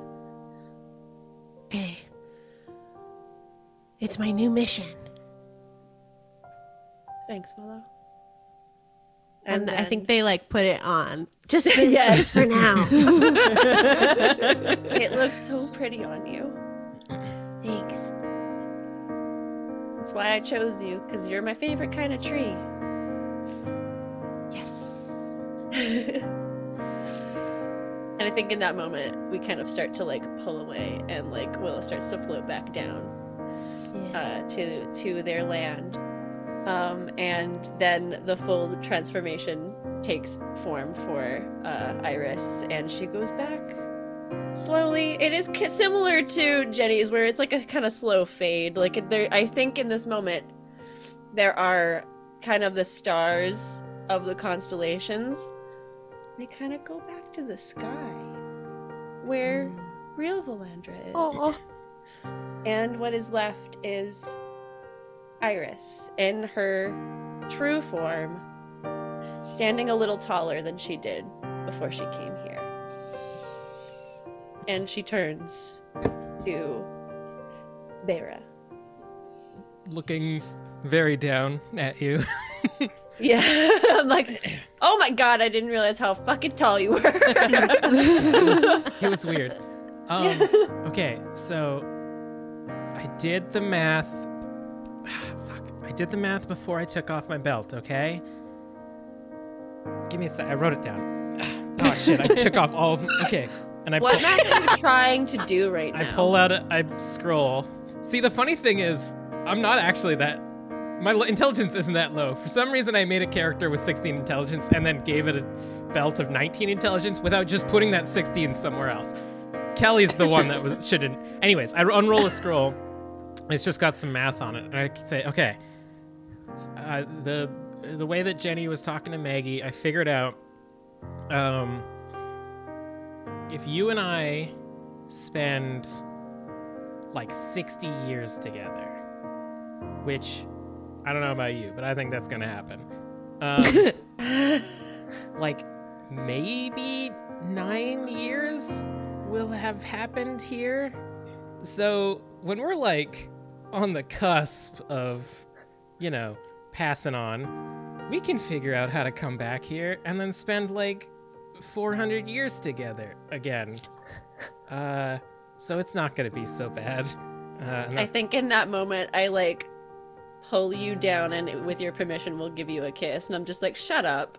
Okay. It's my new mission. Thanks, Willow. And I think they like put it on just for, Yes. just for now. It looks so pretty on you. Thanks. That's why I chose you, because you're my favorite kind of tree. Yes. And I think in that moment, we kind of start to like pull away, and like Willow starts to float back down to their land. And then the full transformation takes form for Iris, and she goes back slowly. It is similar to Jenny's, where it's like a kind of slow fade. Like I think in this moment, there are kind of the stars of the constellations. They kind of go back to the sky, where real Velandra is. Oh. And what is left is Iris in her true form, standing a little taller than she did before she came here. And she turns to Beira. Looking very down at you. Yeah, I'm like, oh my god, I didn't realize how fucking tall you were. It was weird. Okay, so I did the math. I did the math before I took off my belt, okay? Give me a sec. I wrote it down. Oh shit, I took off all of them. Okay. And I What math are you trying to do right now? I pull out I scroll. See, the funny thing is, I'm not actually that. My intelligence isn't that low. For some reason, I made a character with 16 intelligence and then gave it a belt of 19 intelligence without just putting that 16 somewhere else. Kelly's the one that shouldn't. Anyways, I unroll a scroll. It's just got some math on it. And I can say, okay, the way that Jenny was talking to Maggie, I figured out if you and I spend like 60 years together, which I don't know about you, but I think that's gonna happen. Like maybe 9 years will have happened here. So when we're like on the cusp of, you know, passing on, we can figure out how to come back here and then spend like 400 years together again. So it's not gonna be so bad. I think in that moment, I like pull you down and with your permission, we'll give you a kiss. And I'm just like, shut up.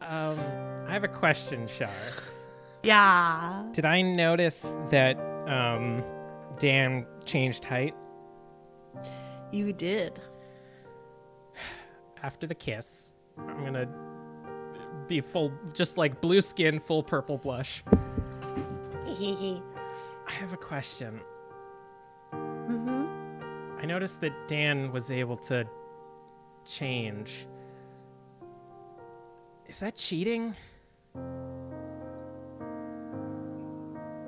I have a question, Shar. Yeah. Did I notice that Dan changed height? You did. After the kiss, I'm gonna be full, just like blue skin, full purple blush. I have a question. I noticed that Dan was able to change. Is that cheating?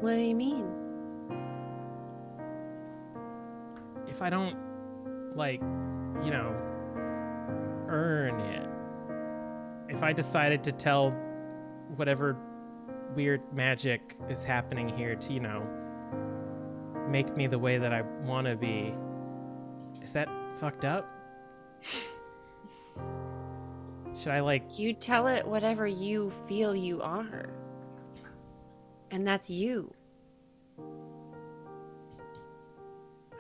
What do you mean? If I don't, like, you know, earn it. If I decided to tell whatever weird magic is happening here to, you know, make me the way that I want to be, is that fucked up? Should I, like... You tell it whatever you feel you are. And that's you. Oh,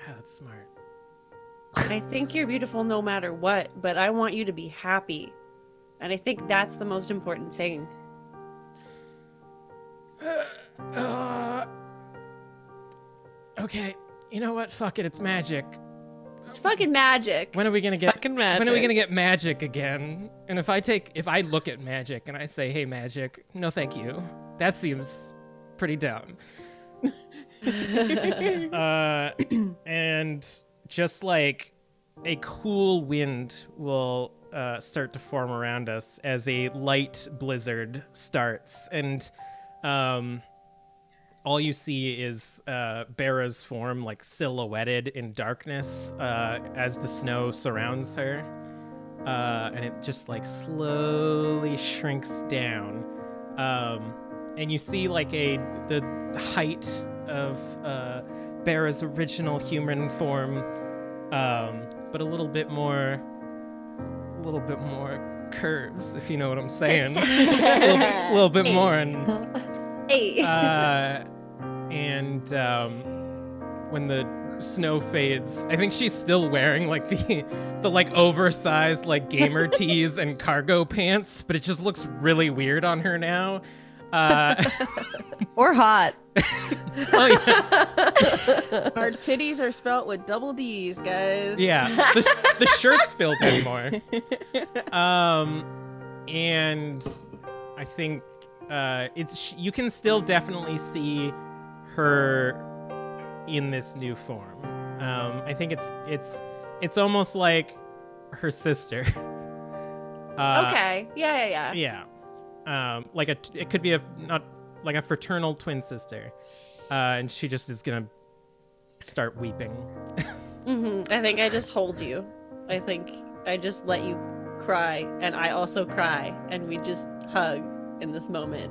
that's smart. I think you're beautiful no matter what, but I want you to be happy. And I think that's the most important thing. Okay, you know what? Fuck it, it's magic. It's fucking magic. When are we gonna get fucking magic. When are we gonna get magic again? And if I look at magic and I say, "Hey, magic," no, thank you. That seems pretty dumb. And just like a cool wind will start to form around us as a light blizzard starts, and all you see is Beira's form, like silhouetted in darkness as the snow surrounds her, and it just like slowly shrinks down, and you see like the height of Beira's original human form, but a little bit more curves, if you know what I'm saying. a little bit more, and when the snow fades, I think she's still wearing like the like oversized like gamer tees and cargo pants, but it just looks really weird on her now. Or hot. Oh, yeah. Our titties are spelt with double D's, guys. Yeah, the shirt's filled in more. And I think you can still definitely see her in this new form. I think it's almost like her sister. Okay. Yeah. Yeah. Like it could be not like a fraternal twin sister, and she just is gonna start weeping. I think I just hold you. I think I just let you cry, and I also cry, and we just hug in this moment.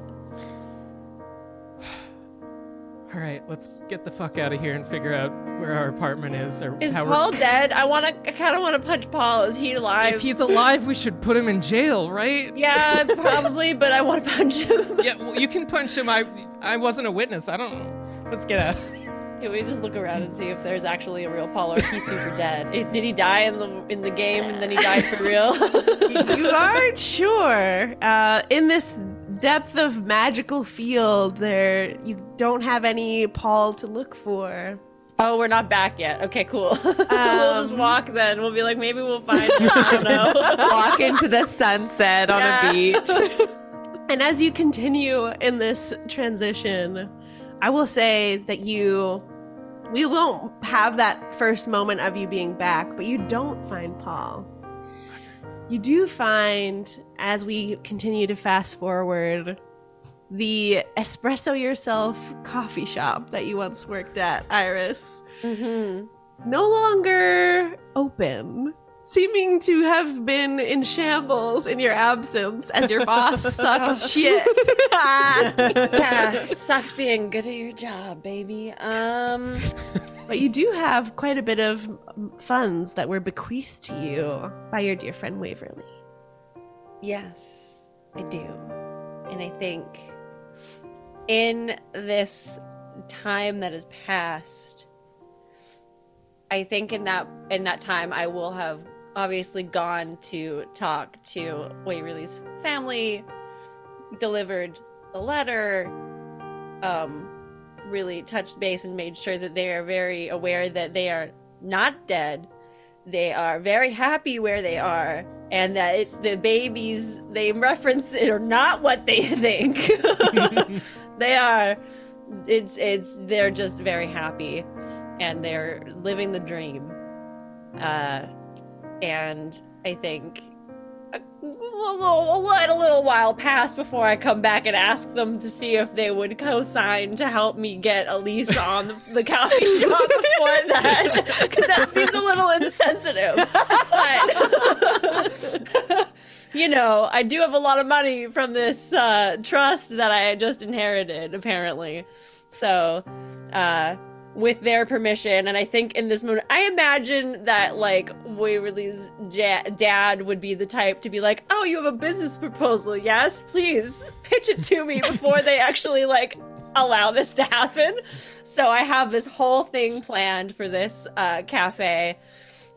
All right, let's get the fuck out of here and figure out where our apartment is. Or Is how Paul dead? I kind of want to punch Paul. Is he alive? If he's alive, we should put him in jail, right? Yeah, probably, but I want to punch him. Yeah, well, you can punch him. I wasn't a witness. I don't know. Let's get out. Can we just look around and see if there's actually a real Paul, or if he's super dead? Did he die in the game and then he died for real? You aren't sure. In this depth of magical field, you don't have any Paul to look for. Oh, we're not back yet. Okay, cool. We'll just walk then. We'll be like, maybe we'll find him. I don't know. Walk into the sunset on a beach. And as you continue in this transition, I will say that we won't have that first moment of you being back, but you don't find Paul. You do find, as we continue to fast forward, the Espresso Yourself coffee shop that you once worked at, Iris. Mm-hmm. No longer open, seeming to have been in shambles in your absence as your boss sucked shit. Yeah, sucks being good at your job, baby. But you do have quite a bit of funds that were bequeathed to you by your dear friend Waverly. Yes, I do. And I think in this time that has passed, I think in that time I will have obviously gone to talk to Waverly's family, delivered the letter, really touched base and made sure that they are very aware that they are not dead. They are very happy where they are, and that the babies they reference it are not what they think. They're just very happy, and they're living the dream. And I think I'll let a little while pass before I come back and ask them to see if they would co-sign to help me get a lease on the coffee shop before that, because that seems a little insensitive. But you know, I do have a lot of money from this trust that I just inherited, apparently. So, with their permission, and I think in this moment, I imagine that, like, Waverly's dad would be the type to be like, oh, you have a business proposal, yes? Please, pitch it to me before they actually, like, allow this to happen. So I have this whole thing planned for this cafe,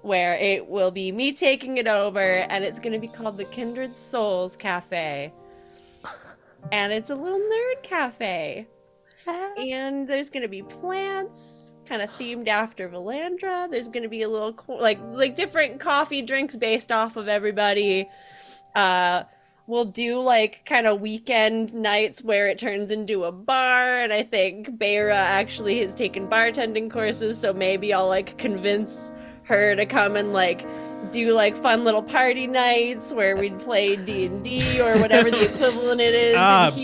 where it will be me taking it over, and it's going to be called the Kindred Souls Cafe. And it's a little nerd cafe. And there's going to be plants, kind of themed after Velandra. There's going to be a little, like different coffee drinks based off of everybody. We'll do, like, kind of weekend nights where it turns into a bar. And I think Beira actually has taken bartending courses, so maybe I'll, like, convince her to come and like do like fun little party nights where we'd play D&D or whatever the equivalent it is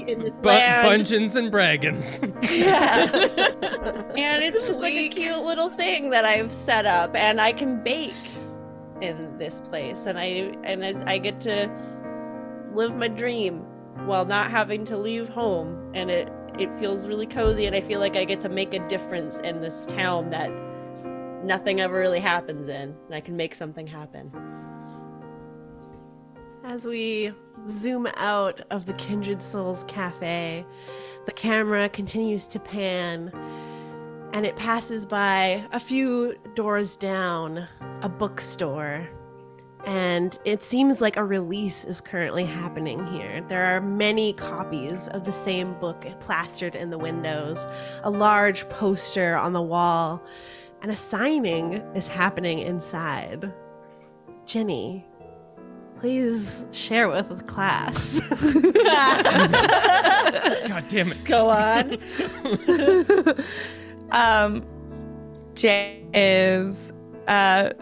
in this land. Bungeons and Dragons. Yeah. And it's just like a cute little thing that I've set up, and I can bake in this place, and I get to live my dream while not having to leave home, and it feels really cozy, and I feel like I get to make a difference in this town that nothing ever really happens in, and I can make something happen. As we zoom out of the Kindred Souls cafe, the camera continues to pan, and it passes by a few doors down, a bookstore. And it seems like a release is currently happening here. There are many copies of the same book plastered in the windows, a large poster on the wall, and a signing is happening inside. Jenny, please share with the class. God damn it. Go on. Jay is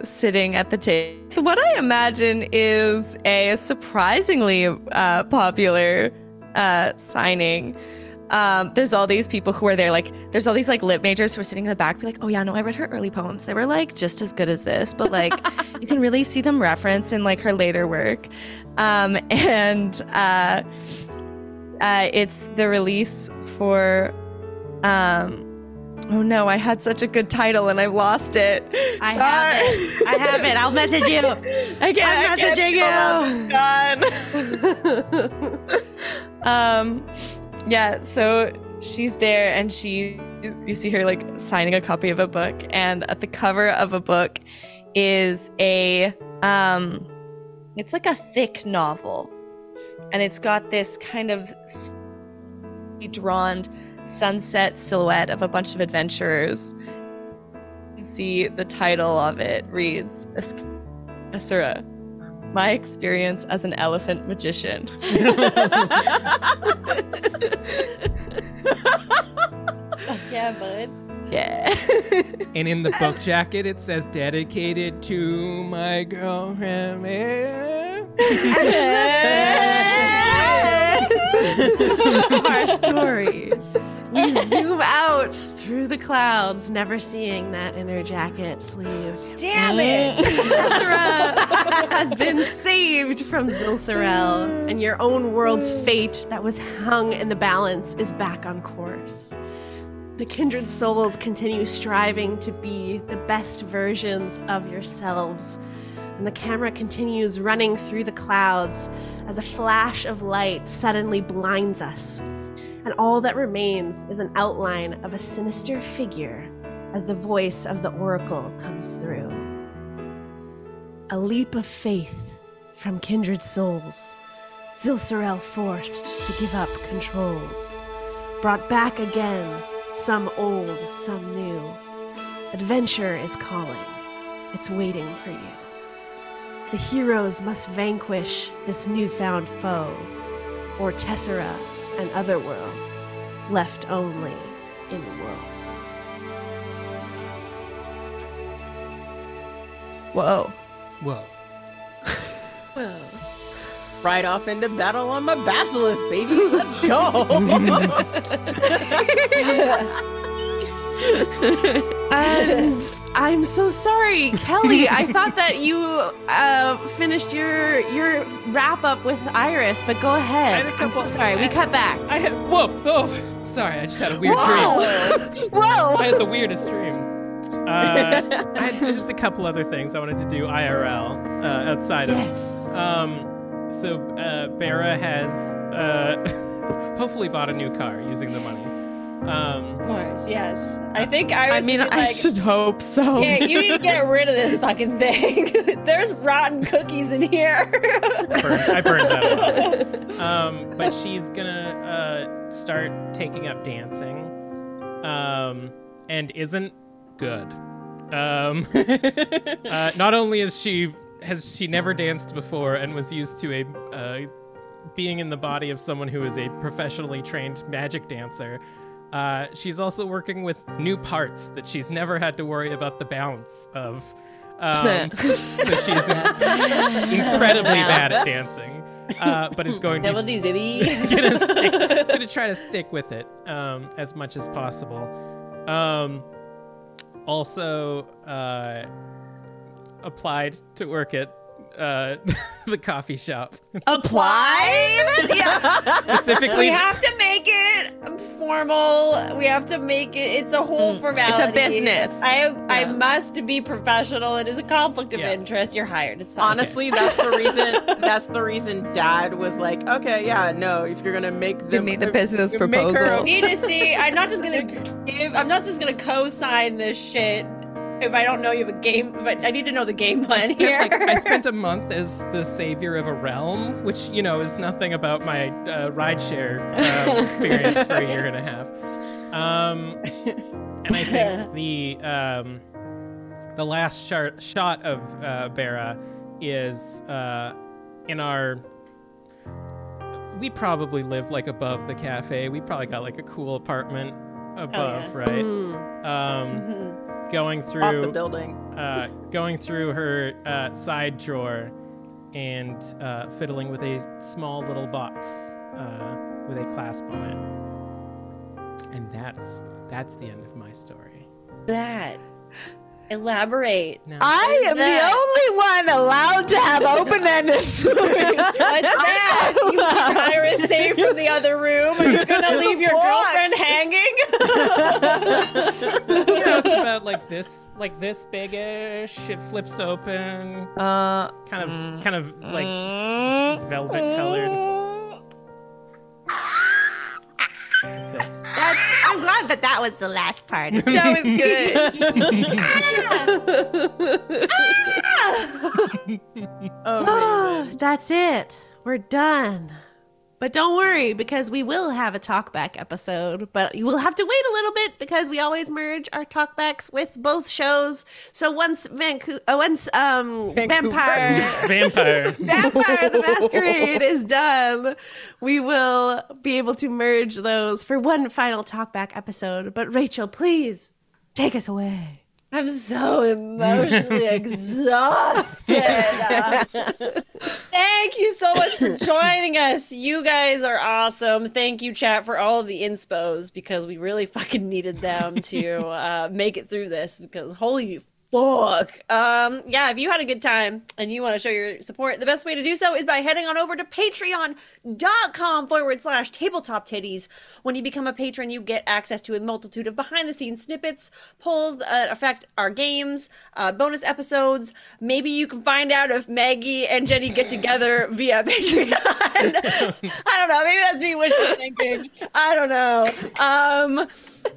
sitting at the table. What I imagine is a surprisingly popular signing. There's all these people who are there, like, there's all these like lit majors who are sitting in the back, be like, oh yeah, no, I read her early poems. They were like just as good as this, but like you can really see them referenced in like her later work. It's the release for oh no, I had such a good title and I've lost it. I have it. I'll message you. I'm messaging you. Yeah, so she's there and you see her like signing a copy of a book, and at the cover of a book is it's like a thick novel, and it's got this kind of drawn sunset silhouette of a bunch of adventurers. You can see the title of it reads Escaping Tesora, My Experience as an Elephant Magician. Yeah, bud. Yeah. And in the book jacket, it says, dedicated to my girlfriend. Of our story, we zoom out through the clouds, never seeing that inner jacket sleeve. Damn it! Tesora has been saved from Zilsorel, and your own world's fate that was hung in the balance is back on course. The Kindred Souls continue striving to be the best versions of yourselves, and the camera continues running through the clouds as a flash of light suddenly blinds us, and all that remains is an outline of a sinister figure as the voice of the oracle comes through. A leap of faith from Kindred Souls, Zilsorel forced to give up controls, brought back again, some old, some new. Adventure is calling, it's waiting for you. The heroes must vanquish this newfound foe, or Tesora and other worlds, left only in woe. Whoa. Whoa. Whoa. Right off into battle on my basilisk, baby. Let's go. And I'm so sorry, Kelly. I thought that you finished your wrap up with Iris, but go ahead. I'm so sorry. We cut back. Whoa! Oh, sorry. I just had a weird dream. Whoa! I had the weirdest dream. I had just a couple other things I wanted to do IRL outside of. Yes. So Beira has hopefully bought a new car using the money. Of course, yes. I think Iris would be I like, should hope so. yeah, you need to get rid of this fucking thing. There's rotten cookies in here. I burned that up. But she's gonna start taking up dancing, and isn't good. Not only has she never danced before and was used to a being in the body of someone who is a professionally trained magic dancer. She's also working with new parts that she's never had to worry about the balance of. So she's incredibly bad at dancing, but is going to Double D's, baby. gonna try to stick with it as much as possible. Also, applied to work at the coffee shop. Applied? Yeah. Specifically, We have to make it formal. We have to make it. It's a whole formality. It's a business. I must be professional. It is a conflict of interest. You're hired. It's fine. Honestly, that's the reason. That's the reason Dad was like, "Okay, yeah, no. If you're gonna make them, Give me the business make her proposal. I need to see. I'm not just gonna co-sign this shit if I don't know you have a game. But I need to know the game plan here. I spent a month as the savior of a realm, which, you know, is nothing about my rideshare experience for a year and a half. And I think the last shot of Beira is in our... We probably live like above the cafe. We probably got like a cool apartment above, right? Going off the through building. going through her side drawer and fiddling with a small little box with a clasp on it. And that's the end of my story. That. Elaborate. Now, I am the only one allowed to have open-ended stories. What's that? You hire a safe from the other room? Are you gonna leave your girlfriend hanging? yeah, it's about like this big-ish. It flips open. Kind of like velvet colored. That's it. I'm glad that was the last part. That was good. Amazing. That's it. We're done. But don't worry, because we will have a talkback episode. But you will have to wait a little bit because we always merge our talkbacks with both shows. So once Vampire the Masquerade is done, we will be able to merge those for one final talkback episode. But Rachel, please take us away. I'm so emotionally exhausted. Thank you so much for joining us. You guys are awesome. Thank you, chat, for all of the inspos because we really fucking needed them to make it through this because holy fuck. Yeah, if you had a good time and you want to show your support, the best way to do so is by heading on over to patreon.com/tabletop tiddies. When you become a patron, you get access to a multitude of behind-the-scenes snippets, polls that affect our games, bonus episodes. Maybe you can find out if Maggie and Jenny get together via Patreon. I don't know. Maybe that's me wishful thinking. I don't know.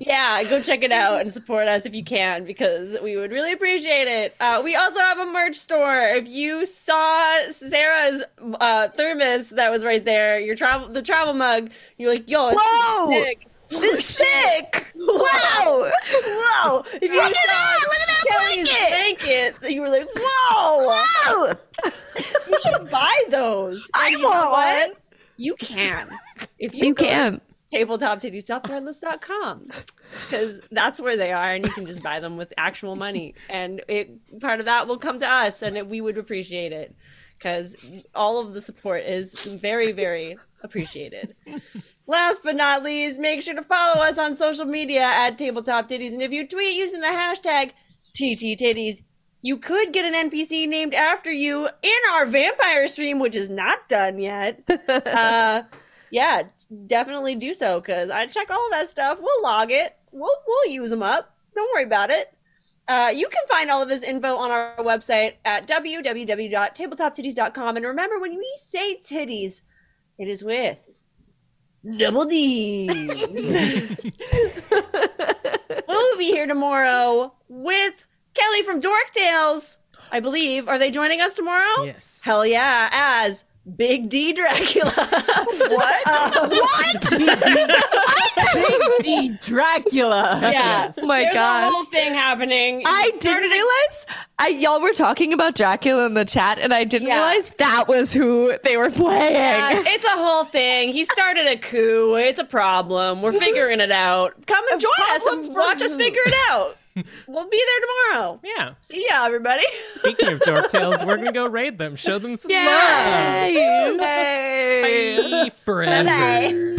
Yeah, go check it out and support us if you can because we would really appreciate it. We also have a merch store. If you saw Sarah's thermos that was right there, the travel mug, you're like, yo, it's sick. This sick! Wow! Whoa! If you Look at that Kelly's blanket, you were like, whoa! You should buy those. I want one. You can. If You can. tabletoptiddies.threadless.com because that's where they are and you can just buy them with actual money and part of that will come to us and we would appreciate it because all of the support is very, very appreciated. Last but not least, make sure to follow us on social media at Tabletop Tiddies, and if you tweet using the hashtag TTTiddies, you could get an NPC named after you in our vampire stream, which is not done yet. Yeah, definitely do so because I check all of that stuff. We'll log it. We'll use them up. Don't worry about it. You can find all of this info on our website at www.tabletoptiddies.com. And remember, when we say titties, it is with double D's. We'll be here tomorrow with Kelly from Dork Tales, I believe. Are they joining us tomorrow? Yes. Hell yeah, as Big D Dracula. What? What? Big D Dracula. Yeah. Oh my There's gosh. a whole thing happening. I didn't realize y'all were talking about Dracula in the chat, and I didn't realize that was who they were playing. Yeah, it's a whole thing. He started a coup. It's a problem. We're figuring it out. Come and join us and watch us figure it out. We'll be there tomorrow. Yeah. See ya, everybody. Speaking of Dork Tales, we're gonna go raid them. Show them some love. Yay! Bye forever. Bye-bye.